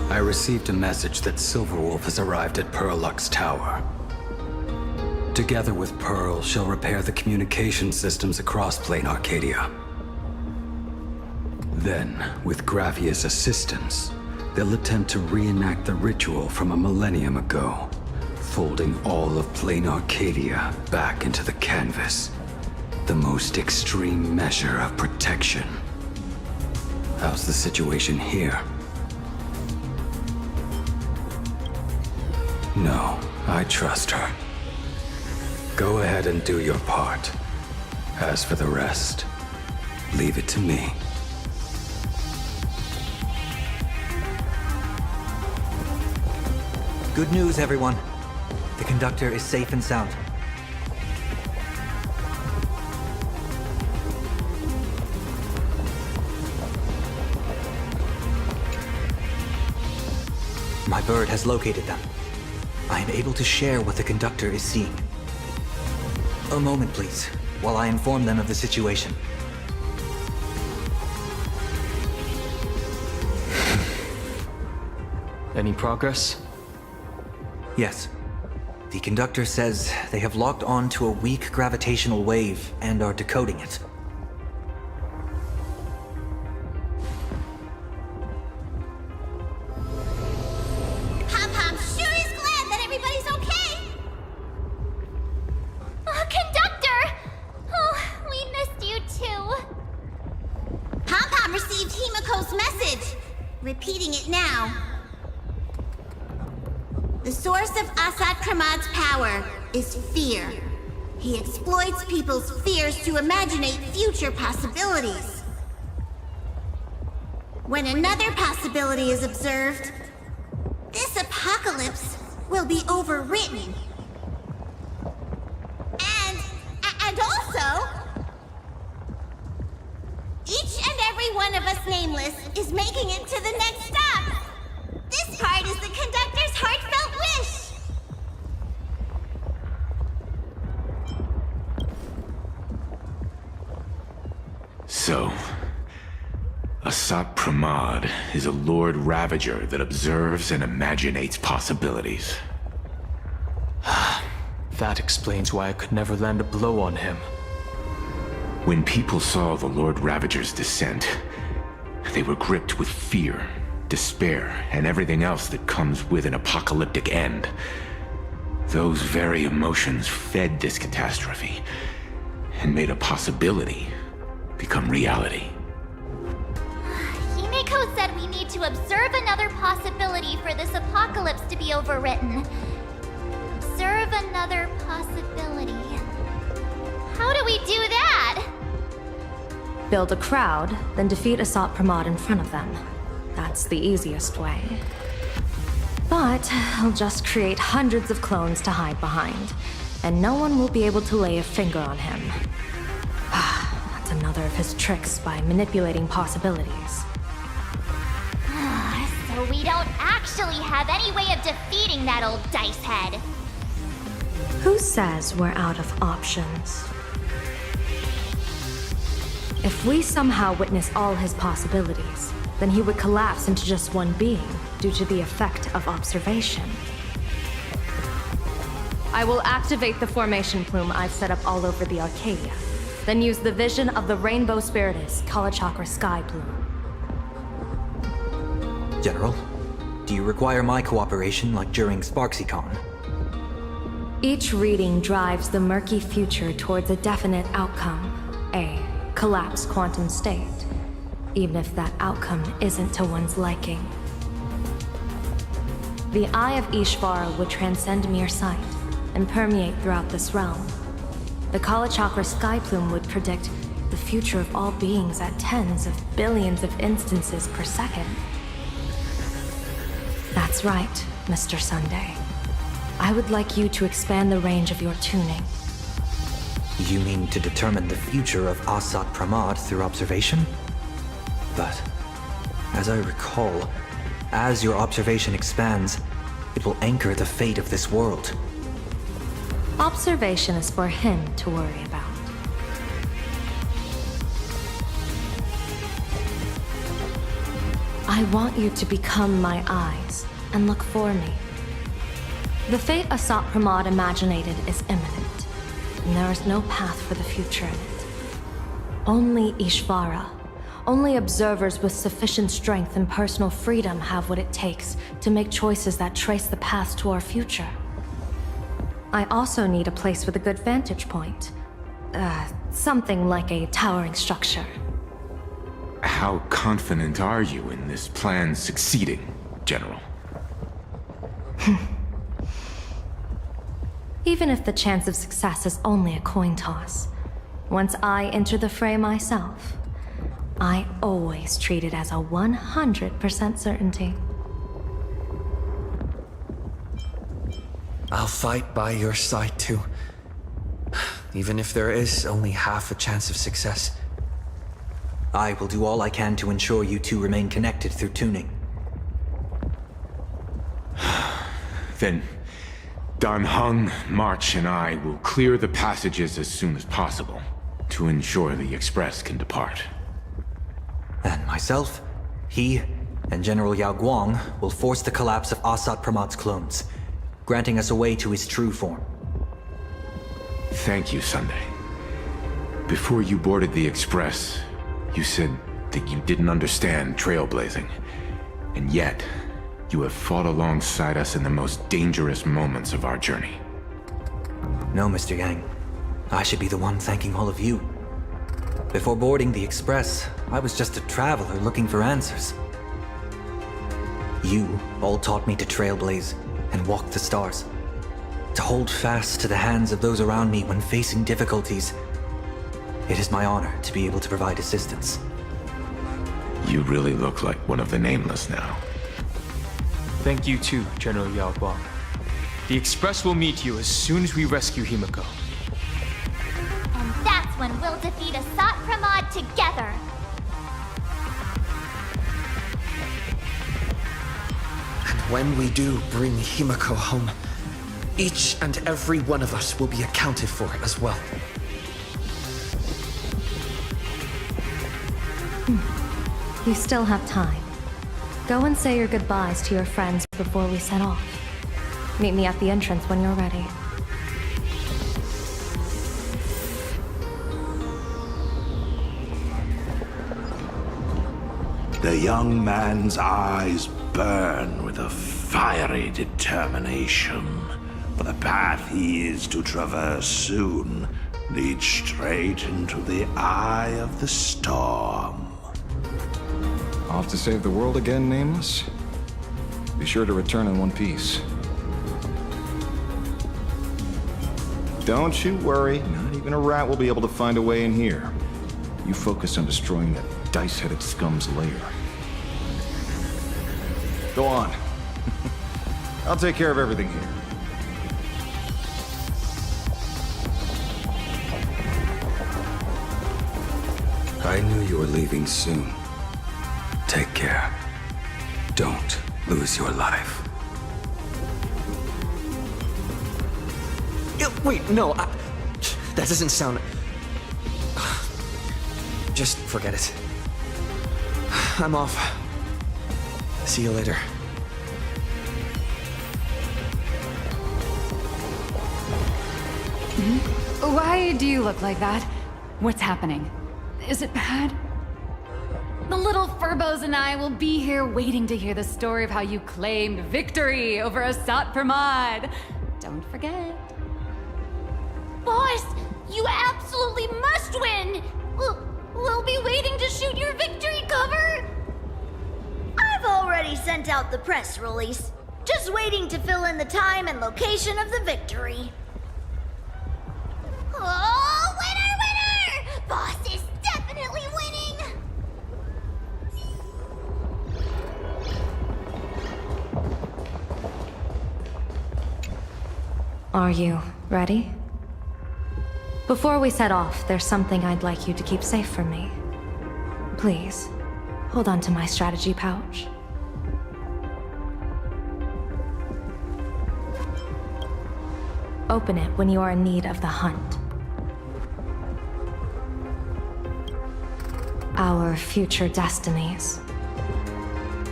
I received a message that Silverwolf has arrived at Pearlux Tower. Together with Pearl, she'll repair the communication systems across Planarcadia. Then, with Graphia's assistance, they'll attempt to reenact the ritual from a millennium ago, folding all of Planarcadia back into the canvas. The most extreme measure of protection. How's the situation here? No, I trust her. Go ahead and do your part. As for the rest, leave it to me.
Good news, everyone. The conductor is safe and sound. My bird has located them. I am able to share what the conductor is seeing. A moment, please, while I inform them of the situation.
Any progress?
Yes. The conductor says they have locked on to a weak gravitational wave and are decoding it.
Pom-Pom sure is glad that everybody's okay! Oh, Conductor! Oh, we missed you too. Pom-Pom received Himiko's message. Repeating it now. The source of Asad Kramad's power is fear. He exploits people's fears to imaginate future possibilities. When another possibility is observed, this apocalypse will be overwritten. And also, each and every one of us nameless is making it to the next stop. This part is the conductor's heartfelt wish.
So, Asat Pramad is a Lord Ravager that observes and imaginates possibilities.
That explains why I could never land a blow on him.
When people saw the Lord Ravager's descent, they were gripped with fear, despair, and everything else that comes with an apocalyptic end. Those very emotions fed this catastrophe, and made a possibility become reality.
Himiko said we need to observe another possibility for this apocalypse to be overwritten. Observe another possibility. How do we do that?
Build a crowd, then defeat Asat Pramad in front of them. That's the easiest way. But I'll just create hundreds of clones to hide behind, and no one will be able to lay a finger on him. That's another of his tricks by manipulating possibilities.
So we don't actually have any way of defeating that old dice head.
Who says we're out of options? If we somehow witness all his possibilities, then he would collapse into just one being due to the effect of observation. I will activate the formation plume I've set up all over the Arcadia, then use the vision of the Rainbow Spiritus Kalachakra Sky Plume.
General, do you require my cooperation like during SparksyCon?
Each reading drives the murky future towards a definite outcome, a collapsed quantum state, even if that outcome isn't to one's liking. The Eye of Ishvara would transcend mere sight and permeate throughout this realm. The Kalachakra Sky Plume would predict the future of all beings at tens of billions of instances per second. That's right, Mr. Sunday. I would like you to expand the range of your tuning.
You mean to determine the future of Asat Pramad through observation? But, as I recall, as your observation expands, it will anchor the fate of this world.
Observation is for him to worry about. I want you to become my eyes and look for me. The fate Asat Pramad imaginated is imminent, and there is no path for the future in it. Only Ishvara, only observers with sufficient strength and personal freedom have what it takes to make choices that trace the path to our future. I also need a place with a good vantage point. Something like a towering structure.
How confident are you in this plan succeeding, General?
Even if the chance of success is only a coin toss, once I enter the fray myself, I always treat it as a 100% certainty.
I'll fight by your side too. Even if there is only half a chance of success.
I will do all I can to ensure you two remain connected through tuning.
Then, Dan Heng, March, and I will clear the passages as soon as possible to ensure the Express can depart.
And myself, he, and General Yao Guang will force the collapse of Asat Pramad's clones, granting us a way to his true form.
Thank you, Sunday. Before you boarded the Express, you said that you didn't understand trailblazing, and yet you have fought alongside us in the most dangerous moments of our journey.
No, Mr. Yang. I should be the one thanking all of you. Before boarding the Express, I was just a traveler looking for answers. You all taught me to trailblaze and walk the stars, to hold fast to the hands of those around me when facing difficulties. It is my honor to be able to provide assistance.
You really look like one of the Nameless now.
Thank you too, General Yao Guang. The Express will meet you as soon as we rescue Himiko.
And that's when we'll defeat Asat Pramad together.
And when we do bring Himiko home, each and every one of us will be accounted for as well.
You still have time. Go and say your goodbyes to your friends before we set off. Meet me at the entrance when you're ready.
The young man's eyes burn with a fiery determination. For the path he is to traverse soon leads straight into the eye of the storm.
Off to save the world again, Nameless? Be sure to return in one piece. Don't you worry, not even a rat will be able to find a way in here. You focus on destroying that dice-headed scum's lair. Go on. I'll take care of everything here.
I knew you were leaving soon. Take care. Don't lose your life.
Wait, no, that doesn't sound... Just forget it. I'm off. See you later.
Why do you look like that? What's happening? Is it bad? The little Furbos and I will be here waiting to hear the story of how you claimed victory over Asat Pramad. Don't forget.
Boss, you absolutely must win! We'll be waiting to shoot your victory cover!
I've already sent out the press release. Just waiting to fill in the time and location of the victory.
Oh, winner, winner! Boss is definitely winning!
Are you ready? Before we set off, there's something I'd like you to keep safe from me. Please, hold on to my strategy pouch. Open it when you are in need of the hunt. Our future destinies.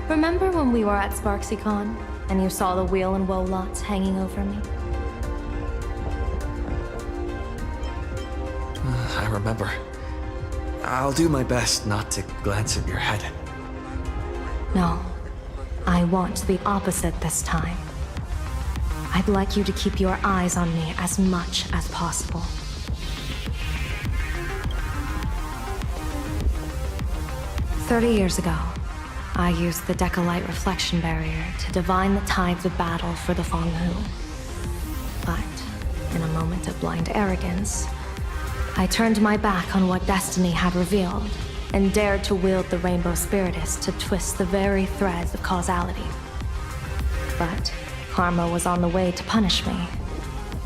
Remember when we were at SparksyCon, and you saw the wheel and woe lots hanging over me?
I remember. I'll do my best not to glance at your head.
No. I want the opposite this time. I'd like you to keep your eyes on me as much as possible. "30 years ago, I used the Decalite reflection barrier to divine the tides of battle for the Fonghu. But, in a moment of blind arrogance, I turned my back on what destiny had revealed and dared to wield the Rainbow Spiritus to twist the very threads of causality. But karma was on the way to punish me.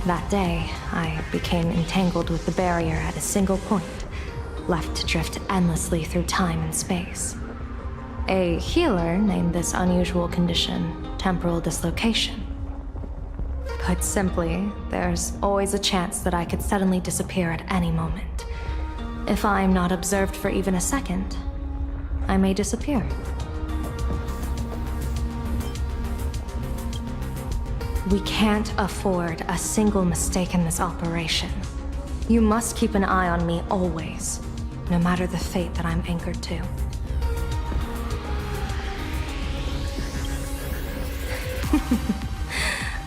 That day, I became entangled with the barrier at a single point, left to drift endlessly through time and space. A healer named this unusual condition temporal dislocation. Put simply, there's always a chance that I could suddenly disappear at any moment. If I'm not observed for even a second, I may disappear. We can't afford a single mistake in this operation. You must keep an eye on me always, no matter the fate that I'm anchored to.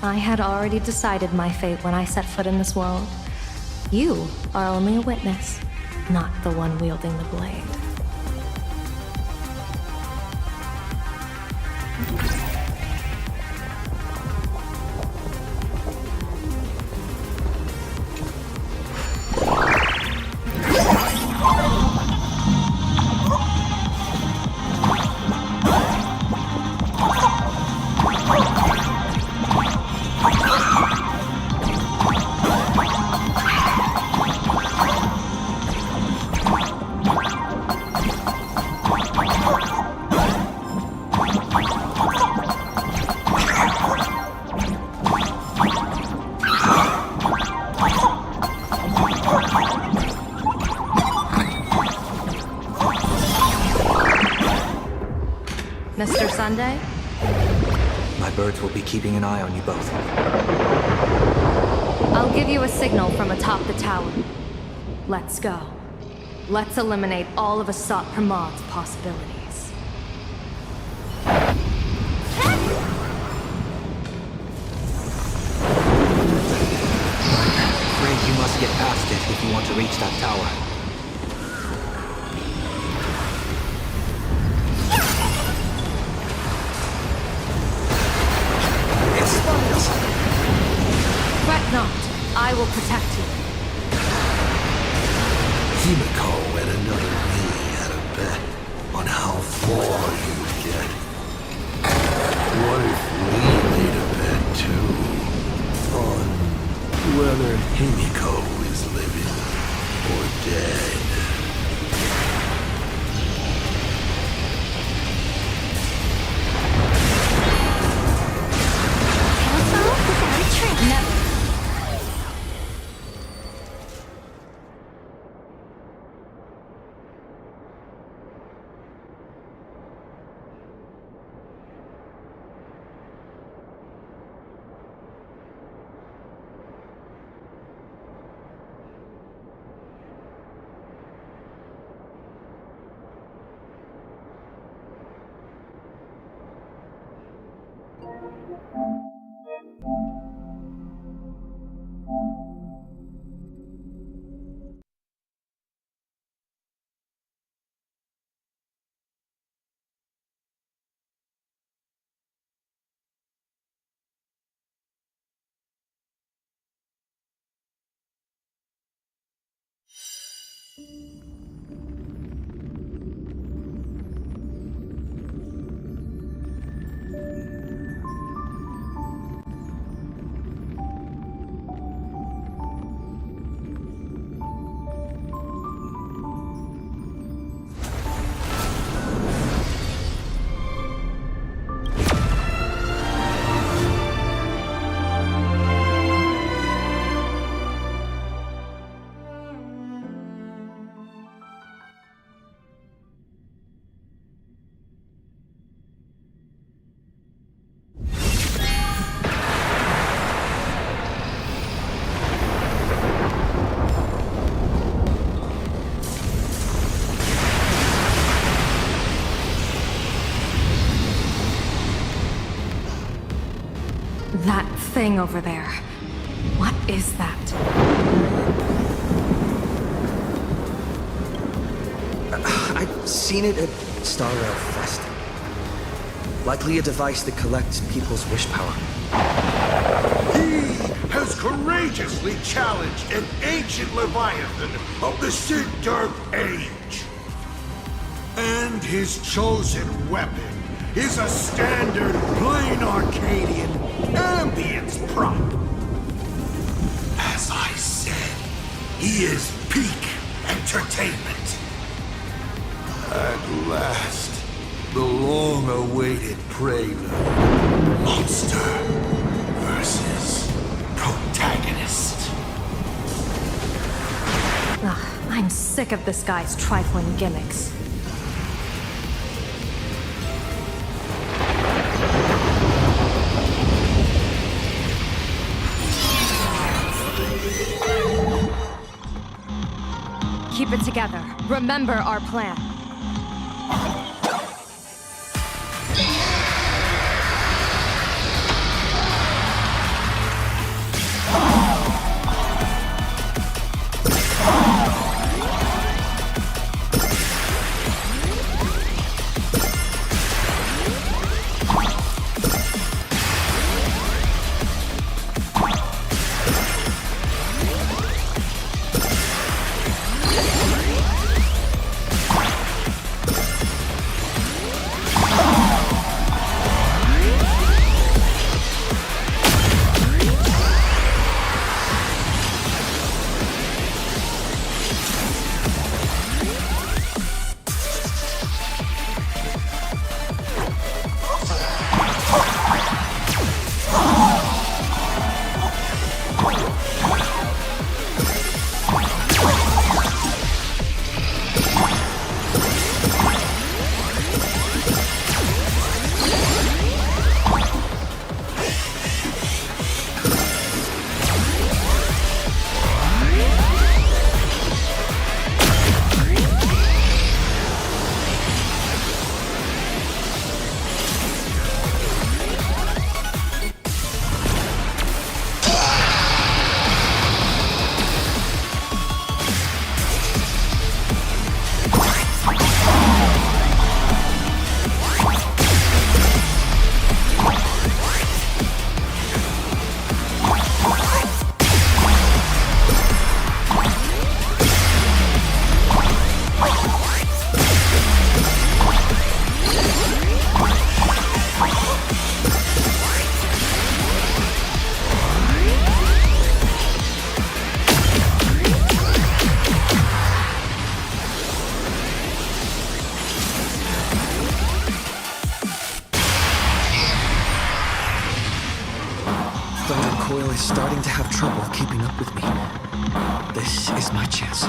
I had already decided my fate when I set foot in this world. You are only a witness, not the one wielding the blade. Mr. Sunday?
My birds will be keeping an eye on you both.
I'll give you a signal from atop the tower. Let's go. Let's eliminate all of Asat Pramad's possibilities.
Afraid you must get past it if you want to reach that tower.
Fret not. I will protect you.
Himiko and another me had a bet on how far you'd get. What if we made a bet too? On whether Himiko is living or dead?
Never. That thing over there. What is that?
I've seen it at Star Rail Fest. Likely a device that collects people's wish power.
He has courageously challenged an ancient Leviathan of the Sigdark Age. And his chosen weapon is a standard Planarcadian ambience prop. As I said, he is peak entertainment. At last, the long-awaited prelude. Monster versus protagonist.
Ugh, I'm sick of this guy's trifling gimmicks. Keep it together. Remember our plan.
Coil is starting to have trouble keeping up with me. This is my chance.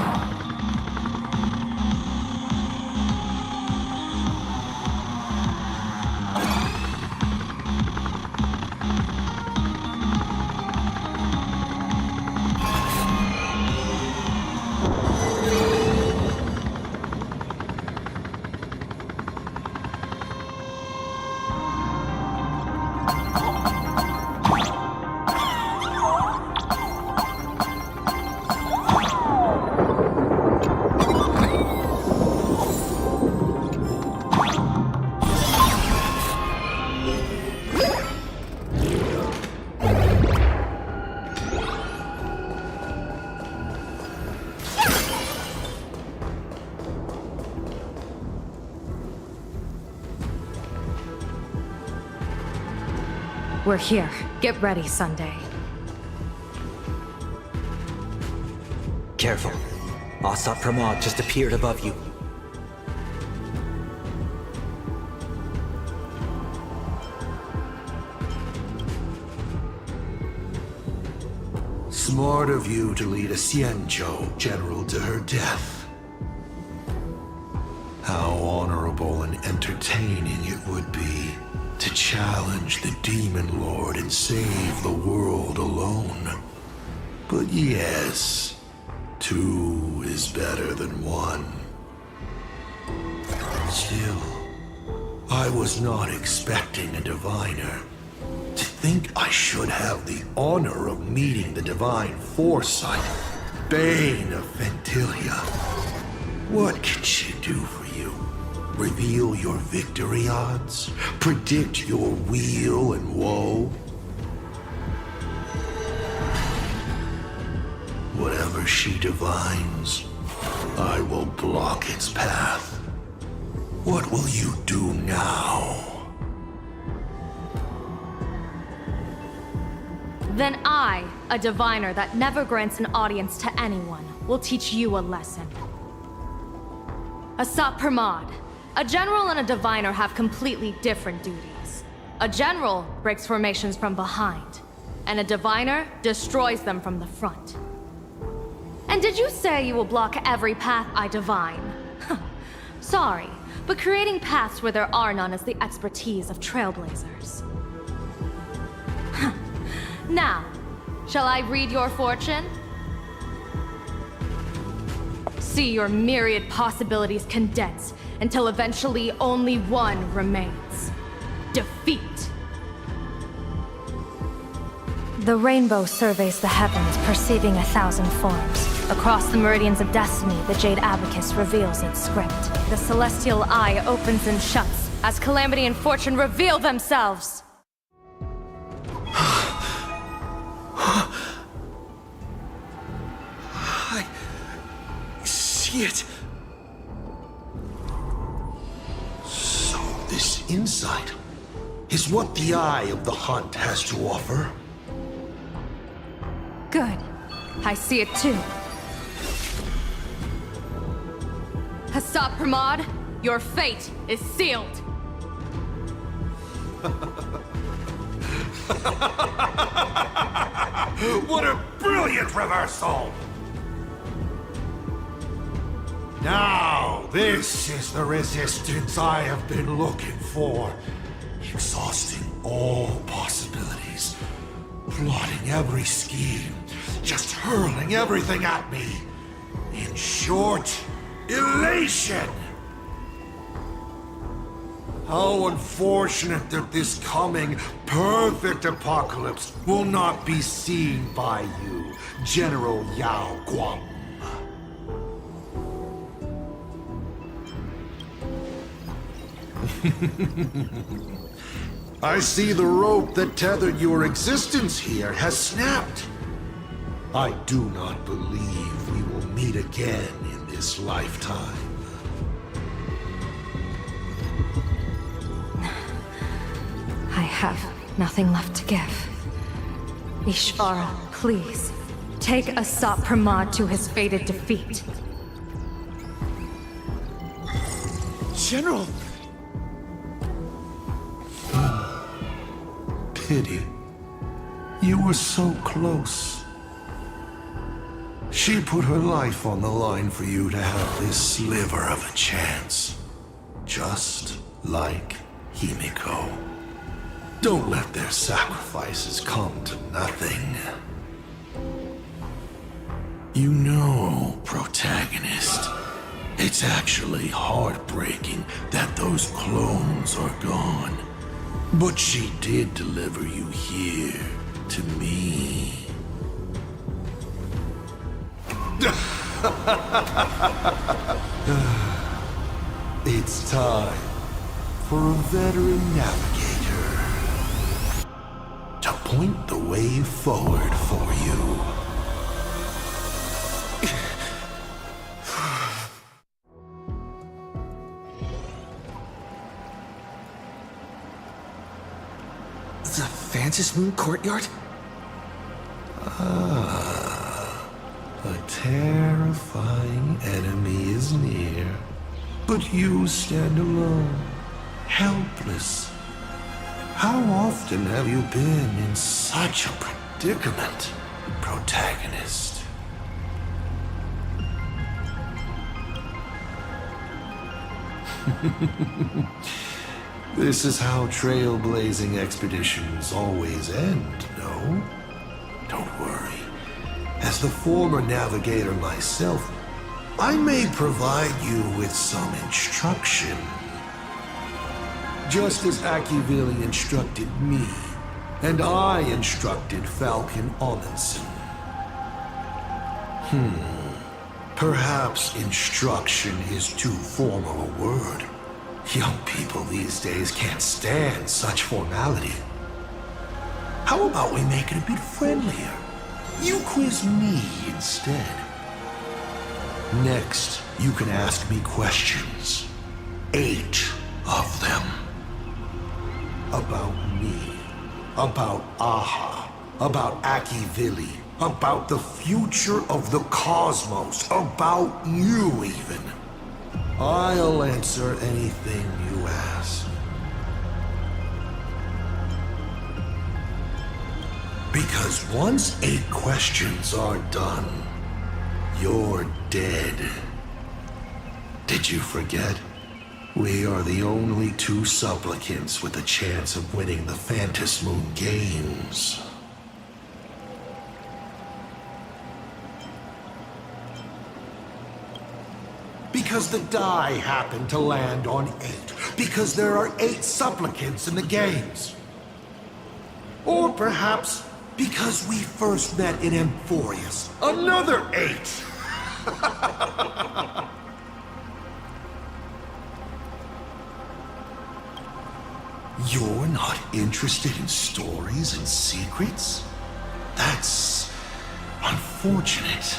We're here. Get ready, Sunday.
Careful. Asat Pramod just appeared above you.
Smart of you to lead a Xianzhou general to her death. How honorable and entertaining it would be to challenge the Demon Lord and save the world alone. But yes, two is better than one. Still, I was not expecting a diviner. To think I should have the honor of meeting the divine foresight, Bane of Ventilia. What can she do for you? Reveal your victory odds? Predict your weal and woe? Whatever she divines, I will block its path. What will you do now?
Then I, a diviner that never grants an audience to anyone, will teach you a lesson. Asat Pramod, a general and a diviner have completely different duties. A general breaks formations from behind, and a diviner destroys them from the front. And did you say you will block every path I divine? Sorry, but creating paths where there are none is the expertise of Trailblazers. Now, shall I read your fortune? See your myriad possibilities condense until eventually only one remains. Defeat. The rainbow surveys the heavens, perceiving 1,000 forms. Across the meridians of destiny, the Jade Abacus reveals its script. The celestial eye opens and shuts as calamity and fortune reveal themselves.
I see it. So this insight is what the Eye of the Hunt has to offer.
Good. I see it too. Asat Pramod, your fate is sealed.
What a brilliant reversal! Now, this is the resistance I have been looking for. Exhausting all possibilities. Plotting every scheme. Just hurling everything at me. In short, elation! How unfortunate that this coming perfect apocalypse will not be seen by you, General Yao Guang. I see the rope that tethered your existence here has snapped. I do not believe we will meet again in this lifetime.
I have nothing left to give. Ishvara, please, take Asat Pramod to his fated defeat.
General!
Pity. You were so close. She put her life on the line for you to have this sliver of a chance. Just like Himiko. Don't let their sacrifices come to nothing. You know, protagonist, it's actually heartbreaking that those clones are gone. But she did deliver you here, to me. It's time for a veteran navigator to point the way forward for you.
The Phantom Moon Courtyard?
Ah, a terrifying enemy is near. But you stand alone, helpless. How often have you been in such a predicament, protagonist? This is how trailblazing expeditions always end, no? Don't worry. As the former navigator myself, I may provide you with some instruction. Just as Akivili instructed me and I instructed Falcon Amundsen. Perhaps instruction is too formal a word. Young people these days can't stand such formality. How about we make it a bit friendlier? You quiz me instead. Next, you can ask me questions. 8 of them. About me. About Aha. About Akivili. About the future of the cosmos. About you, even. I'll answer anything you ask. Because once 8 questions are done, you're dead. Did you forget? We are the only 2 supplicants with a chance of winning the Phantom Moon Games. Because the die happened to land on 8. Because there are 8 supplicants in the games. Or perhaps because we first met in Amphorius. Another 8! You're not interested in stories and secrets? That's unfortunate.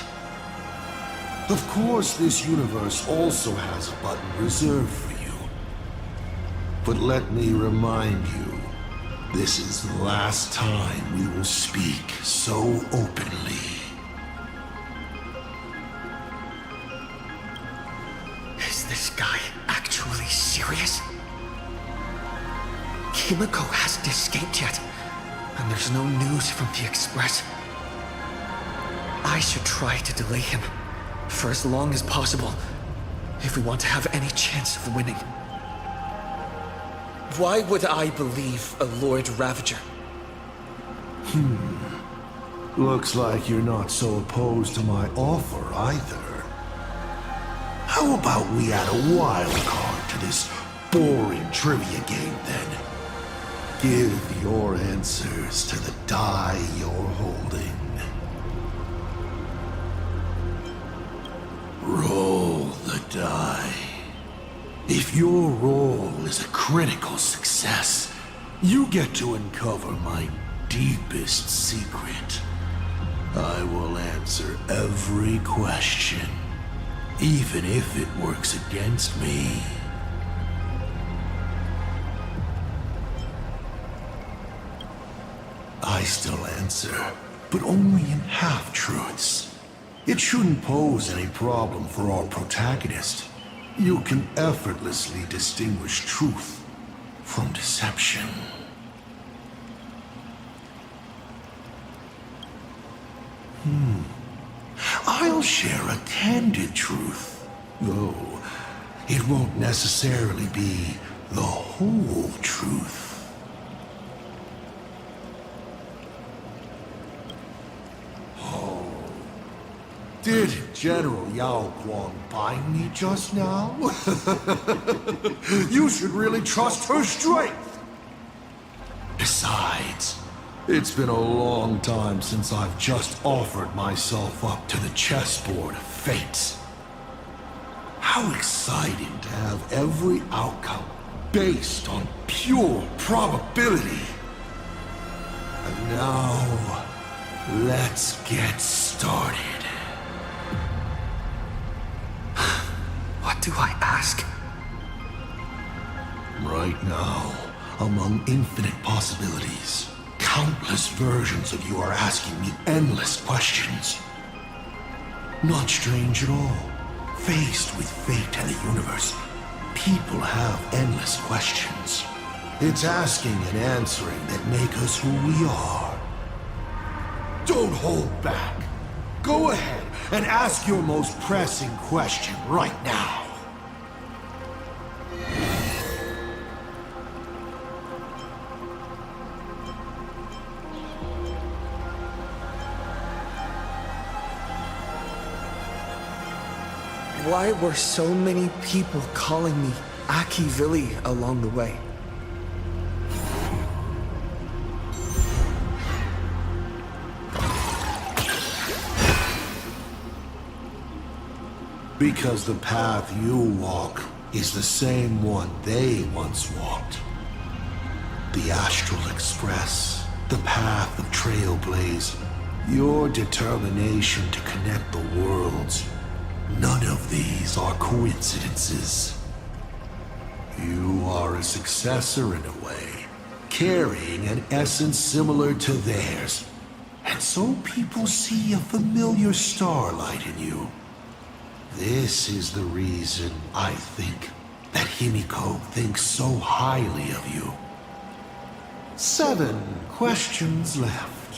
Of course, this universe also has a button reserved for you. But let me remind you, this is the last time we will speak so openly.
Is this guy actually serious? Kimiko hasn't escaped yet, and there's no news from the Express. I should try to delay him for as long as possible if we want to have any chance of winning. Why would I believe a Lord Ravager?
Looks like you're not so opposed to my offer either. How about we add a wild card to this boring trivia game then? Give your answers to the die you're holding. Roll the die. If your roll is a critical success, you get to uncover my deepest secret. I will answer every question, even if it works against me. I still answer, but only in half-truths. It shouldn't pose any problem for our protagonist. You can effortlessly distinguish truth from deception. I'll share a candid truth, though it won't necessarily be the whole truth. Did General Yao Guang bind me just now? You should really trust her strength! Besides, it's been a long time since I've just offered myself up to the chessboard of fate. How exciting to have every outcome based on pure probability. And now, let's get started.
What do I ask?
Right now, among infinite possibilities, countless versions of you are asking me endless questions. Not strange at all. Faced with fate and the universe, people have endless questions. It's asking and answering that make us who we are. Don't hold back. Go ahead and ask your most pressing question right now.
Why were so many people calling me Akivili along the way?
Because the path you walk is the same one they once walked. The Astral Express, the path of Trailblaze, your determination to connect the worlds. None of these are coincidences. You are a successor in a way, carrying an essence similar to theirs. And so people see a familiar starlight in you. This is the reason I think that Himiko thinks so highly of you. 7 questions left.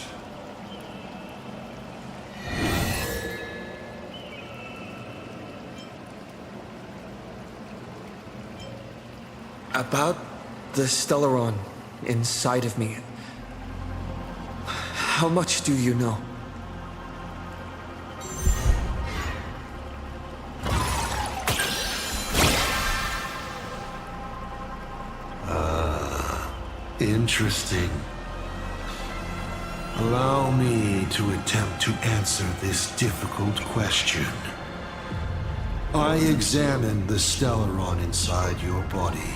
About the Stellaron inside of me. How much do you know?
Interesting. Allow me to attempt to answer this difficult question. I examined the Stellaron inside your body.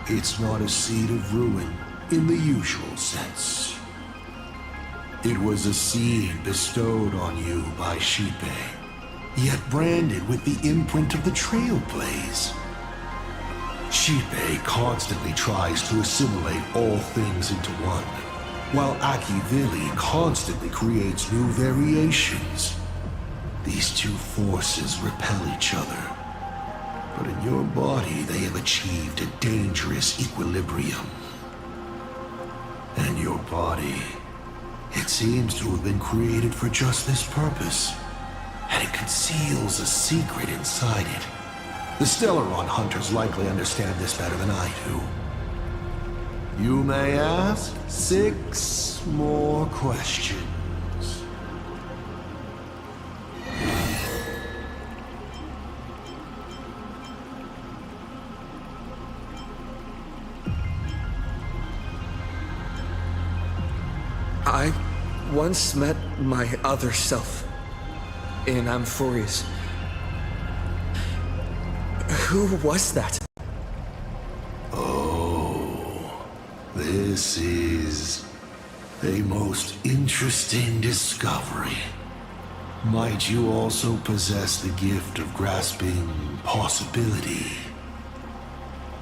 It's not a seed of ruin in the usual sense. It was a seed bestowed on you by Shipe, yet branded with the imprint of the Trailblaze. Shipe constantly tries to assimilate all things into one, while Akivili constantly creates new variations. These two forces repel each other, but in your body they have achieved a dangerous equilibrium. And your body, it seems to have been created for just this purpose, and it conceals a secret inside it. The Stellaron hunters likely understand this better than I do. You may ask 6 more questions.
I once met my other self in Amphorius. Who was that?
Oh, this is a most interesting discovery. Might you also possess the gift of grasping possibility?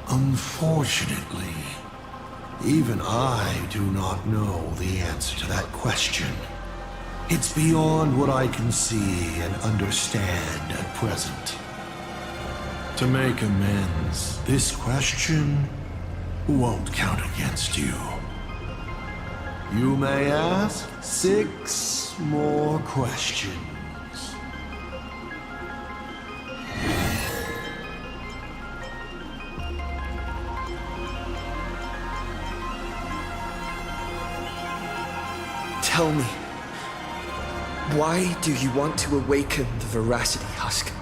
Unfortunately, even I do not know the answer to that question. It's beyond what I can see and understand at present. To make amends, this question won't count against you. You may ask 6 more questions.
Tell me, why do you want to awaken the Veracity Husk?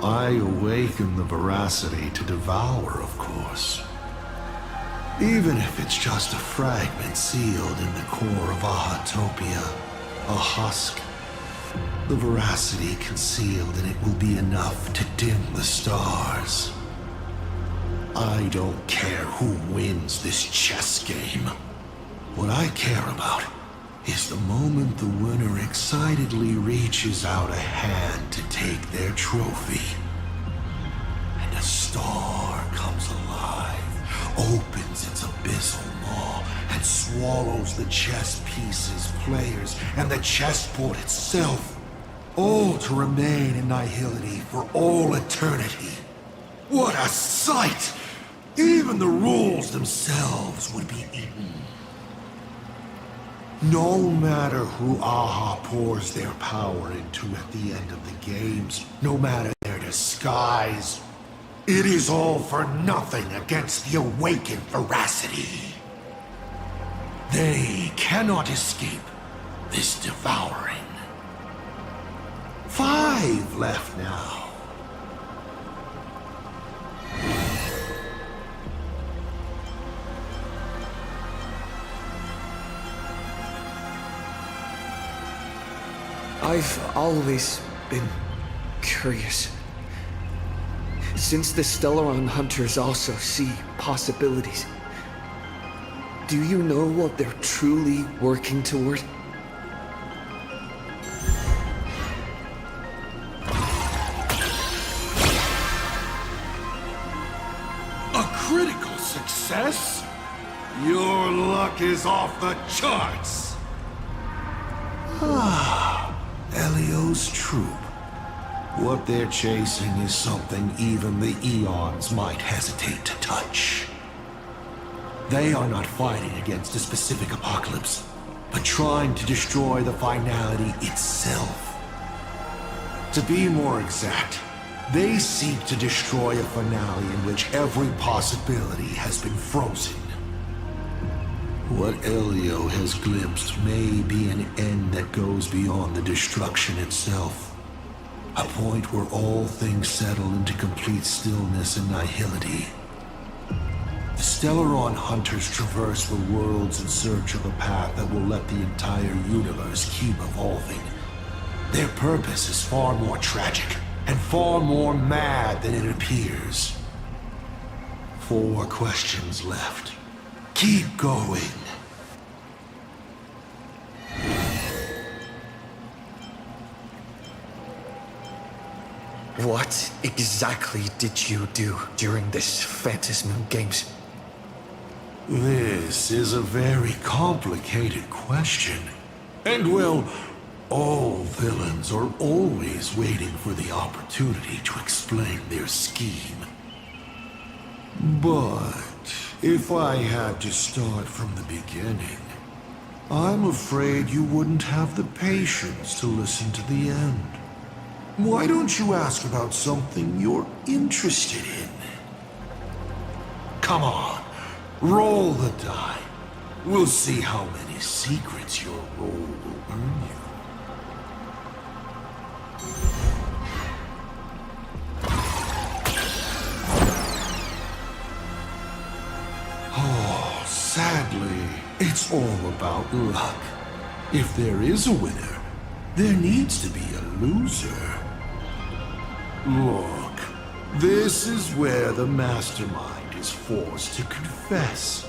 I awaken the Veracity to devour, of course. Even if it's just a fragment sealed in the core of Ahatopia, a husk. The Veracity concealed in it will be enough to dim the stars. I don't care who wins this chess game. What I care about is the moment the winner excitedly reaches out a hand to take their trophy. And a star comes alive, opens its abyssal maw, and swallows the chess pieces, players, and the chessboard itself. All to remain in nihility for all eternity. What a sight! Even the rules themselves would be eaten. No matter who Aha pours their power into at the end of the games, no matter their disguise, it is all for nothing against the awakened Veracity. They cannot escape this devouring. 5 left now.
I've always been curious. Since the Stellaron hunters also see possibilities, do you know what they're truly working toward?
A critical success? Your luck is off the charts! Ah, Elio's troop. What they're chasing is something even the Eons might hesitate to touch. They are not fighting against a specific apocalypse, but trying to destroy the finality itself. To be more exact, they seek to destroy a finale in which every possibility has been frozen. What Elio has glimpsed may be an end that goes beyond the destruction itself. A point where all things settle into complete stillness and nihility. The Stellaron hunters traverse the worlds in search of a path that will let the entire universe keep evolving. Their purpose is far more tragic and far more mad than it appears. 4 questions left. Keep going.
What exactly did you do during this Phantasmoon Games?
This is a very complicated question. And well, all villains are always waiting for the opportunity to explain their scheme. But if I had to start from the beginning, I'm afraid you wouldn't have the patience to listen to the end. Why don't you ask about something you're interested in? Come on, roll the die. We'll see how many secrets your roll will earn you. Oh, sadly, it's all about luck. If there is a winner, there needs to be a loser. Look, this is where the mastermind is forced to confess.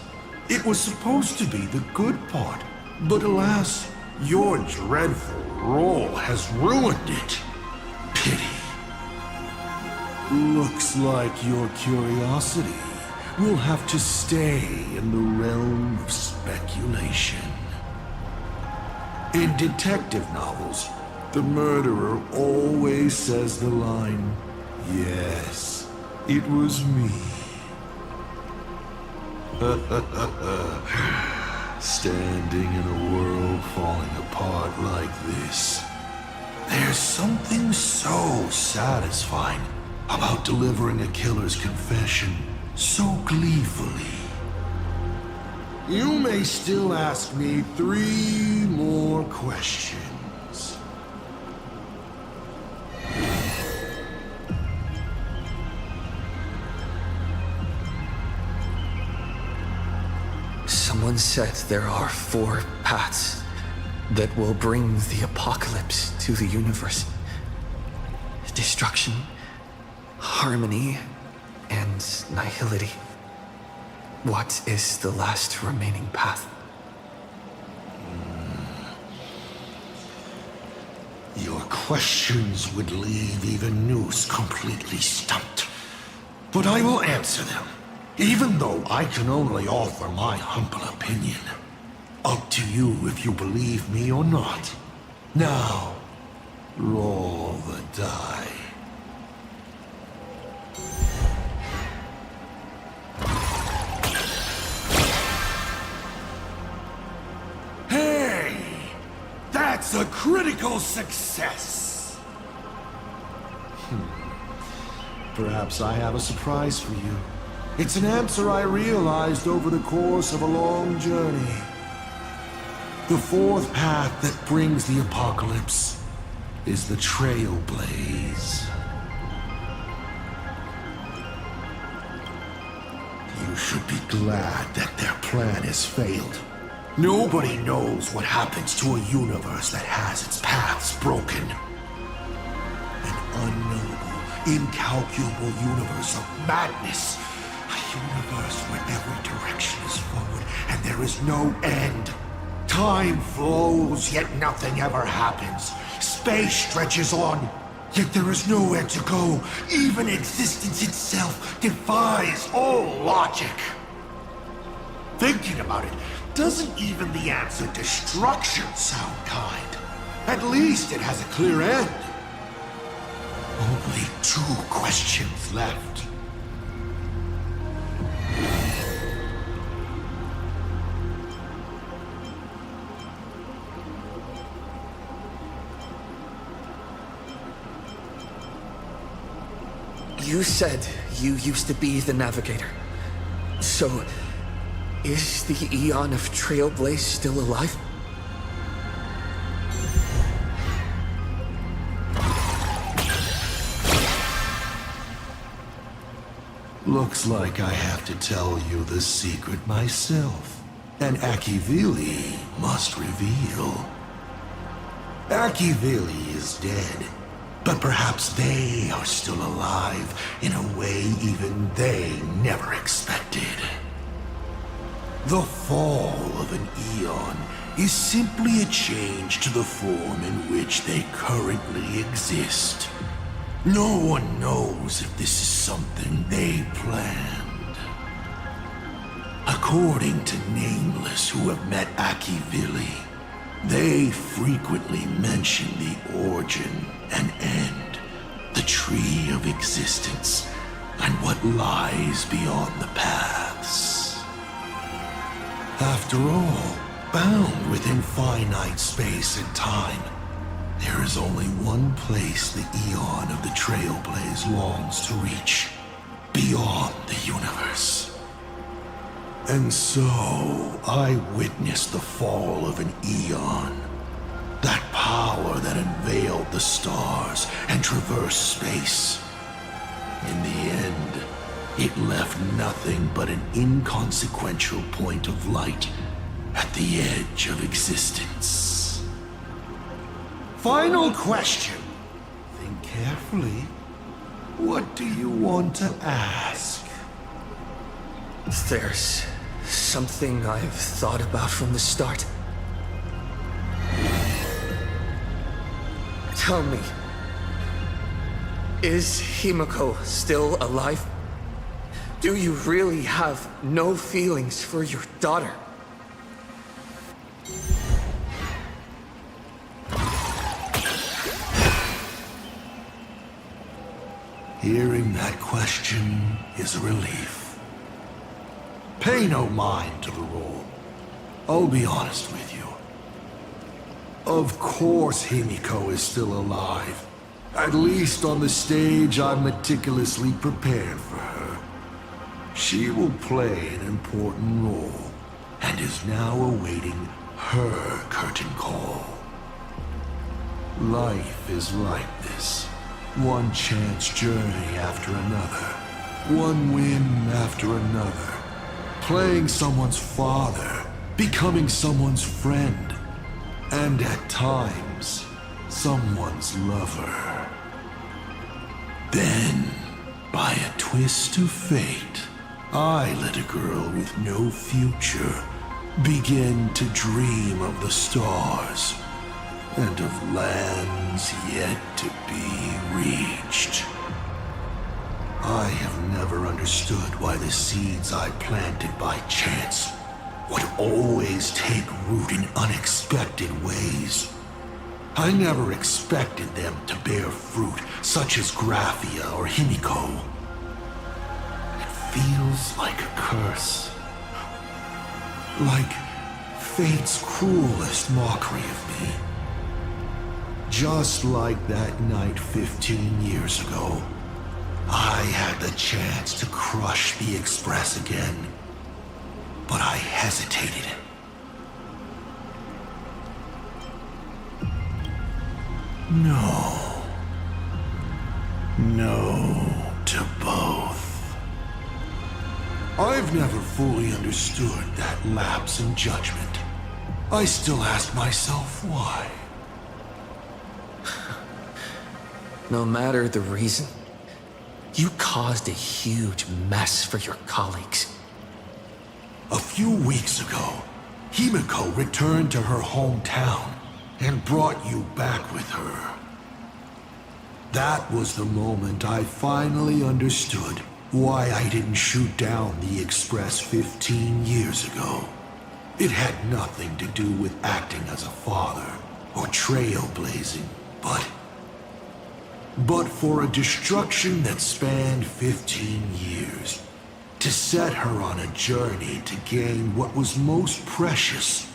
It was supposed to be the good part, but alas, your dreadful roll has ruined it. Pity. Looks like your curiosity will have to stay in the realm of speculation. In detective novels, the murderer always says the line, "Yes, it was me." Standing in a world falling apart like this, there's something so satisfying about delivering a killer's confession so gleefully. You may still ask me 3 more questions.
Someone said there are 4 paths that will bring the apocalypse to the universe. Destruction, harmony, and nihility. What is the last remaining path?
Your questions would leave even Noose completely stumped. But I will answer them, even though I can only offer my humble opinion. Up to you if you believe me or not. Now, roll the die. Hey! That's a critical success! Perhaps I have a surprise for you. It's an answer I realized over the course of a long journey. The 4th path that brings the apocalypse is the Trailblaze. You should be glad that their plan has failed. Nobody knows what happens to a universe that has its paths broken. An unknowable, incalculable universe of madness. A universe where every direction is forward and there is no end. Time flows, yet nothing ever happens. Space stretches on, yet there is nowhere to go. Even existence itself defies all logic. Thinking about it, doesn't even the answer destruction sound kind? At least it has a clear end. Only 2 questions left.
You said you used to be the Navigator. So, is the Eon of Trailblaze still alive?
Looks like I have to tell you the secret myself. And Akivili must reveal. Akivili is dead, but perhaps they are still alive in a way even they never expected. The fall of an eon is simply a change to the form in which they currently exist. No one knows if this is something they planned. According to Nameless who have met Akivili, they frequently mention the origin and end, the tree of existence, and what lies beyond the paths. After all, bound within finite space and time, there is only one place the Eon of the Trailblaze longs to reach, beyond the universe. And so, I witnessed the fall of an Eon, that power that unveiled the stars and traversed space. In the end, it left nothing but an inconsequential point of light at the edge of existence. Final question. Think carefully. What do you want to ask?
There's something I've thought about from the start. Tell me, is Himiko still alive? Do you really have no feelings for your daughter?
Hearing that question is a relief. Pay no mind to the role. I'll be honest with you. Of course Himiko is still alive. At least on the stage I'm meticulously prepared for her. She will play an important role, and is now awaiting her curtain call. Life is like this. One chance journey after another. One win after another. Playing someone's father, becoming someone's friend, and at times, someone's lover. Then, by a twist of fate, I let a girl with no future begin to dream of the stars and of lands yet to be reached. I have never understood why the seeds I planted by chance would always take root in unexpected ways. I never expected them to bear fruit such as Graphia or Himiko. It feels like a curse. Like fate's cruelest mockery of me. Just like that night 15 years ago, I had the chance to crush the Express again, but I hesitated. No. No to both. I've never fully understood that lapse in judgment. I still ask myself why.
No matter the reason, you caused a huge mess for your colleagues.
A few weeks ago, Himiko returned to her hometown and brought you back with her. That was the moment I finally understood why I didn't shoot down the Express 15 years ago. It had nothing to do with acting as a father or trailblazing, but for a destruction that spanned 15 years, to set her on a journey to gain what was most precious,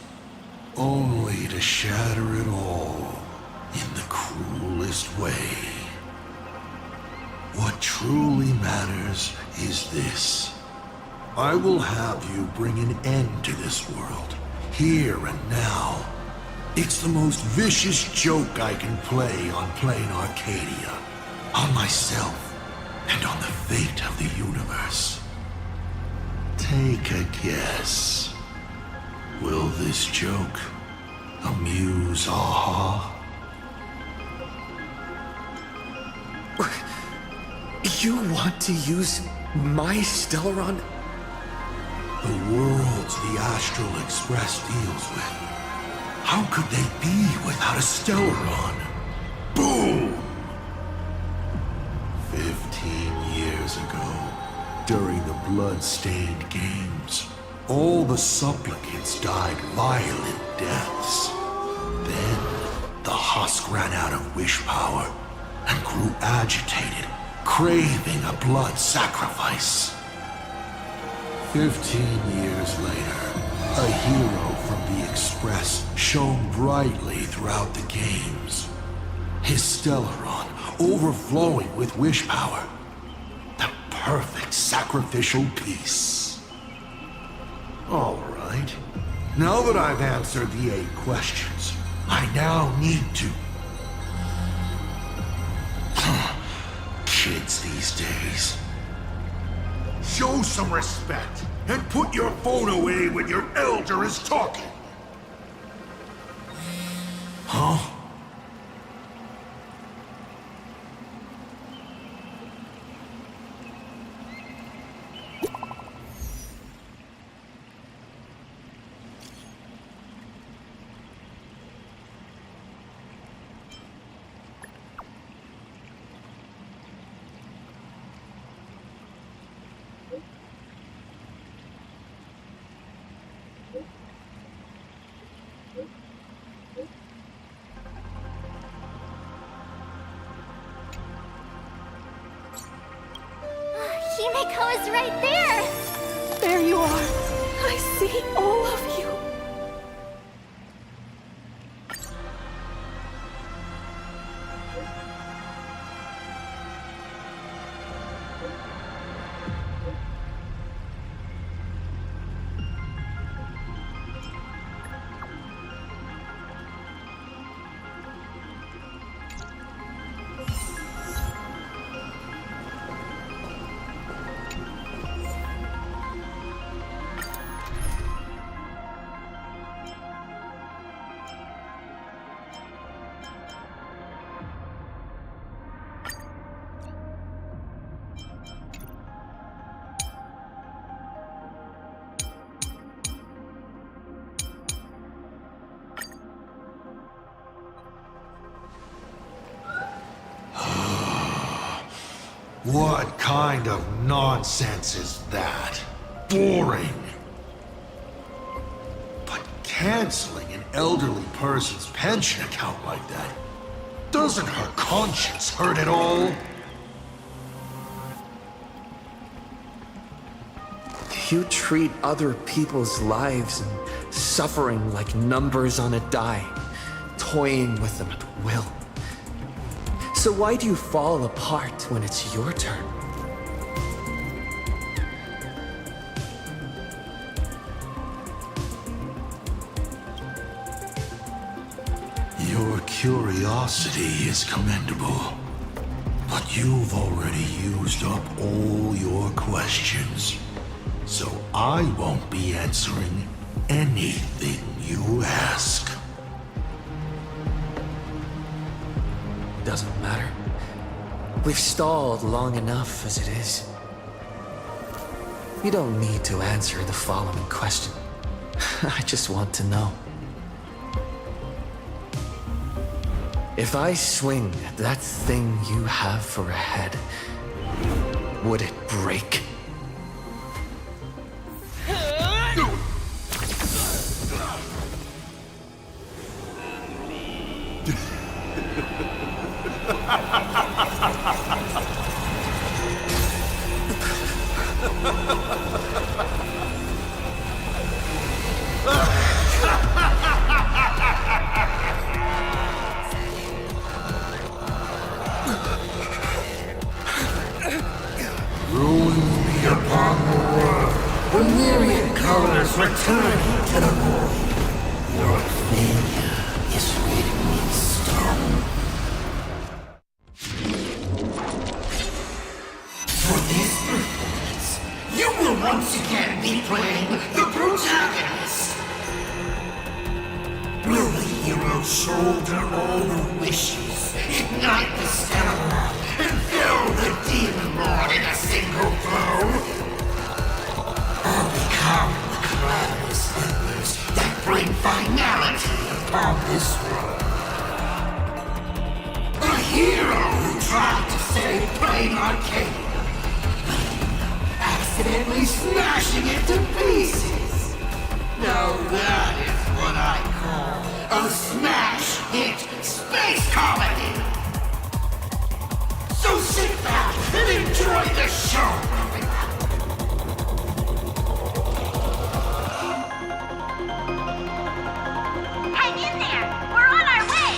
only to shatter it all in the cruelest way. What truly matters is this. I will have you bring an end to this world, here and now. It's the most vicious joke I can play on Planarcadia, on myself, and on the fate of the universe. Take a guess. Will this joke amuse Aha?
You want to use my Stellaron?
The worlds the Astral Express deals with. How could they be without a Stellaron? Boom! 15 years ago, during the blood-stained games, all the supplicants died violent deaths. Then, the husk ran out of wish power and grew agitated, craving a blood sacrifice. 15 years later, a hero from the Express shone brightly throughout the games. His Stellaron overflowing with wish power. The perfect sacrificial piece. All right. Now that I've answered the 8 questions, I now need to... Kids these days. Show some respect and put your phone away when your elder is talking. Huh?
Himiko is right there!
There you are. I see all of you.
What kind of nonsense is that? Boring. But canceling an elderly person's pension account like that, doesn't her conscience hurt at all?
You treat other people's lives and suffering like numbers on a die, toying with them at will. So why do you fall apart when it's your turn?
Your curiosity is commendable, but you've already used up all your questions, so I won't be answering anything you ask.
Doesn't matter. We've stalled long enough as it is. You don't need to answer the following question. I just want to know. If I swing that thing you have for a head, would it break?
Ruin be upon the world, the myriad colors returning to the void. Your failure is written in stone. For this performance, you will once again be playing the protagonist. Will the hero shoulder all the wishes, ignite the stellar, and fill the demon lord in a single blow? Or become the calamitous embers that bring finality upon this world? A hero who tried to save Planarcadia, accidentally smashing it to pieces. Now that is what I call a smash hit space comedy. So sit back and enjoy the show.
Hang in there! We're on our way!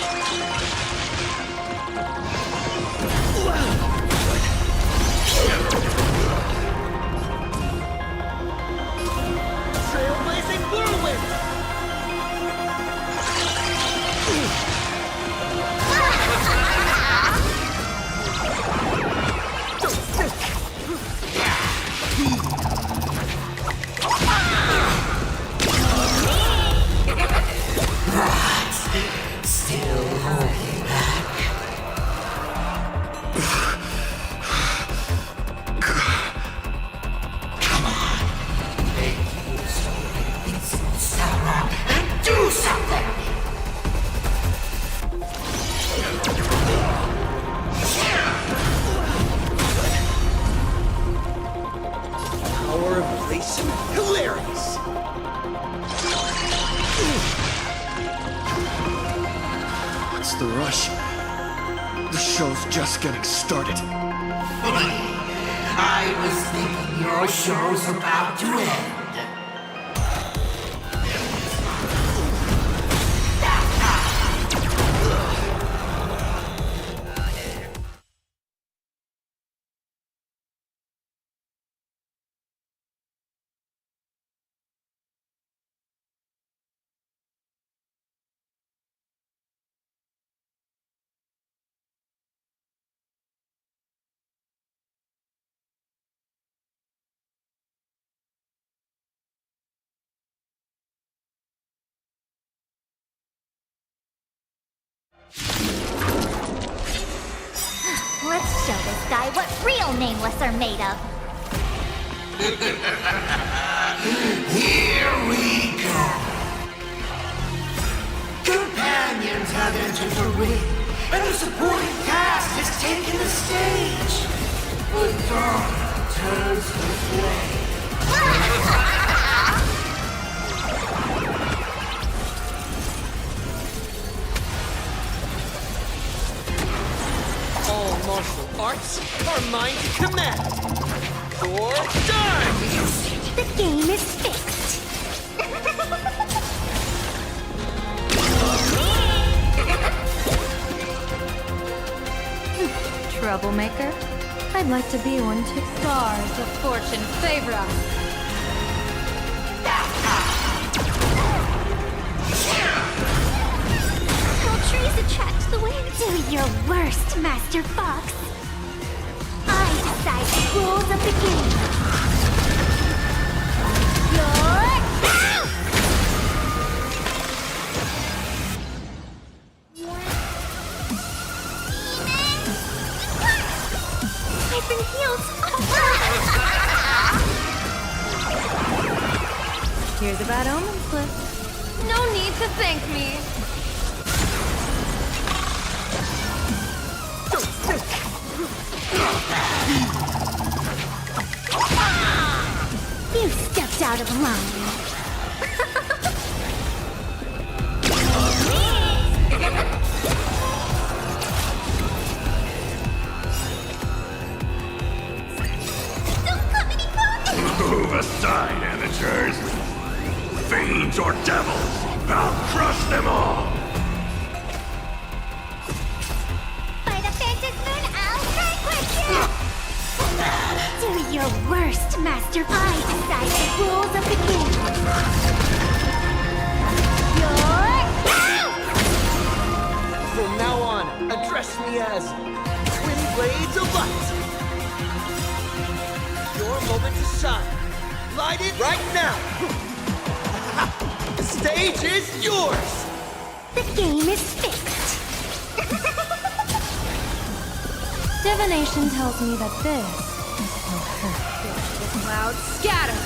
Trailblazing whirlwind!
Still holding back. Come on. Make use of your invincible Sauron and do something!
Power of place. Hilarious!
What's the rush? The show's just getting started.
I was thinking your show's about to end.
Let's show this guy what real nameless are made of.
Here we go. Companions have entered the ring, and the supporting cast has taken the stage. The dark turns to flame.
All martial arts are mine to command. Or die!
The game is fixed.
Troublemaker? I'd like to be one too. Stars of fortune favor us.
Tall trees attract the wind. Do your worst, Master Fox. I decide the rules of the game. Your
Here's a bad omen slip. No need to thank me.
You stepped out of line.
Move aside, amateurs. Fiends or devils, I'll crush them all.
By the Phantom Moon, I'll vanquish you! Do your worst, Master. I decide the rules of the game.
From now on, address me as Twin Blades of Light. Your moment to shine. Light it right now. The stage is yours.
The game is fixed.
Divination tells me that this will hurt. The clouds scatter.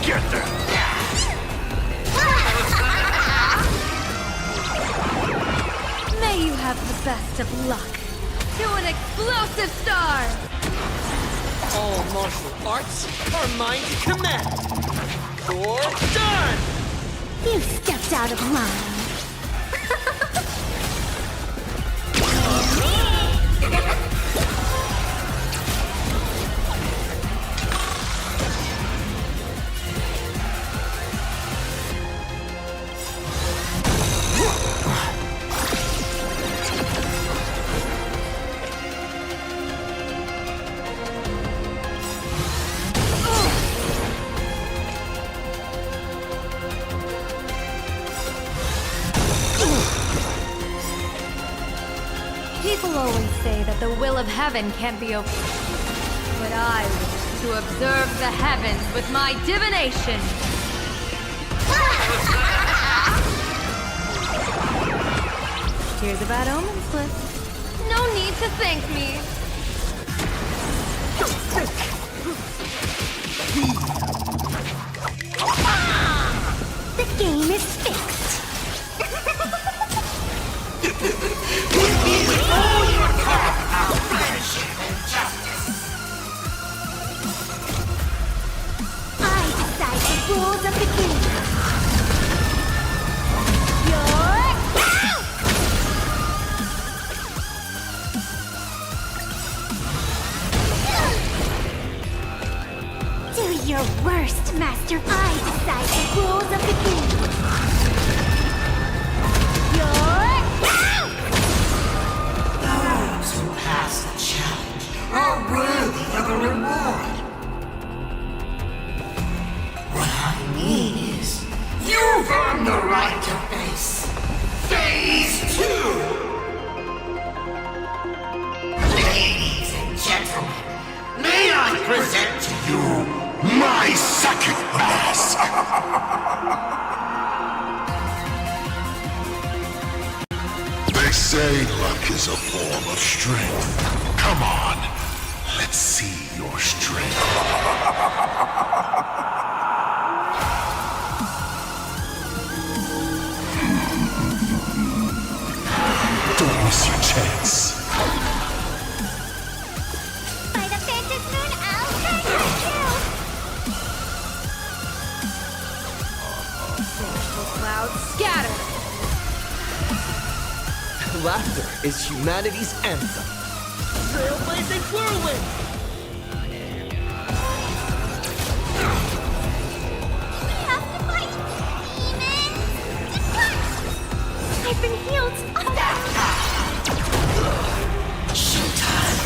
Get them!
May you have the best of luck. To an explosive star!
All martial arts are mine to command. You're done!
You stepped out of line.
People always say that the will of heaven can't be opened. But I wish to observe the heavens with my divination. Here's a bad omen slip. No need to thank me.
The game is fixed.
With all your talk about friendship and justice.
I decide the rules of the game. Do your worst, Master. I decide the rules of the game.
Those who pass the challenge are worthy of a reward. What I mean is, you've earned the right to face Phase 2! Ladies and gentlemen, may I present to you my second mask! They say luck is a form of strength. Come on, let's see your strength. Don't miss your chance.
By the Phantom Moon, I'll vanquish
The clouds scatter.
Laughter is humanity's anthem. Trailblazing whirlwind!
We have to fight demons! I've been healed!
Showtime!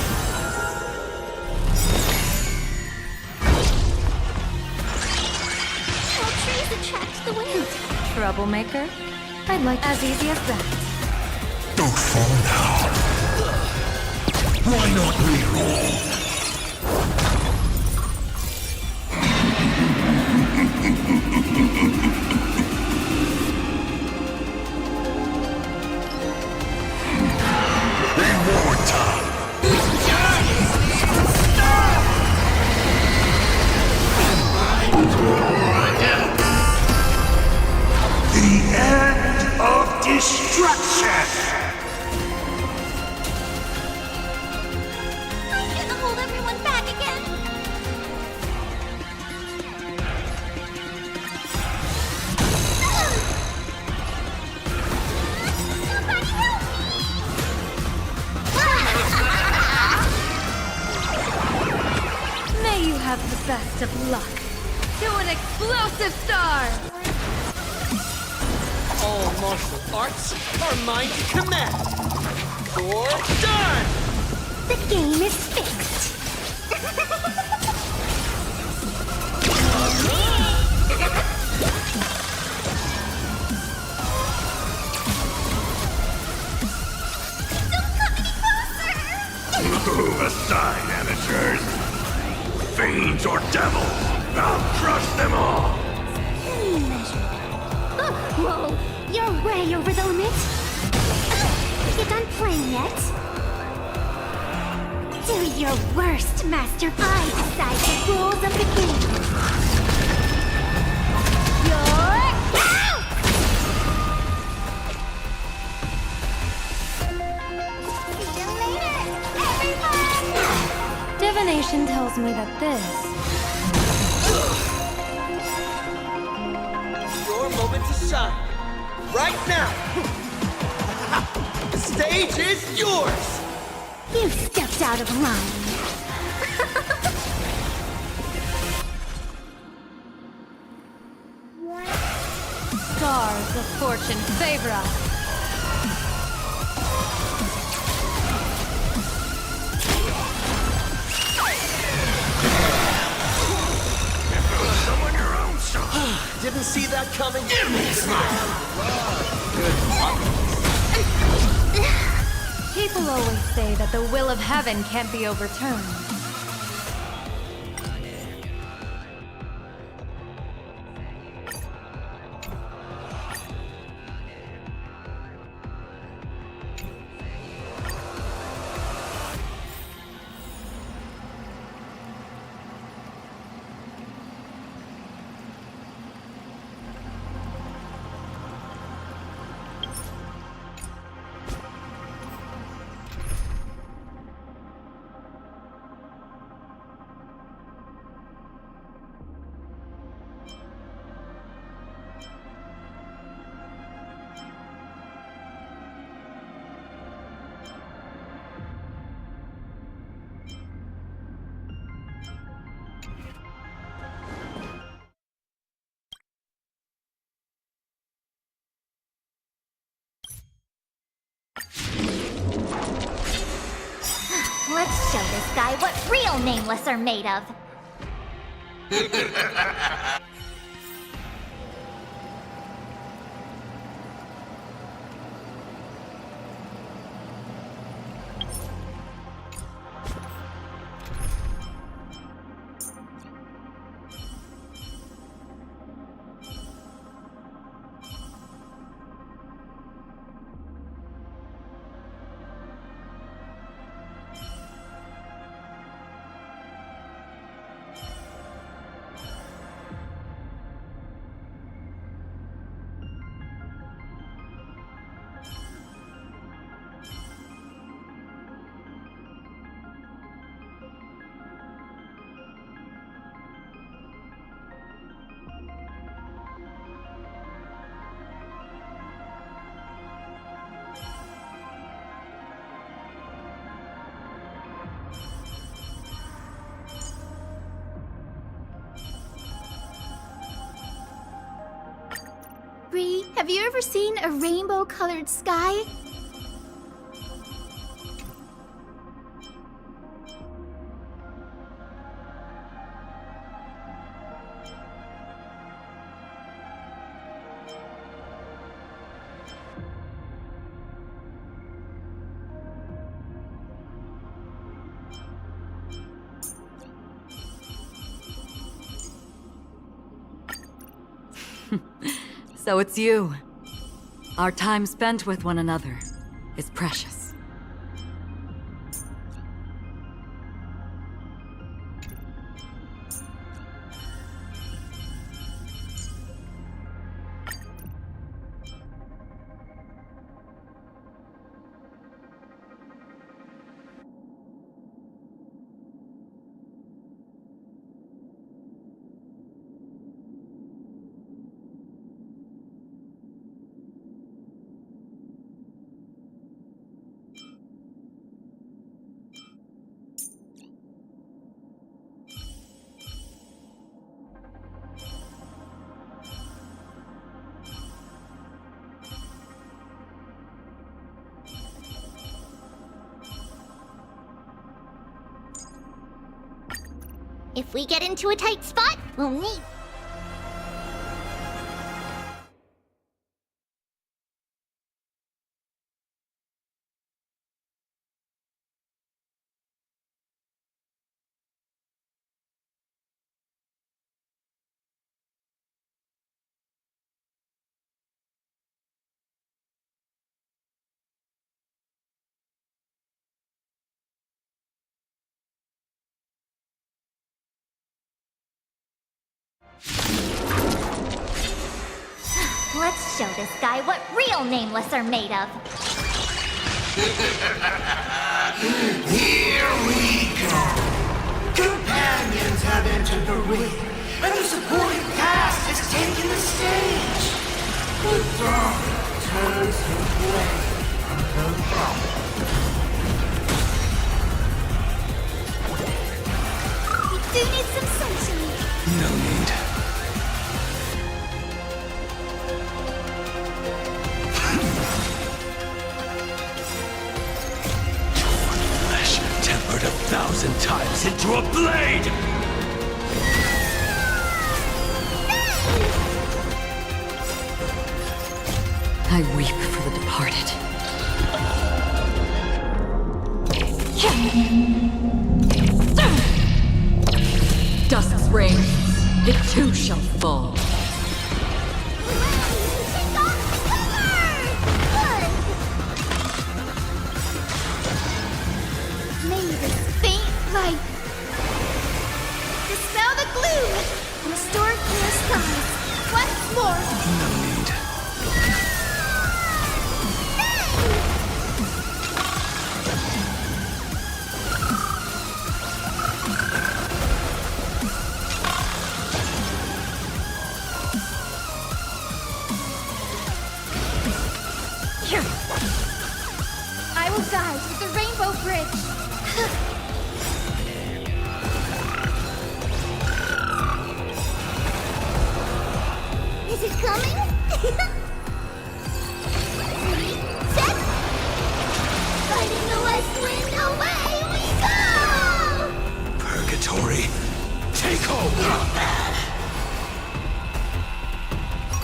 All trees attract the wind.
Troublemaker? I'd like as easy as that.
Don't fall now. Why not reroll? Reward time! The end of destruction!
I'm gonna hold everyone back again. Somebody help
me! May you have the best of luck. To an explosive star!
All martial arts are mine to command. You're done!
The game is fixed.
Move aside, amateurs. Fiends or devils, I'll crush them all.
Whoa, you're way over the limit. You done playing yet? Do your worst, Master. I decide the rules of the game. You're out! See you later, everyone!
Divination tells me that this
Your moment to shine. Right now. The stage is yours.
You stepped out of line.
Stars of fortune favor us.
Someone your own son.
Didn't see that coming.
Give me a smile.
people always say that the will of heaven can't be overturned.
Let's show this guy what real nameless are made of.
Bree, have you ever seen a rainbow-colored sky?
So it's you. Our time spent with one another is precious.
If we get into a tight spot, we'll need... Let's show this guy what real nameless are made of.
Here we go. Companions have entered the ring, and the supporting cast has taken the stage. The dark turns to play until
We do need some sunshine.
No need. Flesh tempered 1,000 times into a blade!
I weep for the departed. Dusk's reign, it too shall fall.
May this faint light dispel the gloom and restore clear skies once more.
No need.
I will guide with the Rainbow Bridge. Is it coming? 3, set! Fighting the west wind, away we go!
Purgatory, take hold!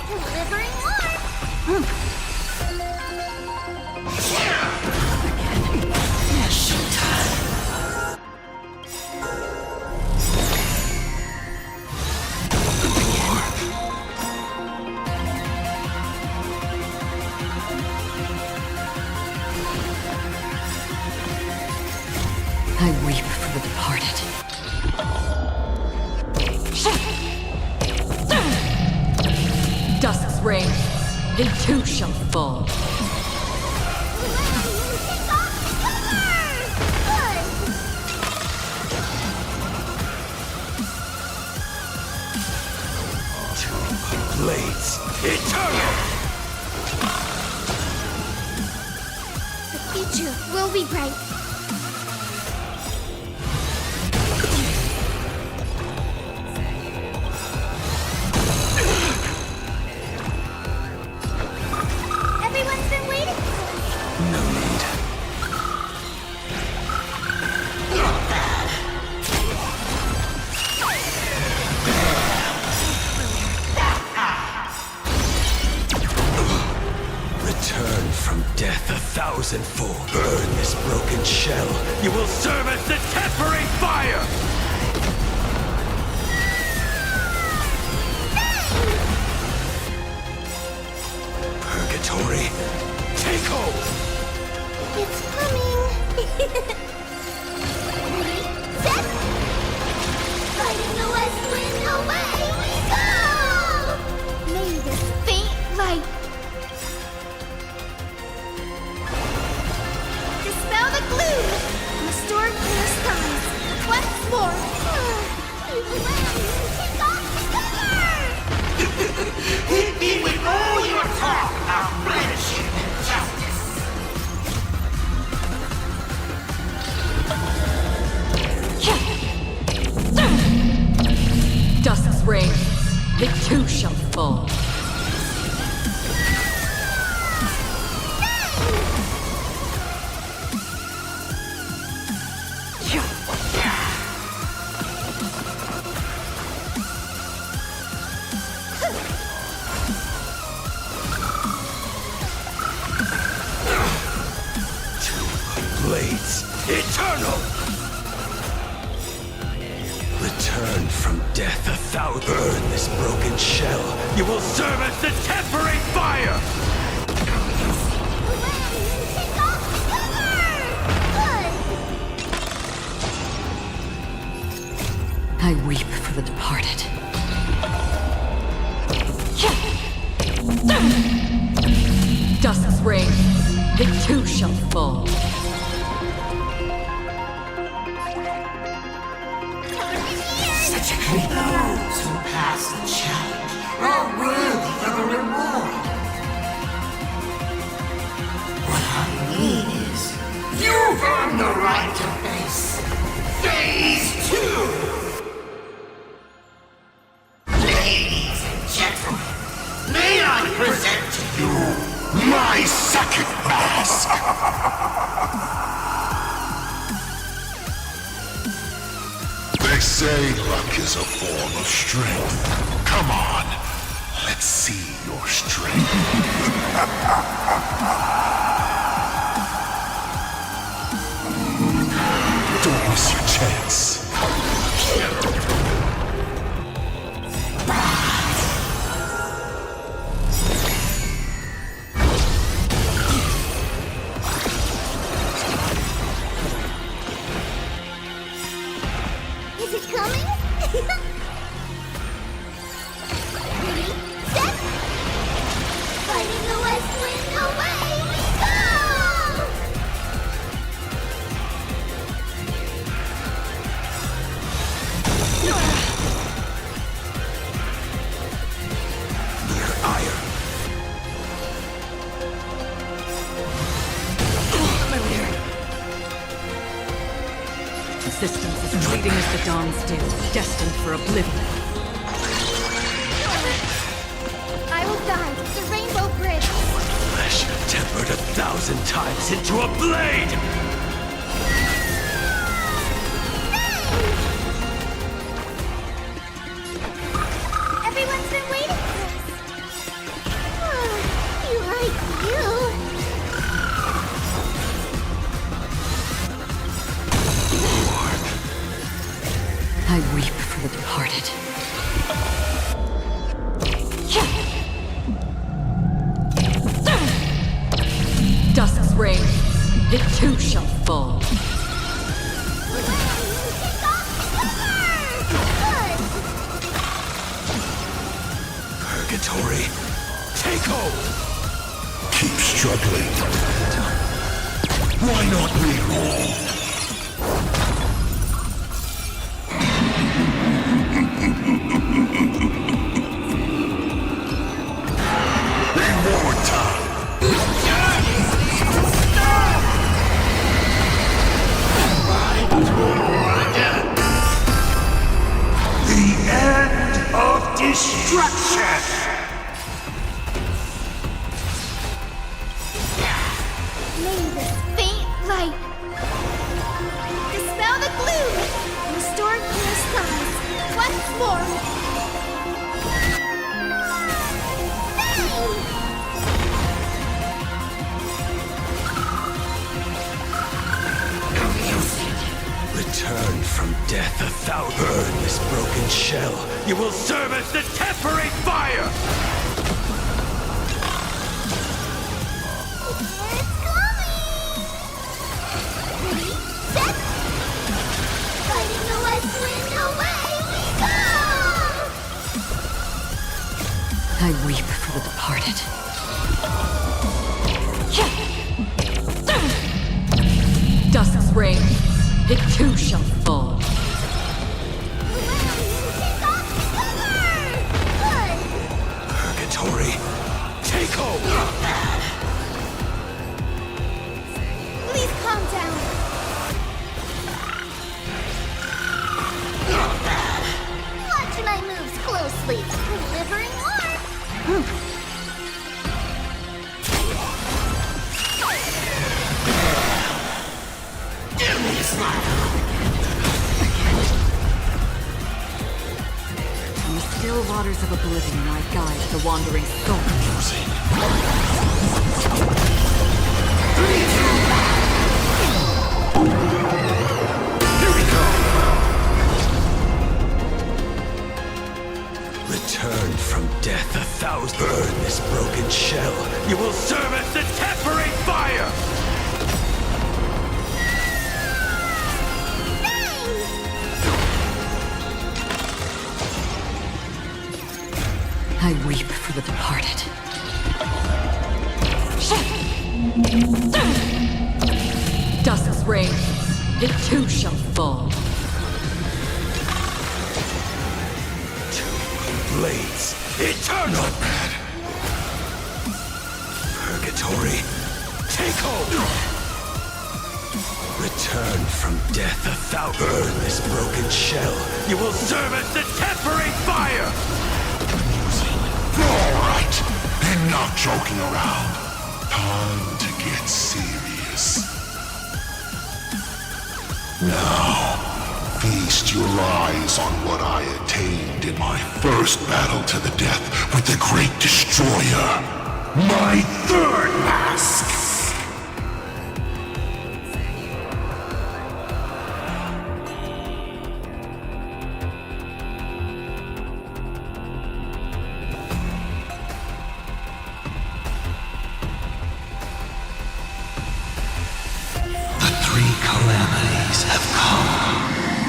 Delivering warmth!
I weep for the departed. Dusk's reign, it too shall fall.
Blades, eternal!
The future will be bright. Everyone's been waiting for us.
No need. Return from death 1,000-fold. Burn this broken shell. You will serve as the tempering fire! Purgatory, take hold!
It's coming! Set! Fighting the west wind, away we go! May this faint light dispel the gloom, restore clear skies. Once more, you land, take off the cover!
Hit me with all your talk about friendship and justice!
Dusk's reign, it too shall fall.
Blades, eternal! Return from death 1,000. Burn this broken shell. You will serve as the temporary fire!
I weep for the departed. Dusk's reign, it too shall fall.
Those who pass the challenge are worthy of a reward. What I mean is, you've earned the right to face Phase 2! Ladies and gentlemen, may I present to you my second mask! They say luck is a form of strength. Come on, let's see your strength. Don't miss your chance.
Is it coming? Ready, set! Fighting the west wind, away we go!
Mere ire.
Existence is fleeting as the dawn's dew, destined for oblivion.
I will guide the rainbow bridge.
Flesh tempered 1,000 times into a blade!
Everyone's been waiting for this. You like you.
I weep for the departed. Dusk's reign, it too shall fall.
Purgatory, take hold!
Keep struggling. Why not reroll? Reward time! The end of destruction!
May this faint light dispel the gloom, restore clear skies. Once more.
Return from death 1,000. Burn this broken shell. You will serve as the temporary fire!
departed. Dusk's reign, it too shall fall.
Purgatory, take hold!
Please calm down. Watch my moves closely. Delivering more.
In the still waters of oblivion, I guide the wandering soul.
Here we go! Returned from death 1,000. Burn this broken shell. You will serve as the tempering fire!
I weep for the departed. Dusk's reign, it too shall fall.
Blades, eternal! Not bad. Purgatory, take hold! Return from death 1,000. Burn this broken shell. You will serve as the tempering fire!
All right, enough joking around. Time to get serious. Now, feast your eyes on what I attained in my first battle to the death with the Great Destroyer. My third mask!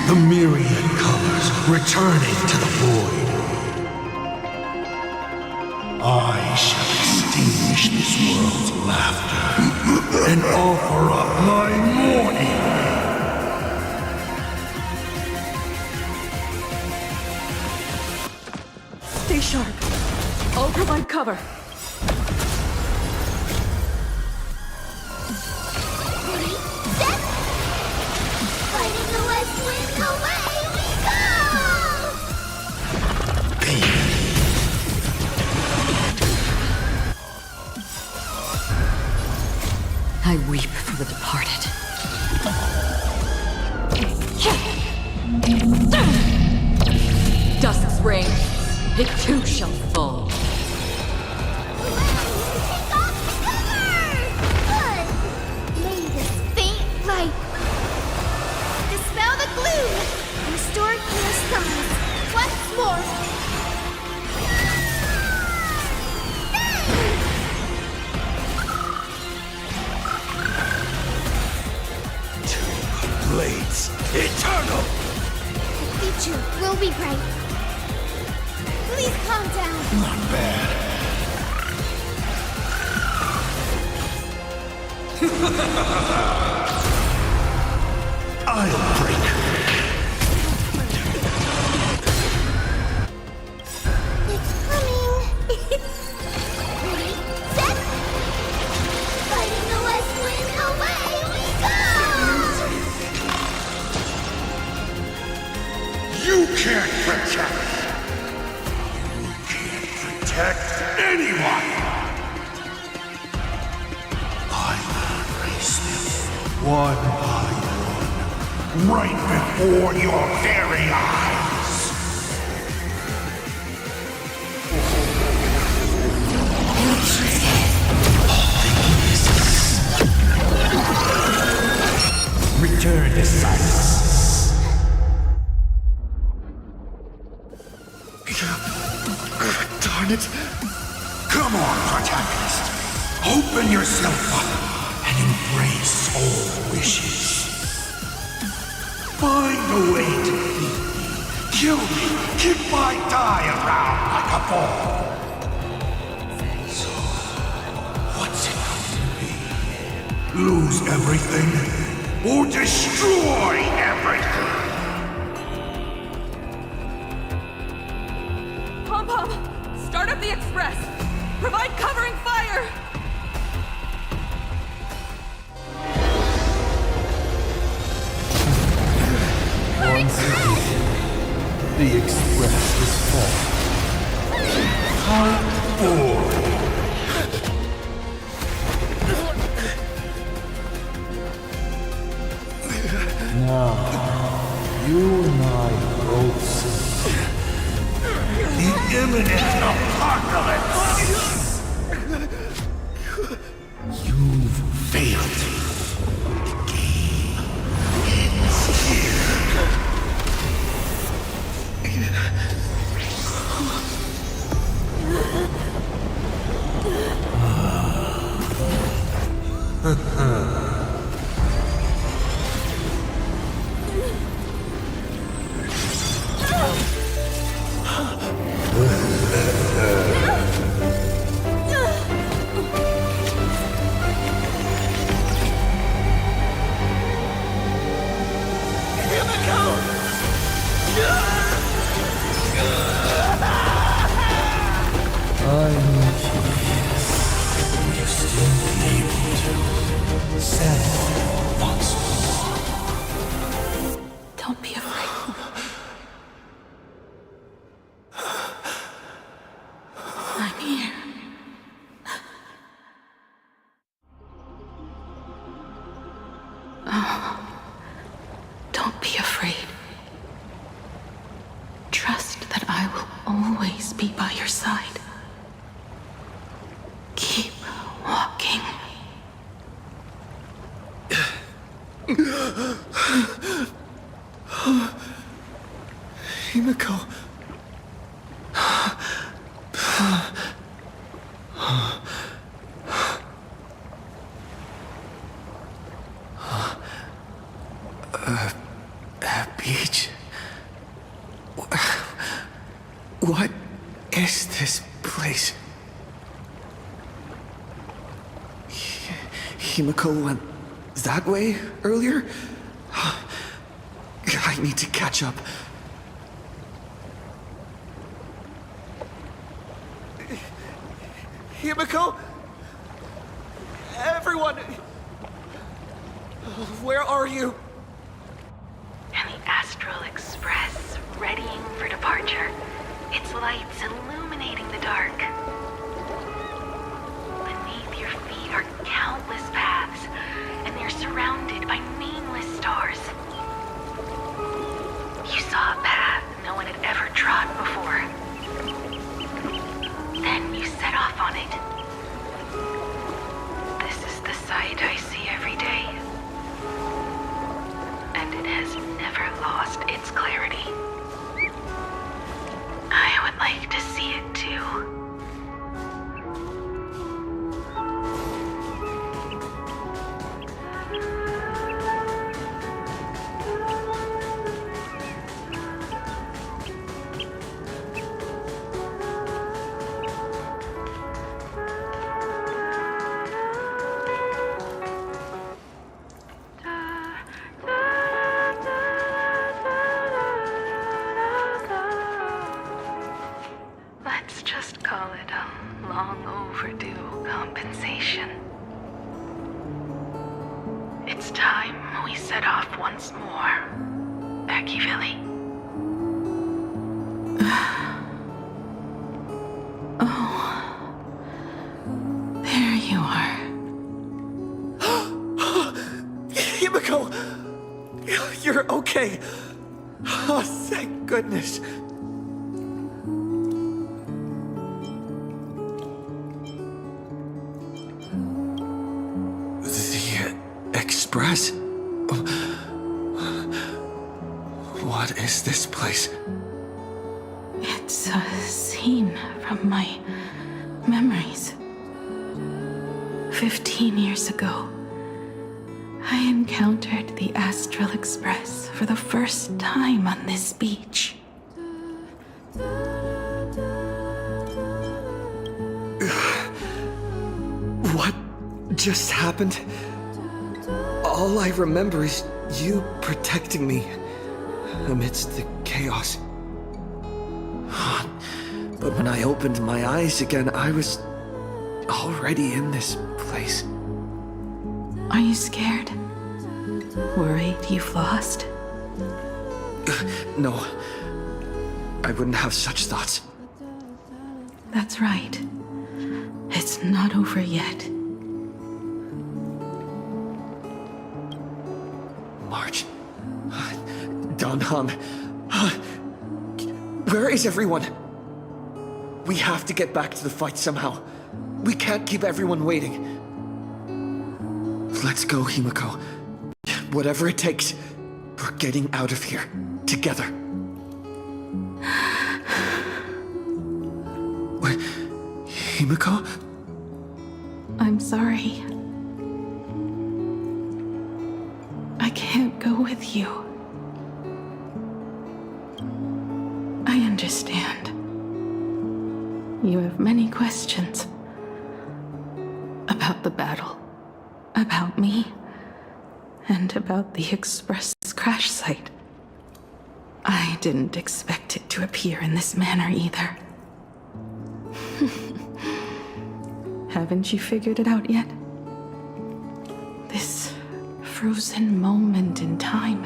The myriad colors returning to the void. I shall extinguish this world's laughter and offer up my mourning.
Stay sharp. I'll provide cover.
I weep for the departed. Dusk's reign, it too shall fall.
Good. May this faint light dispel the gloom. Restore clear skies once more.
Blades, eternal!
The future will be bright. Please calm down.
Not bad. I'll break.
It's coming. Ready, set. Fighting the west wind, away we go!
You can't protect. You can't protect anyone. I will erase them one by one, right before your very eyes. Return to silence. Darn it. Come on, protagonist. Open yourself up and embrace all wishes. Find a way to defeat me. Kill me. Kick my die around like a ball. So Lose everything or destroy everything.
Pom-Pom, start up the express. Provide covering fire.
Once again, the express is full. How boring. Now, you and I both see the imminent apocalypse. You've failed. The game ends here. I'm curious. Will you still be able to settle once more?
Don't be afraid. I'm here. Oh, don't be afraid. Trust that I will always be by your side. Keep walking.
Himiko. Beach. What is this place? Himiko went that way earlier? I need to catch up.
Himiko? Everyone! Where are you?
And the Astral Express, readying for departure. Its lights illuminating the dark. Beneath your feet are countless paths, and they're surrounded by nameless stars. You saw a path no one had ever trod before. Then you set off on it. This is the sight I see every day. And it has never lost its clarity. I would like to see it too. Let's just call it a long overdue compensation. It's time we set off once more, Becky-Villy. Oh, there you are.
Himiko! You're okay. Oh, thank goodness.
The Express? What is this place?
It's a scene from my memories. 15 years ago, I encountered the Astral Express for the first time on this beach.
What just happened? All I remember is you protecting me amidst the chaos. But when I opened my eyes again, I was already in this place.
Are you scared? Worried you've lost?
No. I wouldn't have such thoughts.
That's right. It's not over yet.
March. Danham. Where is everyone? We have to get back to the fight somehow. We can't keep everyone waiting. Let's go, Himiko. Whatever it takes, we're getting out of here. Together. Wait, Himiko?
I'm sorry. I can't go with you. I understand. You have many questions. About the battle. About me. And about the Express crash site. I didn't expect it to appear in this manner either. Haven't you figured it out yet? This frozen moment in time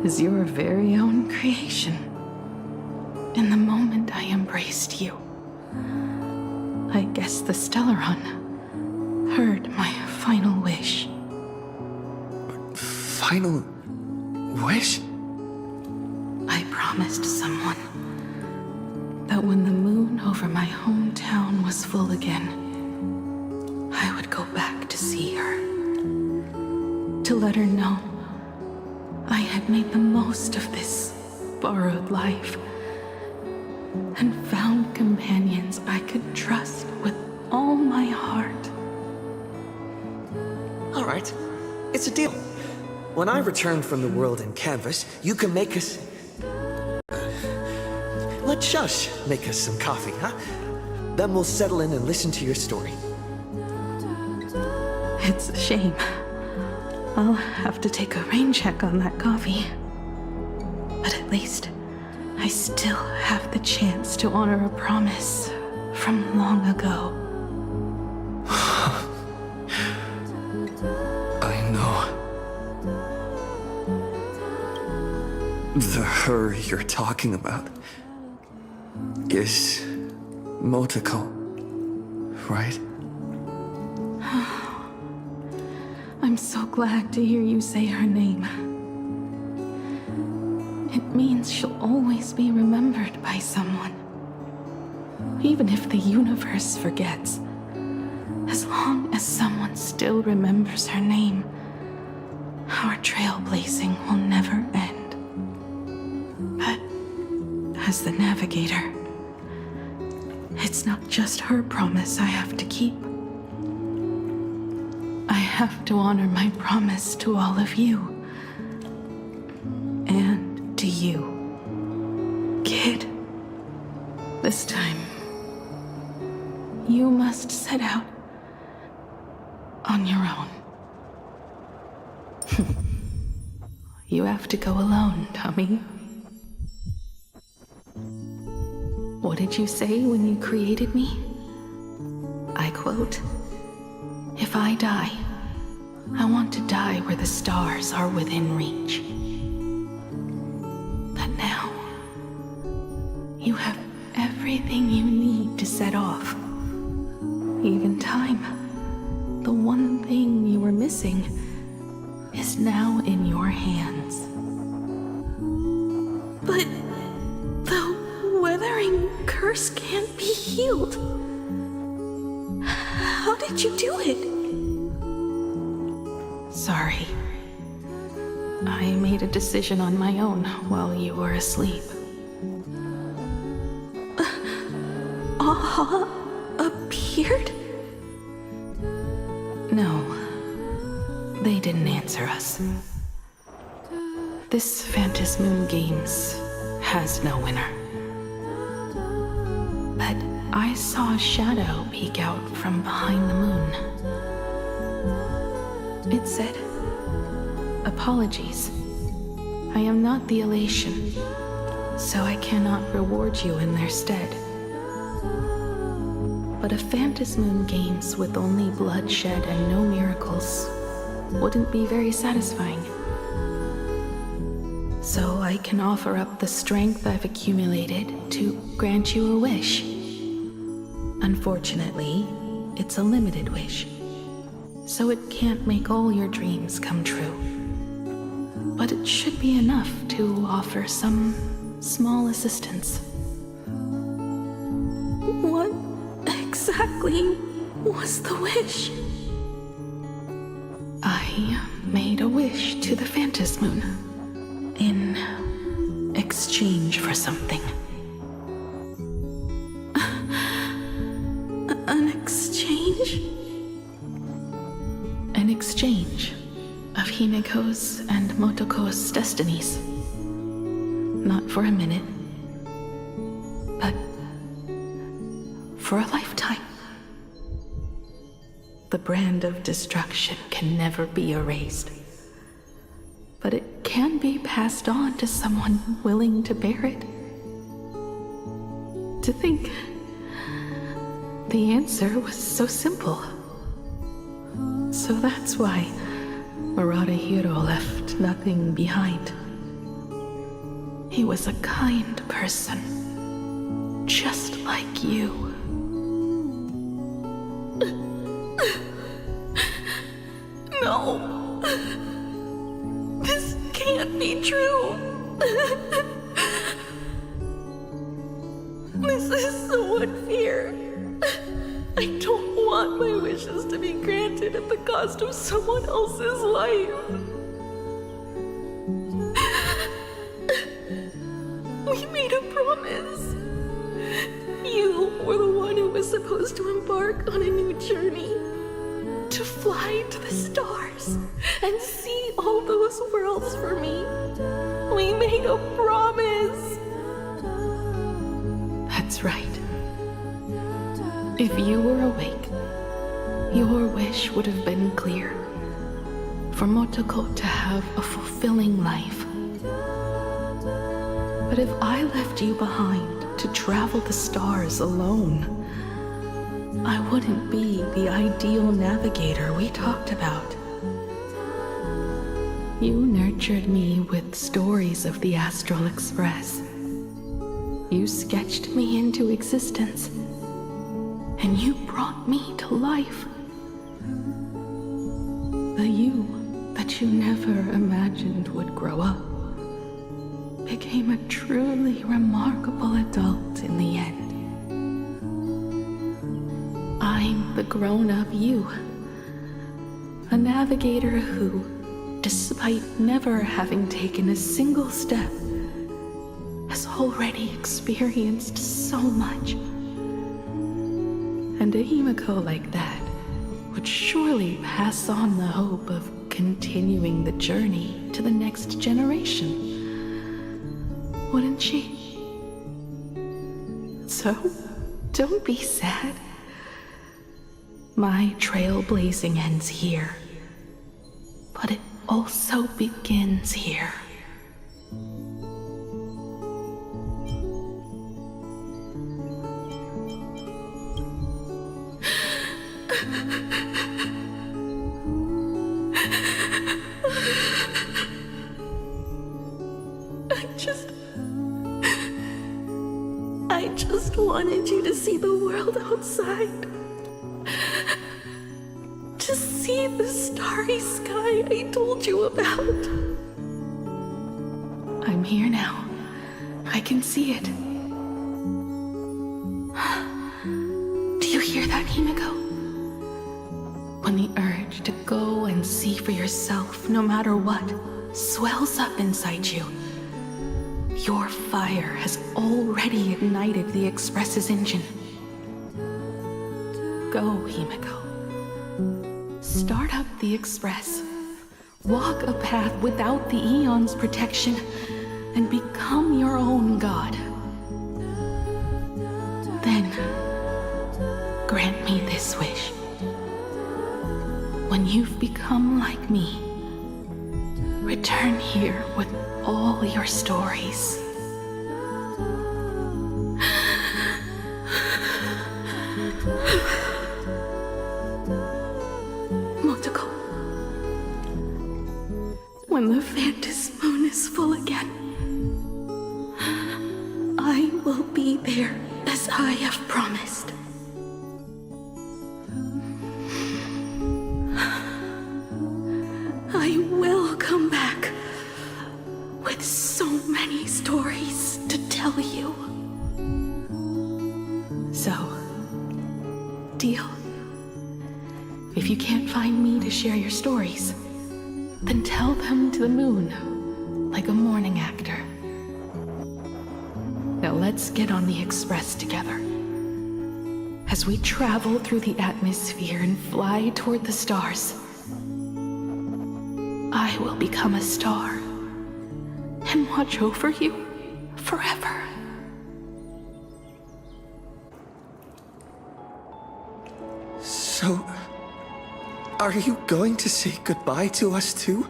is your very own creation. In the moment I embraced you, I guess the Stellaron heard my final wish.
Final wish?
I promised someone that when the moon over my hometown was full again, I would go back to see her. To let her know I had made the most of this borrowed life and found companions I could trust with all my heart.
All right. It's a deal. When I return from the world in canvas, you can make us... let Shush make us some coffee, huh? Then we'll settle in and listen to your story.
It's a shame. I'll have to take a rain check on that coffee. But at least I still have the chance to honor a promise from long ago.
I know. The her you're talking about is Motoko, right?
I'm so glad to hear you say her name. It means she'll always be remembered by someone. Even if the universe forgets, as long as someone still remembers her name, our trailblazing will never end. But as the navigator, it's not just her promise I have to keep. I have to honor my promise to all of you. And to you, kid. This time, you must set out on your own. You have to go alone, Tommy. What did you say when you created me? I quote, "If I die, I want to die where the stars are within reach." But now, you have everything you need to set off. Even time. The one thing you were missing is now in your hands. But the weathering curse can't be healed. How did you do it? Sorry. I made a decision on my own while you were asleep. Aha appeared? No. They didn't answer us. This Phantom Moon Games has no winner. But I saw a shadow peek out from behind the moon. It said, "Apologies. I am not the elation, so I cannot reward you in their stead. But a Phantasmoon Games with only bloodshed and no miracles wouldn't be very satisfying. So I can offer up the strength I've accumulated to grant you a wish. Unfortunately, it's a limited wish, so it can't make all your dreams come true. But it should be enough to offer some small assistance." What exactly was the wish? I made a wish to the Phantasmoon in exchange for something. An exchange? An exchange of Himiko's and Motoko's destinies. Not for a minute, but for a lifetime. The brand of destruction can never be erased, but it can be passed on to someone willing to bear it. To think the answer was so simple. So that's why Maradahiro left nothing behind. He was a kind person, just like you. No. This can't be true. This is so unfair. I don't want my wishes to be granted at the cost of someone else's life. We made a promise. You were the one who was supposed to embark on a new journey. To fly to the stars and see all those worlds for me. We made a promise. That's right. If you were awake, your wish would have been clear. For Motoko to have a fulfilling life. But if I left you behind to travel the stars alone, I wouldn't be the ideal navigator we talked about. You nurtured me with stories of the Astral Express. You sketched me into existence, and you brought me to life. The you that you never imagined would grow up became a truly remarkable adult in the end. I'm the grown-up you. A navigator who, despite never having taken a single step, has already experienced so much. And a Himiko like that would surely pass on the hope of continuing the journey to the next generation. Wouldn't she? So, don't be sad. My trailblazing ends here, but it also begins here. I just wanted you to see the world outside. To see the starry sky I told you about. I'm here now. I can see it. Do you hear that, Himiko? When the urge to go and see for yourself, no matter what, swells up inside you, your fire has already ignited the Express's engine. Go, Himiko. Start up the Express. Walk a path without the Aeon's protection, and become your own god. Then, grant me this wish.
when you've become like me, return here with all your stories. Motoko, when the Phantom Moon is full again, I will be there as I have promised. I will come back with so many stories to tell you. So, deal? If you can't find me to share your stories, then tell them to the moon, like a morning actor. Now let's get on the express together. As we travel through the atmosphere and fly toward the stars, I will become a star and watch over you forever.
So, are you going to say goodbye to us too?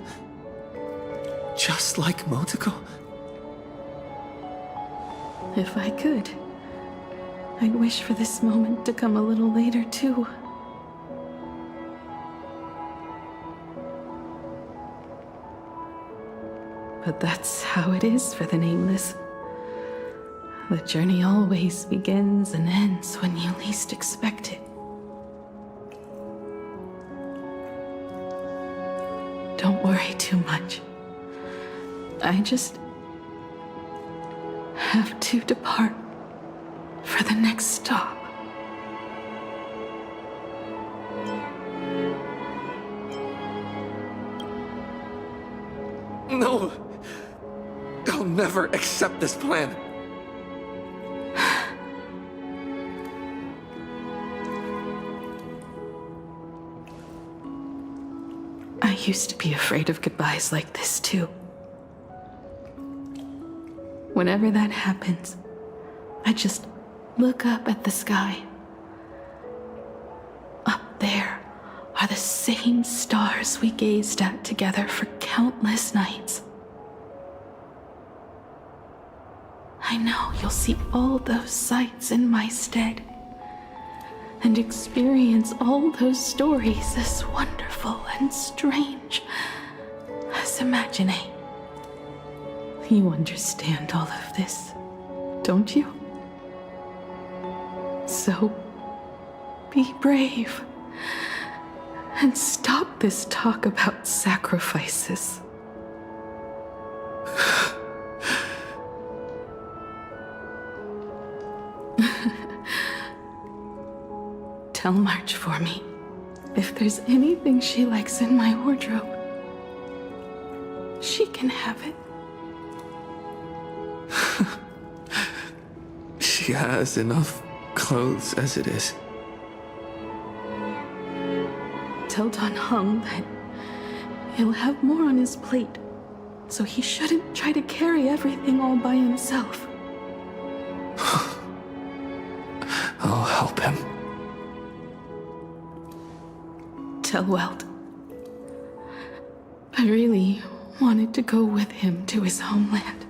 Just like Motoko?
If I could, I'd wish for this moment to come a little later too. But that's how it is for the Nameless. The journey always begins and ends when you least expect it. Don't worry too much. I just have to depart for the next stop.
No! I'll never accept this plan.
I used to be afraid of goodbyes like this too. Whenever that happens, I just look up at the sky. Up there are the same stars we gazed at together for countless nights. I know you'll see all those sights in my stead and experience all those stories as wonderful and strange as imagining. You understand all of this, don't you? So, be brave and stop this talk about sacrifices. Tell March for me if there's anything she likes in my wardrobe. She can have it.
She has enough clothes as it is.
Tell Don Hung that he'll have more on his plate, so he shouldn't try to carry everything all by himself.
I'll help him.
Tell Welt I really wanted to go with him to his homeland,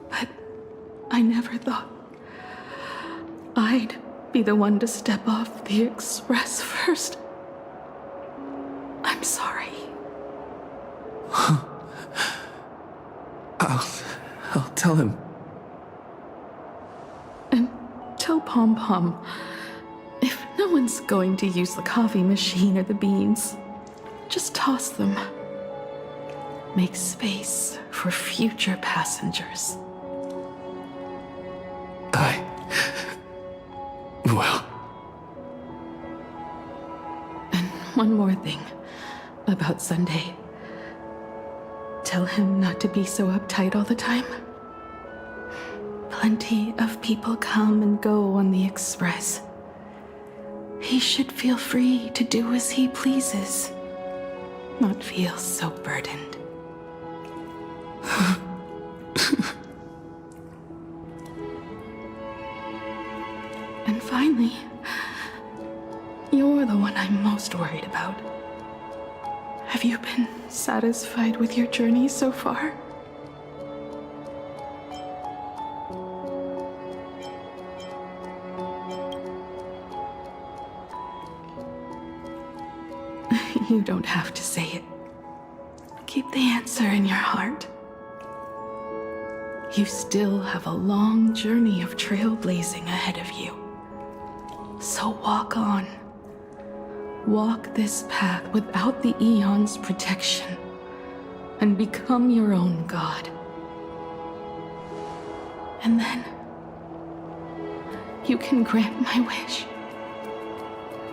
but I never thought I'd be the one to step off the express first. I'm sorry.
I'll tell him.
And tell Pom Pom, if no one's going to use the coffee machine or the beans, just toss them. Make space for future passengers.
Well.
And one more thing about Sunday. Tell him not to be so uptight all the time. Plenty of people come and go on the express. He should feel free to do as he pleases, not feel so burdened. And finally, You're the one I'm most worried about. Have you been satisfied with your journey so far? You don't have to say it. Keep the answer in your heart. You still have a long journey of trailblazing ahead of you. So walk on. Walk this path without the Eon's protection, and become your own god. And then, you can grant my wish.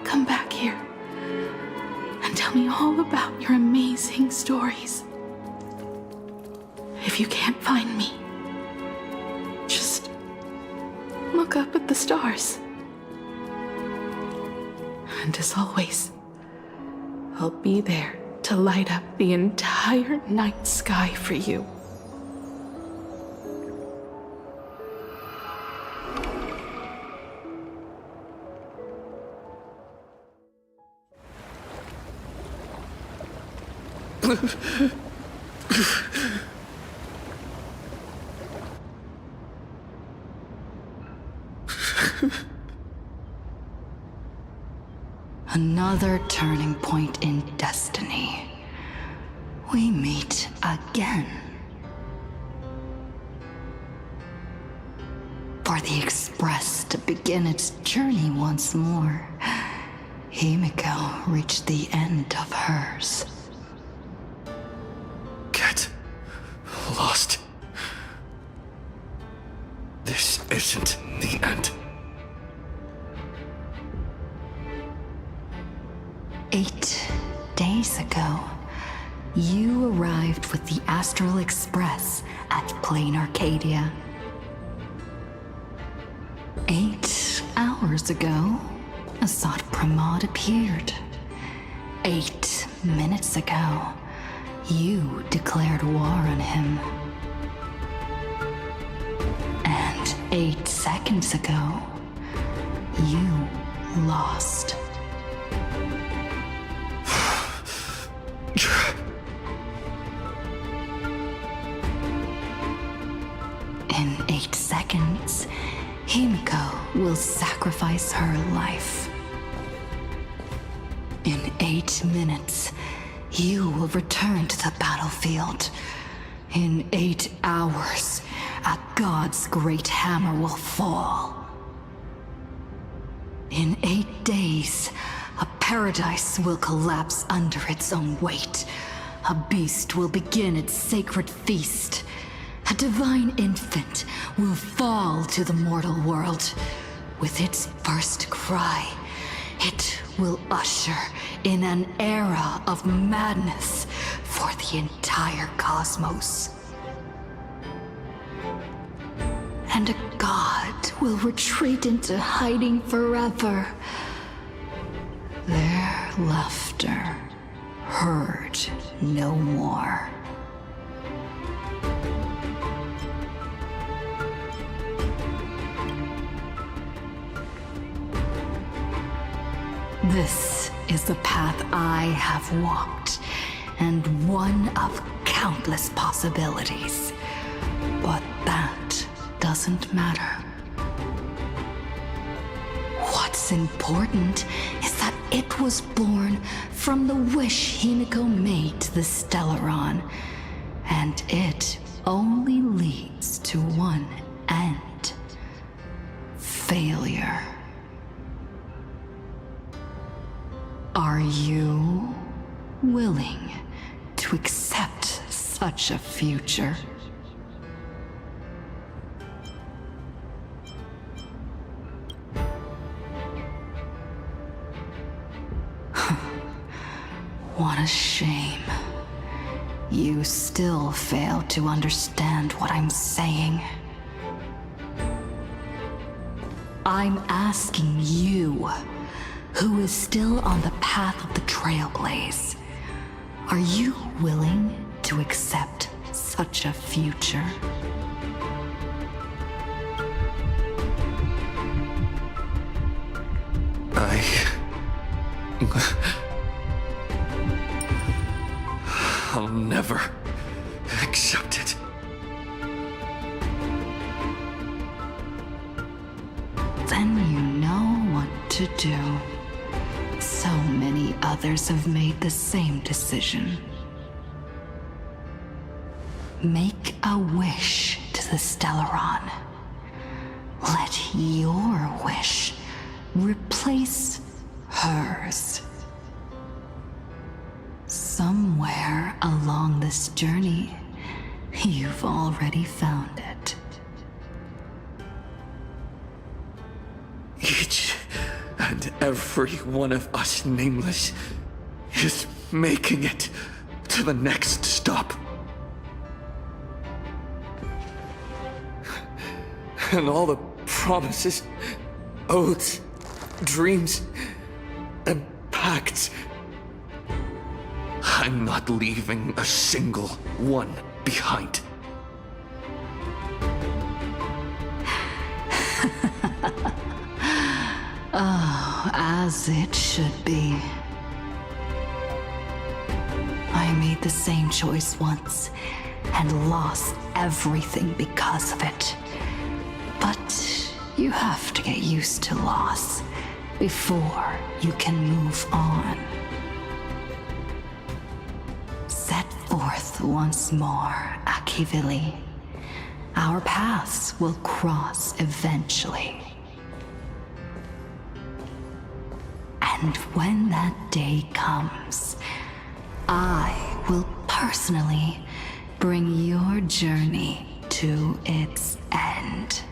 Come back here, and tell me all about your amazing stories. If you can't find me, just look up at the stars. And as always, I'll be there to light up the entire night sky for you.
Another turning point in destiny. We meet again. For the Express to begin its journey once more, Himiko reached the end of hers.
Get lost. This isn't the end.
8 days ago, you arrived with the Astral Express at Planarcadia. 8 hours ago, Assad Pramod appeared. 8 minutes ago, you declared war on him. And 8 seconds ago, you lost. In 8 seconds, Himiko will sacrifice her life. In 8 minutes, you will return to the battlefield. In 8 hours, a god's great hammer will fall. In 8 days, a paradise will collapse under its own weight. A beast will begin its sacred feast. A divine infant will fall to the mortal world. With its first cry, it will usher in an era of madness for the entire cosmos. And a god will retreat into hiding forever. Their laughter heard no more. This is the path I have walked, and one of countless possibilities. But that doesn't matter. What's important is that it was born from the wish Himiko made to the Stellaron, and it only leads to one end: failure. Are you willing to accept such a future? What a shame. You still fail to understand what I'm saying. I'm asking you, who is still on the path of the Trailblaze, are you willing to accept such a future?
I'll never accept it.
Then you know what to do. So many others have made the same decision. Make a wish to the Stellaron. Let your wish replace hers. Somewhere along this journey, you've already found it.
Each and every one of us nameless is making it to the next stop. And all the promises, oaths, dreams, and pacts. I'm not leaving a single one behind.
Oh, as it should be. I made the same choice once and lost everything because of it. But you have to get used to loss before you can move on. Set forth once more, Akivili. Our paths will cross eventually. And when that day comes, I will personally bring your journey to its end.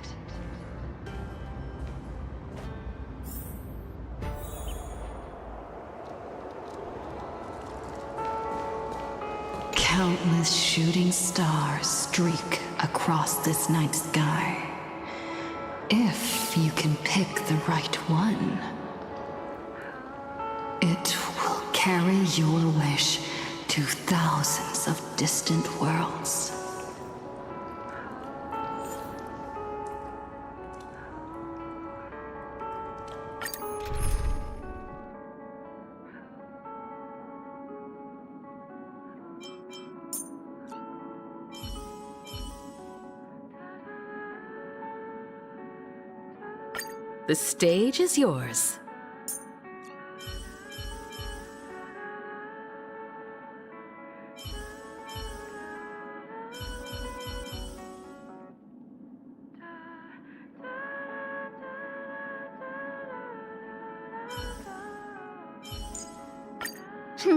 Countless shooting stars streak across this night sky. If you can pick the right one, it will carry your wish to thousands of distant worlds.
The stage is yours.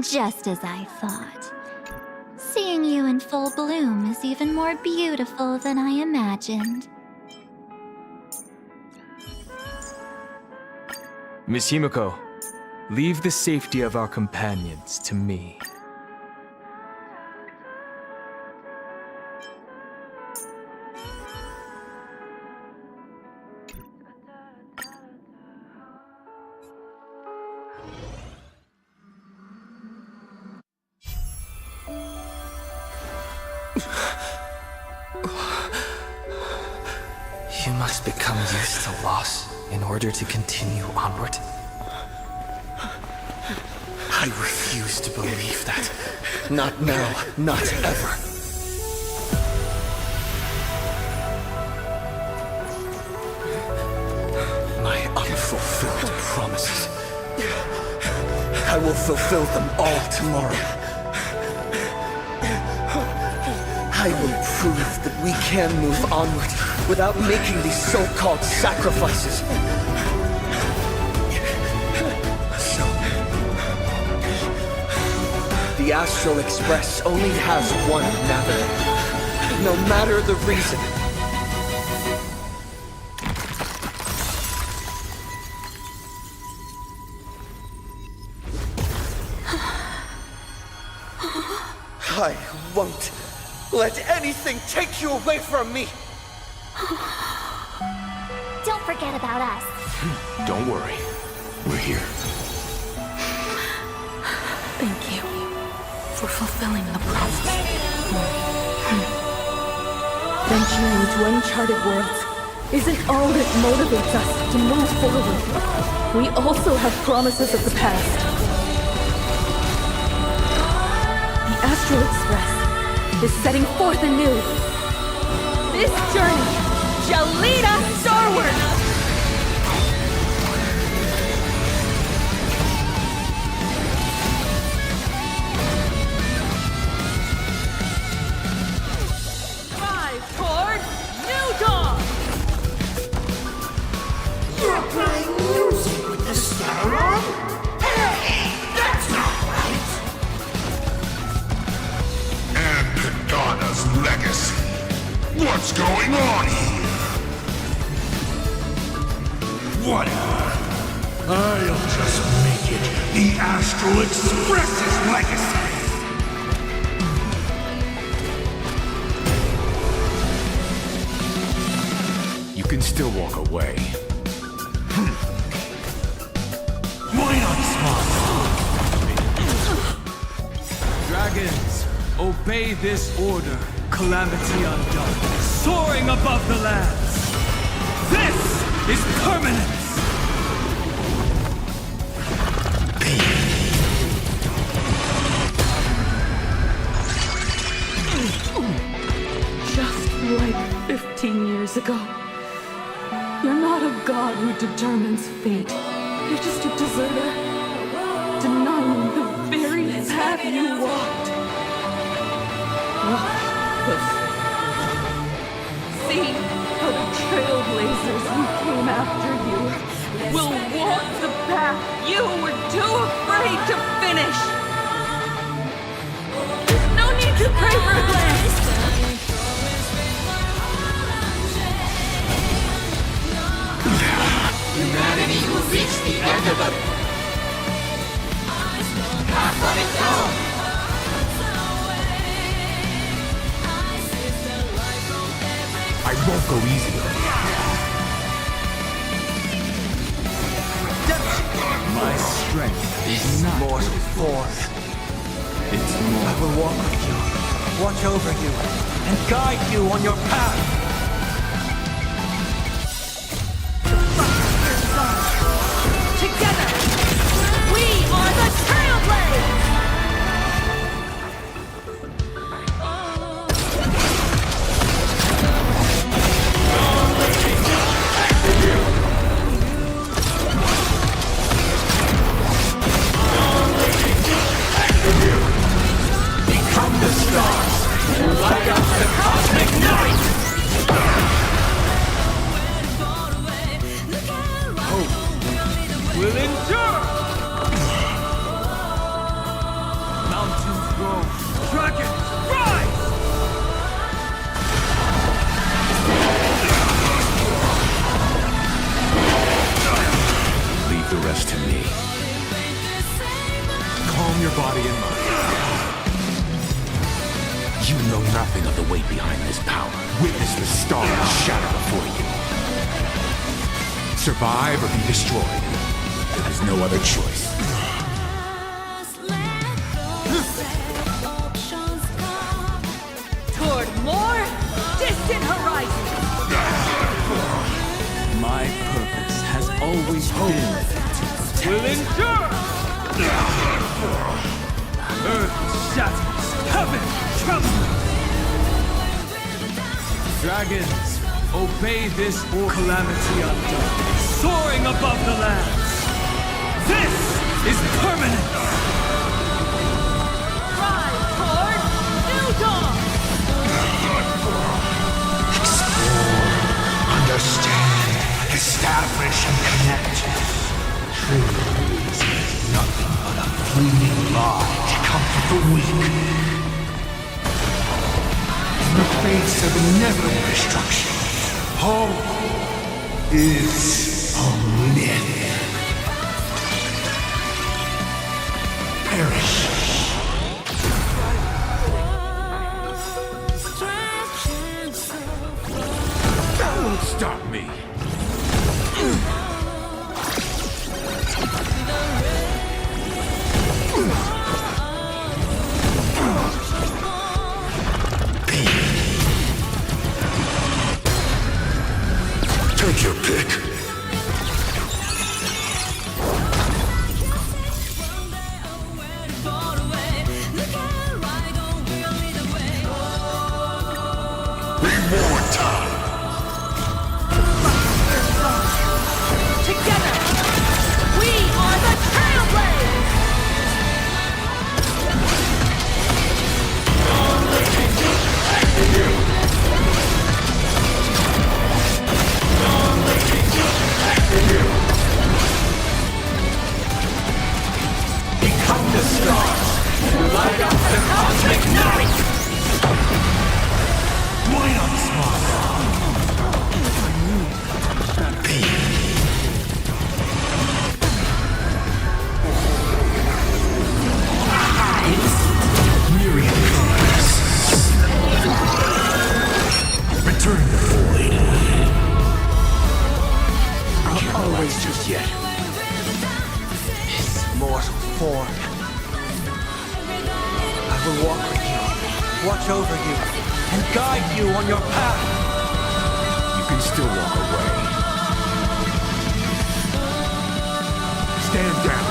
Just as I thought. Seeing you in full bloom is even more beautiful than I imagined.
Miss Himiko, leave the safety of our companions to me.
You must become used to loss in order to continue onward. I refuse to believe that. Not now, not ever. My unfulfilled promises. I will fulfill them all tomorrow. I will prove that we can move onward without making these so-called sacrifices. So, the Astral Express only has one navigator, no matter the reason. I won't let anything take you away from me!
Don't forget about us.
Don't worry. We're here.
Thank you for fulfilling the promise. Venturing into uncharted worlds isn't all that motivates us to move forward. We also have promises of the past. Astral Express is setting forth anew. This journey shall lead us starward! Toward New Dawn!
You're playing music with the satellite? Hey, that's not right! And Kadana's legacy. What's going on here? Whatever. I'll just make it the Astral Express's legacy.
You can still walk away.
Why not smile? Dragons, obey this order. Calamity undone, soaring above the lands. This is permanence!
Just like 15 years ago. You're not a god who determines fate. You're just a deserter, denying the very path you walked. See how the Trailblazers who came after you will walk the path you were too afraid to finish. There's no need to pray for blessings.
Humanity will reach the end of the path on its own.
I won't go easy on you.
My strength is not mortal form. It's more.
I will walk with you, watch over you, and guide you on your path.
Together, we are the Trailblaze!
Become the stars and light up the cosmic night! Will endure! Mountains grow, dragons rise!
Leave the rest to me. Calm your body and mind. You know nothing of the weight behind this power. Witness the stars shatter before you. Survive or be destroyed. There is no other choice.
Toward more distant horizons!
My purpose has always been to will endure! Earth shatters, heaven trembles! Dragons, obey this or calamity undone, soaring above the lands! This is permanence!
Rise toward New Dawn!
Explore, understand, establish, and connect. Trailblaze is nothing but a fleeting lie to comfort the weak. In the face of inevitable destruction, hope is a myth. Perish.
That won't stop me.
Take your pick.
Light up the cosmic night! Why not smile? Myriad colors. Return the void.
I'll always just yet. This mortal form. I will walk with you, watch over you, and guide you on your path.
You can still walk away. Stand down.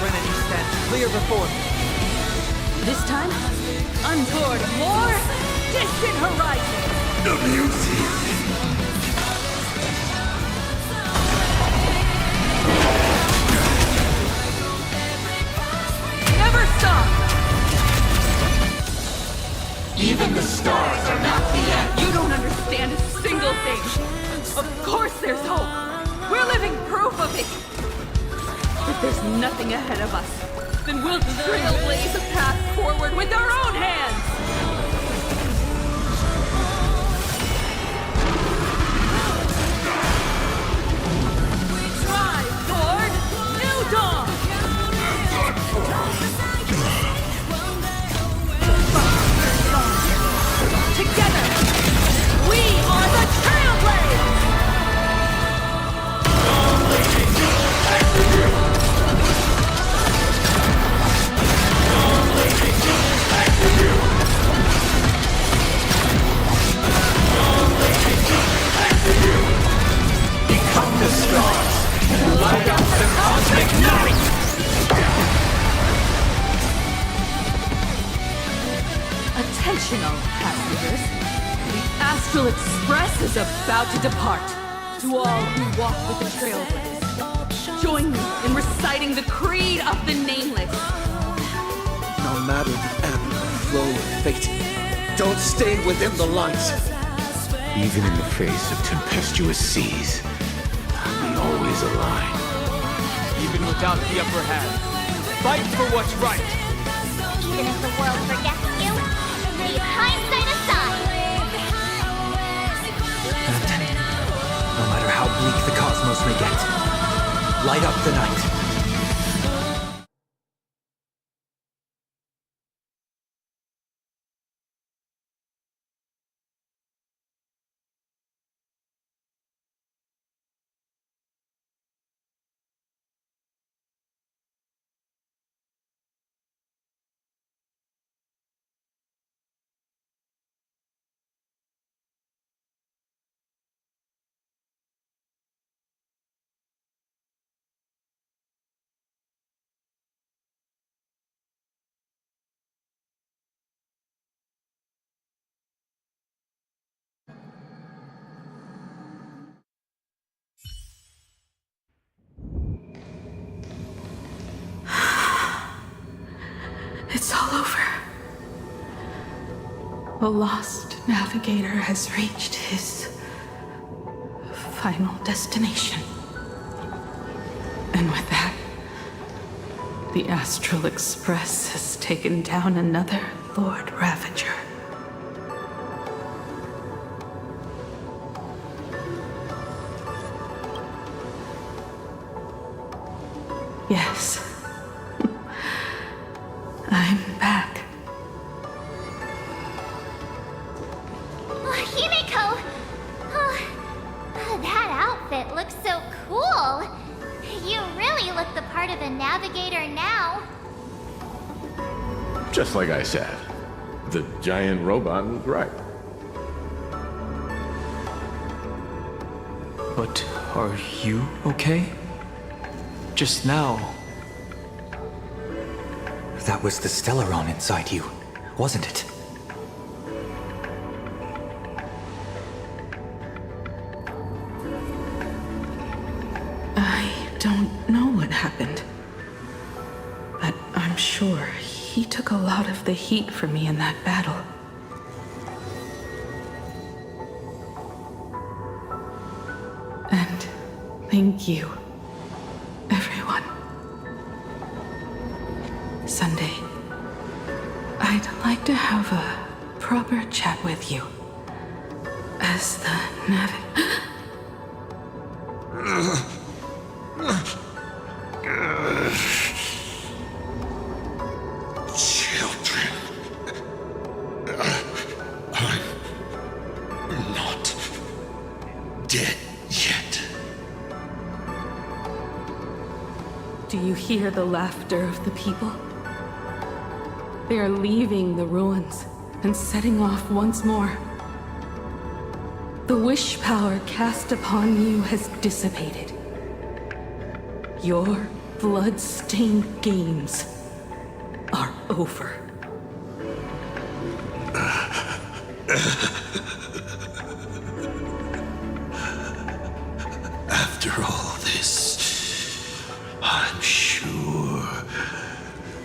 Trinity stands clear before me.
This time, untoward war, distant horizon.
The music.
Never stop.
Even the stars are not the end.
You don't understand a single thing. Of course there's hope. We're living proof of it. If there's nothing ahead of us, then we'll trailblaze a path forward with our own hands. Drive toward new dawn. Together, we are the Trailblaze!
Become the stars and light up the cosmic night!
Attention, all passengers. The Astral Express is about to depart. To all who walk with the Trailblaze, join me in reciting the creed of the Nameless.
No matter the ebb and flow of fate, don't stay within the light.
Even in the face of tempestuous seas, we always align.
Even without the upper hand, fight for what's right.
Even if the world forgets you, leave hindsight aside.
And no matter how bleak the cosmos may get, light up the night.
It's all over. The lost navigator has reached his final destination. And with that, the Astral Express has taken down another Lord Ravager. Yes. I'm back.
Oh, Himiko! Oh, that outfit looks so cool. You really look the part of a navigator now.
Just like I said, the giant robot was right.
But are you okay? Just now.
That was the Stellaron inside you, wasn't it?
I don't know what happened. But I'm sure he took a lot of the heat for me in that battle. And thank you, everyone.
Sunday. I'd like to have a proper chat with you. As the
Children. I'm not dead yet.
Do you hear the laughter of the people? They are leaving the ruins and setting off once more. The wish power cast upon you has dissipated. Your blood-stained games are over.
After all this, I'm sure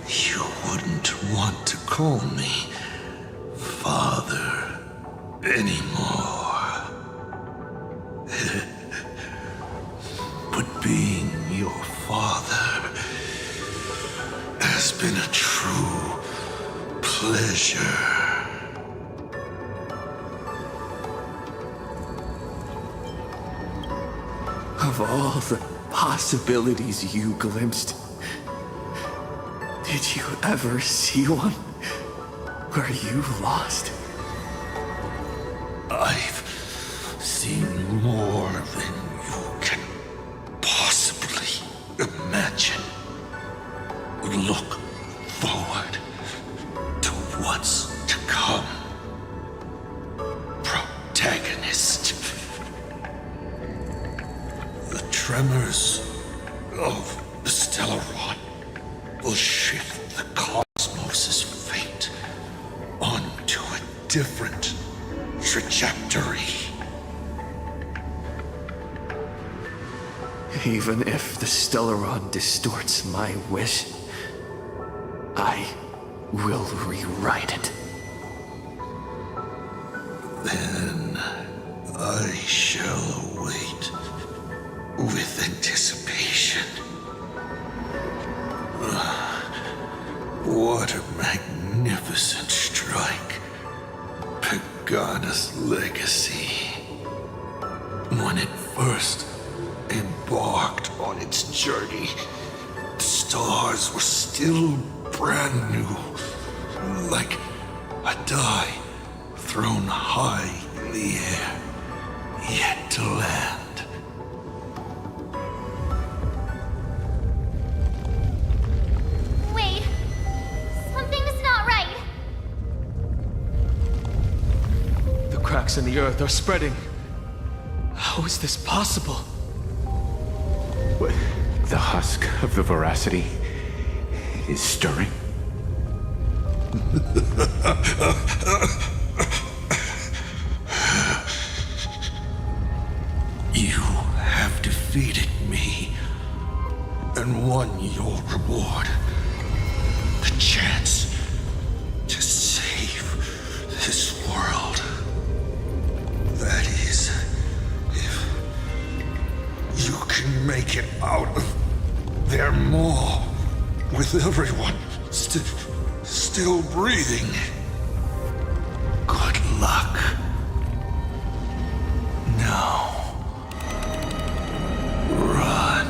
you wouldn't want to call me Father anymore. But being your father has been a true pleasure.
Of all the possibilities you glimpsed, did you ever see one where you lost?
I've seen more than you can possibly imagine. Look forward to what's to come. Protagonist. The tremors of the Stellaron will shift the cosmos's fate onto a different trajectory.
Even if the Stellaron distorts my wish, I will rewrite it.
Then I shall wait with anticipation. What a magnificent strike. Pagana's legacy. When it first embarked on its journey, the stars were still brand new, like a die thrown high in the air, yet to land.
Wait, something's not right.
The cracks in the earth are spreading. How is this possible?
What? The husk of the veracity is stirring?
You have defeated me and won your reward. The chance to save this world. That is, if you can make it out of there more with everyone still breathing. Good luck. Now, run.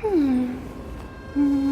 Hmm.